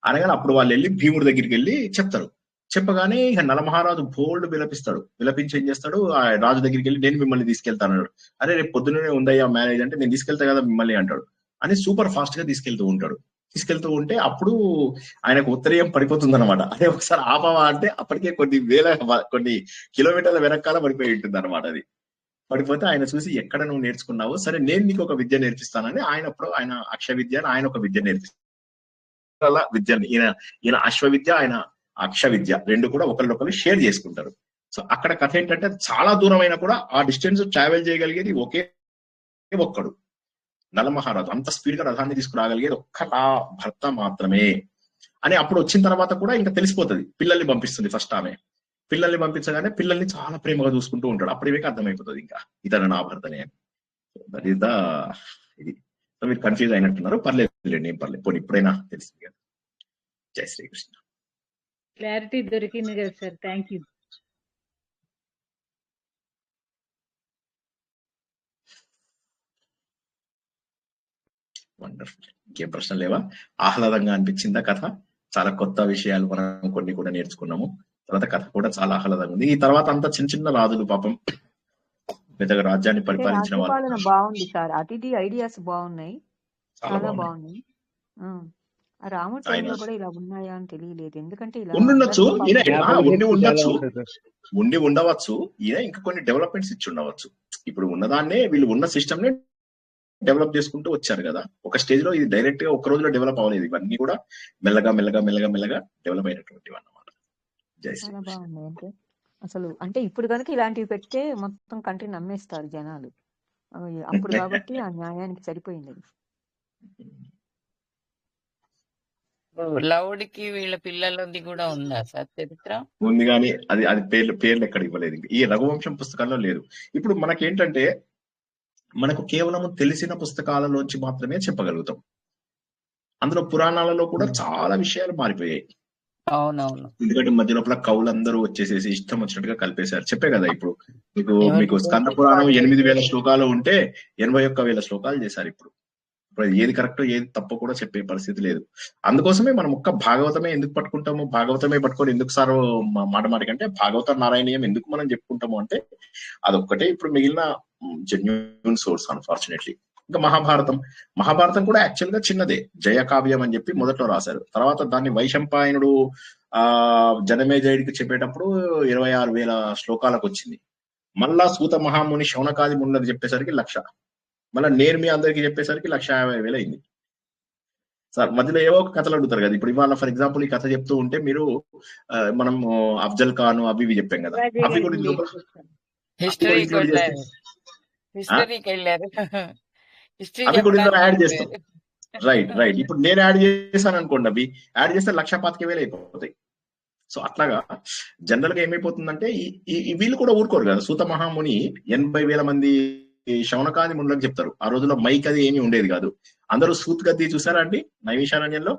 అనగానే అప్పుడు వాళ్ళు వెళ్ళి భీముడి దగ్గరికి వెళ్ళి చెప్తారు. చెప్పగానే ఇక నలమహారాజు బోల్డ్ విలపించి ఏం చేస్తాడు? ఆ రాజు దగ్గరికి వెళ్ళి నేను మిమ్మల్ని తీసుకెళ్తాను. అరే రేపు పొద్దున్నే ఉందయ్యా మ్యారేజ్ అంటే, నేను తీసుకెళ్తా కదా మిమ్మల్ని అంటాడు. అని సూపర్ ఫాస్ట్ గా తీసుకెళ్తూ ఉంటే అప్పుడు ఆయనకు ఉత్తరీయం పడిపోతుంది అనమాట. అదే ఒకసారి ఆపవా అంటే అప్పటికే కొన్ని కిలోమీటర్ల వెనకాల పడిపోయి ఉంటుంది అనమాట. అది పడిపోతే ఆయన చూసి ఎక్కడ నువ్వు నేర్చుకున్నావు, సరే నేను నీకు ఒక విద్య నేర్పిస్తానని ఆయన అక్ష విద్య అని ఆయన ఒక విద్య నేర్పిస్తాను. అలా విద్యని ఈయన అశ్వ విద్య, ఆయన అక్ష విద్య రెండు కూడా ఒకరినొకరు షేర్ చేసుకుంటారు. సో అక్కడ కథ ఏంటంటే చాలా దూరం అయినా కూడా ఆ డిస్టెన్స్ ట్రావెల్ చేయగలిగేది ఒకే ఒక్కడు నలమహారాజు. అంత స్పీడ్ గా రథాన్ని తీసుకురాగలిగేది ఒక్క భర్త మాత్రమే అని అప్పుడు వచ్చిన తర్వాత కూడా ఇంకా తెలిసిపోతుంది. పిల్లల్ని పంపిస్తుంది ఫస్ట్ ఆమె. పిల్లల్ని పంపించగానే పిల్లల్ని చాలా ప్రేమగా చూసుకుంటూ ఉంటాడు. అప్పుడు ఇవే అర్థమైపోతుంది ఇంకా ఇతను నా భర్తనే అని. దట్ ఈస్ ద ఇది. సో మీరు కన్ఫ్యూజ్ అయినట్టున్నారు, పర్లేదు ఏం పర్లేదు, పోనీ ఇప్పుడైనా తెలిసింది కదా. జై శ్రీకృష్ణ. క్లారిటీ దొరికింది కదా సార్, థ్యాంక్ యూ. వండర్ఫుల్. ఇంకేం ప్రశ్నలు లేవా? ఆహ్లాదంగా అనిపించిందా కథ? చాలా కొత్త విషయాలు మనం కొన్ని కూడా నేర్చుకున్నాము. తర్వాత కథ కూడా చాలా ఆహ్లాదంగా ఉంది. ఈ తర్వాత అంతా చిన్న చిన్న రాజులు పాపం పెద్దగా రాజ్యాన్ని పరిపాలించిన రాజ్యపాలన వాళ్ళు. బాగుంది సార్, అతిథి ఐడియాస్ బాగున్నాయి, చాలా చాలా బాగున్నాయి. బాగున్నాయి. ఆ రాముడి ఆయన టైంలో కూడా ఇలా ఉన్నాయా అని తెలియలేదు, ఎందుకంటే ఇలా ఉండుండొచ్చు, అందరితో ఈయన పాటు జ్ఞాపక ఉండి శక్తి చాలా ఉండొచ్చు, ఉంటుంది సార్. ఉండి ఉండవచ్చు. ఈయన ఇంకా కొన్ని డెవలప్మెంట్స్ ఇచ్చి ఉండవచ్చు. ఇప్పుడు ఉన్నదాన్నే వీళ్ళు ఉన్న సిస్టమ్ ని డెవలప్ చేసుకుంటూ వచ్చారు కదా. ఒక స్టేజ్ లో ఇది డైరెక్ట్ గా ఒక రోజులో డెవలప్ అవ్వలేదు. ఇవన్నీ కూడా మెల్లగా మెల్లగా మెల్లగా మెల్లగా డెవలప్ అయినటువంటివి అన్నమాట. జై శ్రీ చాలా కృష్ణ. బాగున్నాయి. అసలు అంటే ఇప్పుడు కనుక ఇలాంటివి పెడితే మొత్తం కంట్రీ నమ్మేస్తారు జనాలు. అప్పుడు కాబట్టి ఆ న్యాయానికి సరిపోయింది అది. లౌడ్ కి వీళ్ళ పిల్లలది కూడా ఉందా సార్ చరిత్ర? ఉంది కానీ అది అది పేర్లు ఎక్కడ ఇవ్వలేదు. ఈ రఘువంశం పుస్తకాల్లో లేదు. ఇప్పుడు మనకేంటంటే మనకు కేవలం తెలిసిన పుస్తకాలలోంచి మాత్రమే చెప్పగలుగుతాం. అందులో పురాణాలలో కూడా చాలా విషయాలు మారిపోయాయి. అవునవును. ఎందుకంటే మధ్య లోపల కవులందరూ వచ్చేసేసి ఇష్టం వచ్చినట్టుగా కలిపేశారు. చెప్పే కదా ఇప్పుడు మీకు స్కంద ఎవరికి పురాణం వాళ్ళు 8,000 శ్లోకాలు ఉంటే 81,000 శ్లోకాలు చేశారు. ఇప్పుడు ఏది కరెక్ట్ ఏది తప్పు కూడా చెప్పే పరిస్థితి లేదు. అందుకోసమే మనం ఒక్క భాగవతమే ఎందుకు పట్టుకుంటాము, భాగవతమే పట్టుకొని ఎందుకు సార్ మాట కంటే భాగవత నారాయణీయం ఎందుకు మనం చెప్పుకుంటాము అంటే అదొక్కటే ఇప్పుడు మిగిలిన జెన్యూన్ సోర్స్. అన్ఫార్చునేట్లీ ఇంకా మహాభారతం కూడా యాక్చువల్ గా చిన్నదే, జయకావ్యం అని చెప్పి మొదట్లో రాశారు. తర్వాత దాన్ని వైశంపాయనుడు జనమేజయుడికి చెప్పేటప్పుడు 26,000 శ్లోకాలకు వచ్చింది. మళ్ళా సూత మహాముని శౌనకాది మునులకు చెప్పేసరికి 1,00,000, మళ్ళీ నేను మీ అందరికి చెప్పేసరికి 1,50,000 అయింది. సార్ మధ్యలో ఏవో ఒక కథలు అడుగుతారు కదా. ఇప్పుడు ఇవాళ ఫర్ ఎగ్జాంపుల్ ఈ కథ చెప్తూ ఉంటే మీరు మనం అఫ్జల్ ఖాన్ అవి ఇవి చెప్పాం కదా, అవి కూడా ఇందులో హిస్టరీకి ఇంక్లూడ్ చేస్తే వెళ్ళారు. హిస్టరీ అవి కూడా ఇందులో యాడ్ చెప్పడానికి చేస్తాం. రైట్. ఇప్పుడు నేను యాడ్ చేశాను అనుకోండి, అవి యాడ్ చేస్తే 1,25,000 అయిపోతాయి. సో అట్లాగా జనరల్ గా ఏమైపోతుందంటే వీళ్ళు కూడా ఊరుకోరు కదా. సూత మహాముని 80,000 మంది శౌనకాది మునులకు చెప్తారు. ఆ రోజుల్లో మైక్ అది ఏమీ ఉండేది కాదు. అందరూ సూత్ గద్ది చూసారా అండి నైమిషారణ్యంలో?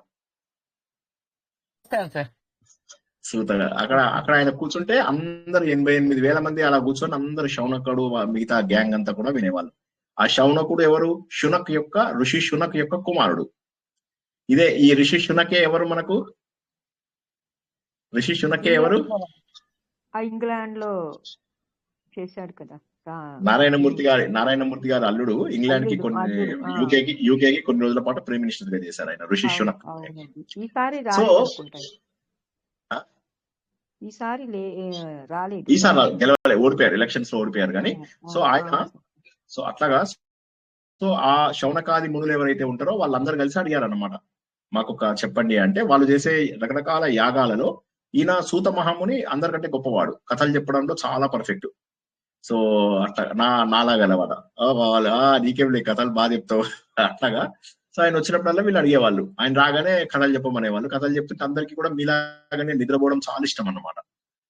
సూత అక్కడ ఆయన కూర్చుంటే అందరు 88,000 మంది అలా కూర్చొని అందరు శౌనకుడు మిగతా గ్యాంగ్ అంతా కూడా వినేవాళ్ళు. ఆ శౌనకుడు ఎవరు? ఋషి శునక్ యొక్క కుమారుడు. ఇదే ఈ ఋషి శునకే ఎవరు మనకు? ఋషి శునకే ఎవరు? ఇంగ్లాండ్ లో చేశాడు కదా నారాయణమూర్తి గారి అల్లుడు. ఇంగ్లాండ్ కి కొన్ని యూకేకి కొన్ని రోజుల పాటు ప్రైమ్ మినిస్టర్ గా చేశారు ఆయన, ఋషి శునక్. ఈసారి రాలేదు, ఈసారి గెలవలేదు, ఓడిపోయారు, ఎలక్షన్స్ లో ఓడిపోయారు. కానీ సో అట్లాగా ఆ శౌనకాది మునులు ఎవరైతే ఉంటారో వాళ్ళందరూ కలిసి అడిగారు అన్నమాట, మాకు ఒక చెప్పండి అంటే. వాళ్ళు చేసే రకరకాల యాగాలలో ఈయన సూత మహాముని అందరికంటే గొప్పవాడు, కథలు చెప్పడంలో చాలా పర్ఫెక్ట్. సో అట్లా నాలాగలవాడ నీకేం లే కథలు బాగా చెప్తావు అట్లాగా. సో ఆయన వచ్చినప్పుడల్లా వీళ్ళు అడిగేవాళ్ళు, ఆయన రాగానే కథలు చెప్పమనేవాళ్ళు. కథలు చెప్తుంటే అందరికీ కూడా మీలాగానే నిద్రపోవడం చాలా ఇష్టం అన్నమాట.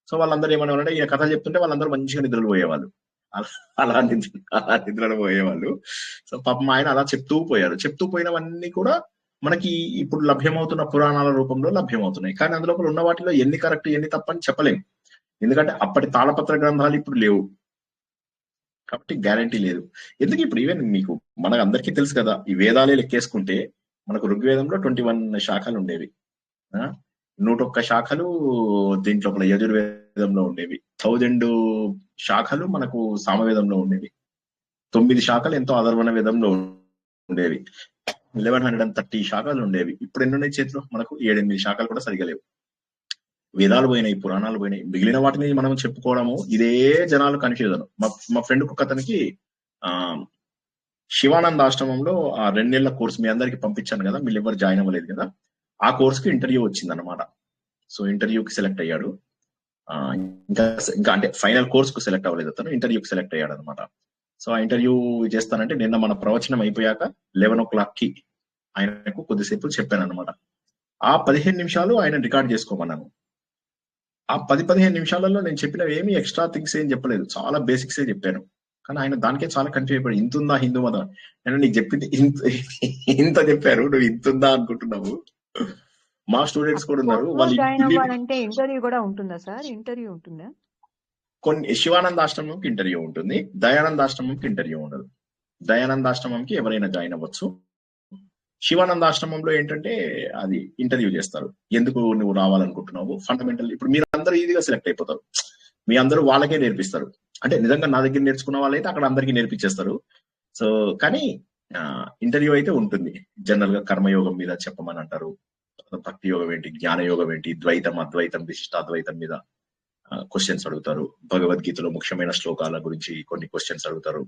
సో వాళ్ళందరూ ఏమనేవాళ్ళంటే ఈయన కథలు చెప్తుంటే వాళ్ళందరూ మంచిగా నిద్రలు పోయేవాళ్ళు, అలా నిద్రలు పోయేవాళ్ళు. సో పాపం ఆయన అలా చెప్తూ పోయినవన్నీ కూడా మనకి ఇప్పుడు లభ్యమవుతున్న పురాణాల రూపంలో లభ్యమవుతున్నాయి. కానీ అందులో ఉన్న వాటిలో ఎన్ని కరెక్ట్ ఎన్ని తప్పని చెప్పలేము, ఎందుకంటే అప్పటి తాళపత్ర గ్రంథాలు ఇప్పుడు లేవు కాబట్టి గ్యారంటీ లేదు. ఎందుకు ఇప్పుడు ఈవెన్ మీకు మనకు అందరికీ తెలుసు కదా, ఈ వేదాలే లెక్కేసుకుంటే మనకు ఋగ్వేదంలో 21 శాఖలు ఉండేవి, 101 శాఖలు దీంట్లో యజుర్వేదంలో ఉండేవి, 1000 శాఖలు మనకు సామవేదంలో ఉండేవి, 9 శాఖలు ఎంతో అధర్వణ వేదంలో ఉండేవి, 1130 శాఖలు ఉండేవి. ఇప్పుడు ఎన్ని ఉన్నాయి చేతిలో? మనకు 7-8 శాఖలు కూడా సరిగా లేవు. వేదాలు పోయినాయి, పురాణాలు పోయినాయి, మిగిలిన వాటిని మనం చెప్పుకోవడము ఇదే జనాలు కన్ఫ్యూజన్. మా ఫ్రెండ్ ఒక అతనికి శివానంద ఆశ్రమంలో ఆ 2 నెలల కోర్స్ మీ అందరికి పంపించాను కదా, మీరు ఎవరు జాయిన్ అవ్వలేదు కదా, ఆ కోర్స్ కి ఇంటర్వ్యూ వచ్చింది అనమాట. సో ఇంటర్వ్యూకి సెలెక్ట్ అయ్యాడు. ఇంకా ఇంకా అంటే ఫైనల్ కోర్స్ కు సెలెక్ట్ అవ్వలేదు, అతను ఇంటర్వ్యూకి సెలెక్ట్ అయ్యాడు అనమాట. సో ఆ ఇంటర్వ్యూ చేస్తానంటే నిన్న మన ప్రవచనం అయిపోయాక 11 o'clock కి ఆయనకు కొద్దిసేపు చెప్పాను అనమాట. ఆ 15 నిమిషాలు ఆయన రికార్డ్ చేసుకోమన్నాను. ఆ 10-15 నిమిషాలలో నేను చెప్పినవి ఏమి ఎక్స్ట్రా థింగ్స్ ఏం చెప్పలేదు, చాలా బేసిక్సే చెప్పాను. కానీ ఆయన దానికే చాలా కన్ఫ్యూజ్ అయిపోయాడు. ఇంతుందా హిందూ మతం? నేను నీకు చెప్పింది ఇంత చెప్పారు, నువ్వు ఇంతుందా అనుకుంటున్నావు. మా స్టూడెంట్స్ కూడా ఉన్నారు, వాళ్ళు జాయిన్ అవ్వాలంటే ఇంటర్వ్యూ కూడా ఉంటుందా సార్? ఇంటర్వ్యూ ఉంటుందా? కొన్ని శివానంద ఆశ్రమంకి ఇంటర్వ్యూ ఉంటుంది, దయానంద ఆశ్రమంకి ఇంటర్వ్యూ ఉండదు. దయానంద ఆశ్రమంకి ఎవరైనా జాయిన్ అవ్వచ్చు. శివానంద ఆశ్రమంలో ఏంటంటే అది ఇంటర్వ్యూ చేస్తారు, ఎందుకు నువ్వు రావాలనుకుంటున్నావు, ఫండమెంటల్. ఇప్పుడు మీరు అందరూ ఈజీగా సెలెక్ట్ అయిపోతారు, మీ అందరూ వాళ్ళకే నేర్పిస్తారు. అంటే నిజంగా నా దగ్గర నేర్చుకున్న వాళ్ళైతే అక్కడ అందరికీ నేర్పించేస్తారు. సో కానీ ఇంటర్వ్యూ అయితే ఉంటుంది. జనరల్ గా కర్మయోగం మీద చెప్పమని అంటారు, భక్తి యోగం ఏంటి, జ్ఞాన యోగం ఏంటి, ద్వైతం అద్వైతం విశిష్టాద్వైతం మీద క్వశ్చన్స్ అడుగుతారు. భగవద్గీతలో ముఖ్యమైన శ్లోకాల గురించి కొన్ని క్వశ్చన్స్ అడుగుతారు.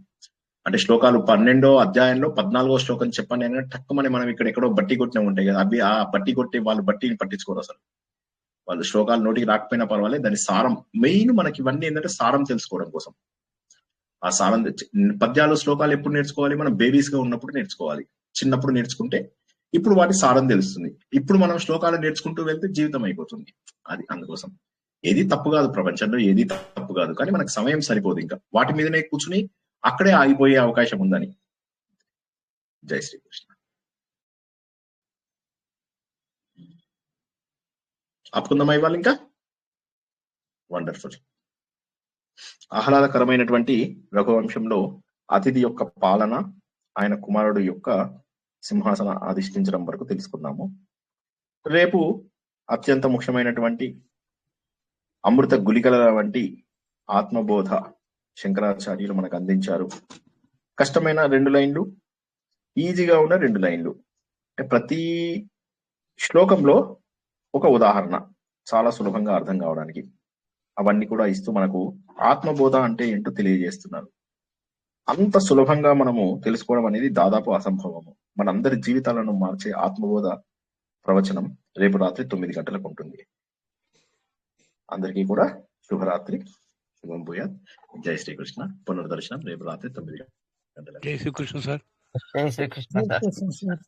అంటే శ్లోకాలు 12వ అధ్యాయంలో 14వ శ్లోకం చెప్పండి అని తక్కువని మనం ఇక్కడ ఎక్కడో బట్టి కొట్టిన ఉంటాయి కదా, అవి ఆ బట్టి కొట్టి వాళ్ళు బట్టిని పట్టించుకోరు అసలు. వాళ్ళు శ్లోకాలు నోటికి రాకపోయినా పర్వాలేదు, దాని సారం మెయిన్. మనకి ఇవన్నీ ఏంటంటే సారం తెలుసుకోవడం కోసం. ఆ సారం పద్యాలు శ్లోకాలు ఎప్పుడు నేర్చుకోవాలి? మనం బేబీస్ గా ఉన్నప్పుడు నేర్చుకోవాలి. చిన్నప్పుడు నేర్చుకుంటే ఇప్పుడు వాటి సారం తెలుస్తుంది. ఇప్పుడు మనం శ్లోకాలు నేర్చుకుంటూ వెళ్తే జీవితం అయిపోతుంది. అది అందుకోసం ఏది తప్పు కాదు, ప్రపంచంలో ఏది తప్పు కాదు, కానీ మనకు సమయం సరిపోదు. ఇంకా వాటి మీదనే కూర్చుని అక్కడే ఆగిపోయే అవకాశం ఉందని. జై శ్రీకృష్ణ. ఆపుకుందామా ఇవాళ? ఇంకా వండర్ఫుల్. ఆహ్లాదకరమైనటువంటి రఘువంశంలో అతిథి యొక్క పాలన, ఆయన కుమారుడు యొక్క సింహాసన అధిష్ఠించడం వరకు తెలుసుకున్నాము. రేపు అత్యంత ముఖ్యమైనటువంటి అమృత గుళికల వంటి ఆత్మబోధ శంకరాచార్యులు మనకు అందించారు. కష్టమైన 2 లైన్లు, ఈజీగా ఉన్న 2 లైన్లు. అంటే ప్రతి శ్లోకంలో ఒక ఉదాహరణ, చాలా సులభంగా అర్థం కావడానికి. అవన్నీ కూడా ఇస్తూ మనకు ఆత్మబోధ అంటే ఏంటో తెలియజేస్తున్నారు. అంత సులభంగా మనము తెలుసుకోవడం అనేది దాదాపు అసంభవము. మనందరి జీవితాలను మార్చే ఆత్మబోధ ప్రవచనం రేపు రాత్రి 9 గంటలకు ఉంటుంది. అందరికీ కూడా శుభరాత్రి, శుభం భూయాత్. జై శ్రీకృష్ణ. పునర్దర్శనం రేపు రాత్రి 9 గంటలకు. జై శ్రీకృష్ణ సార్. జై శ్రీకృష్ణ సార్.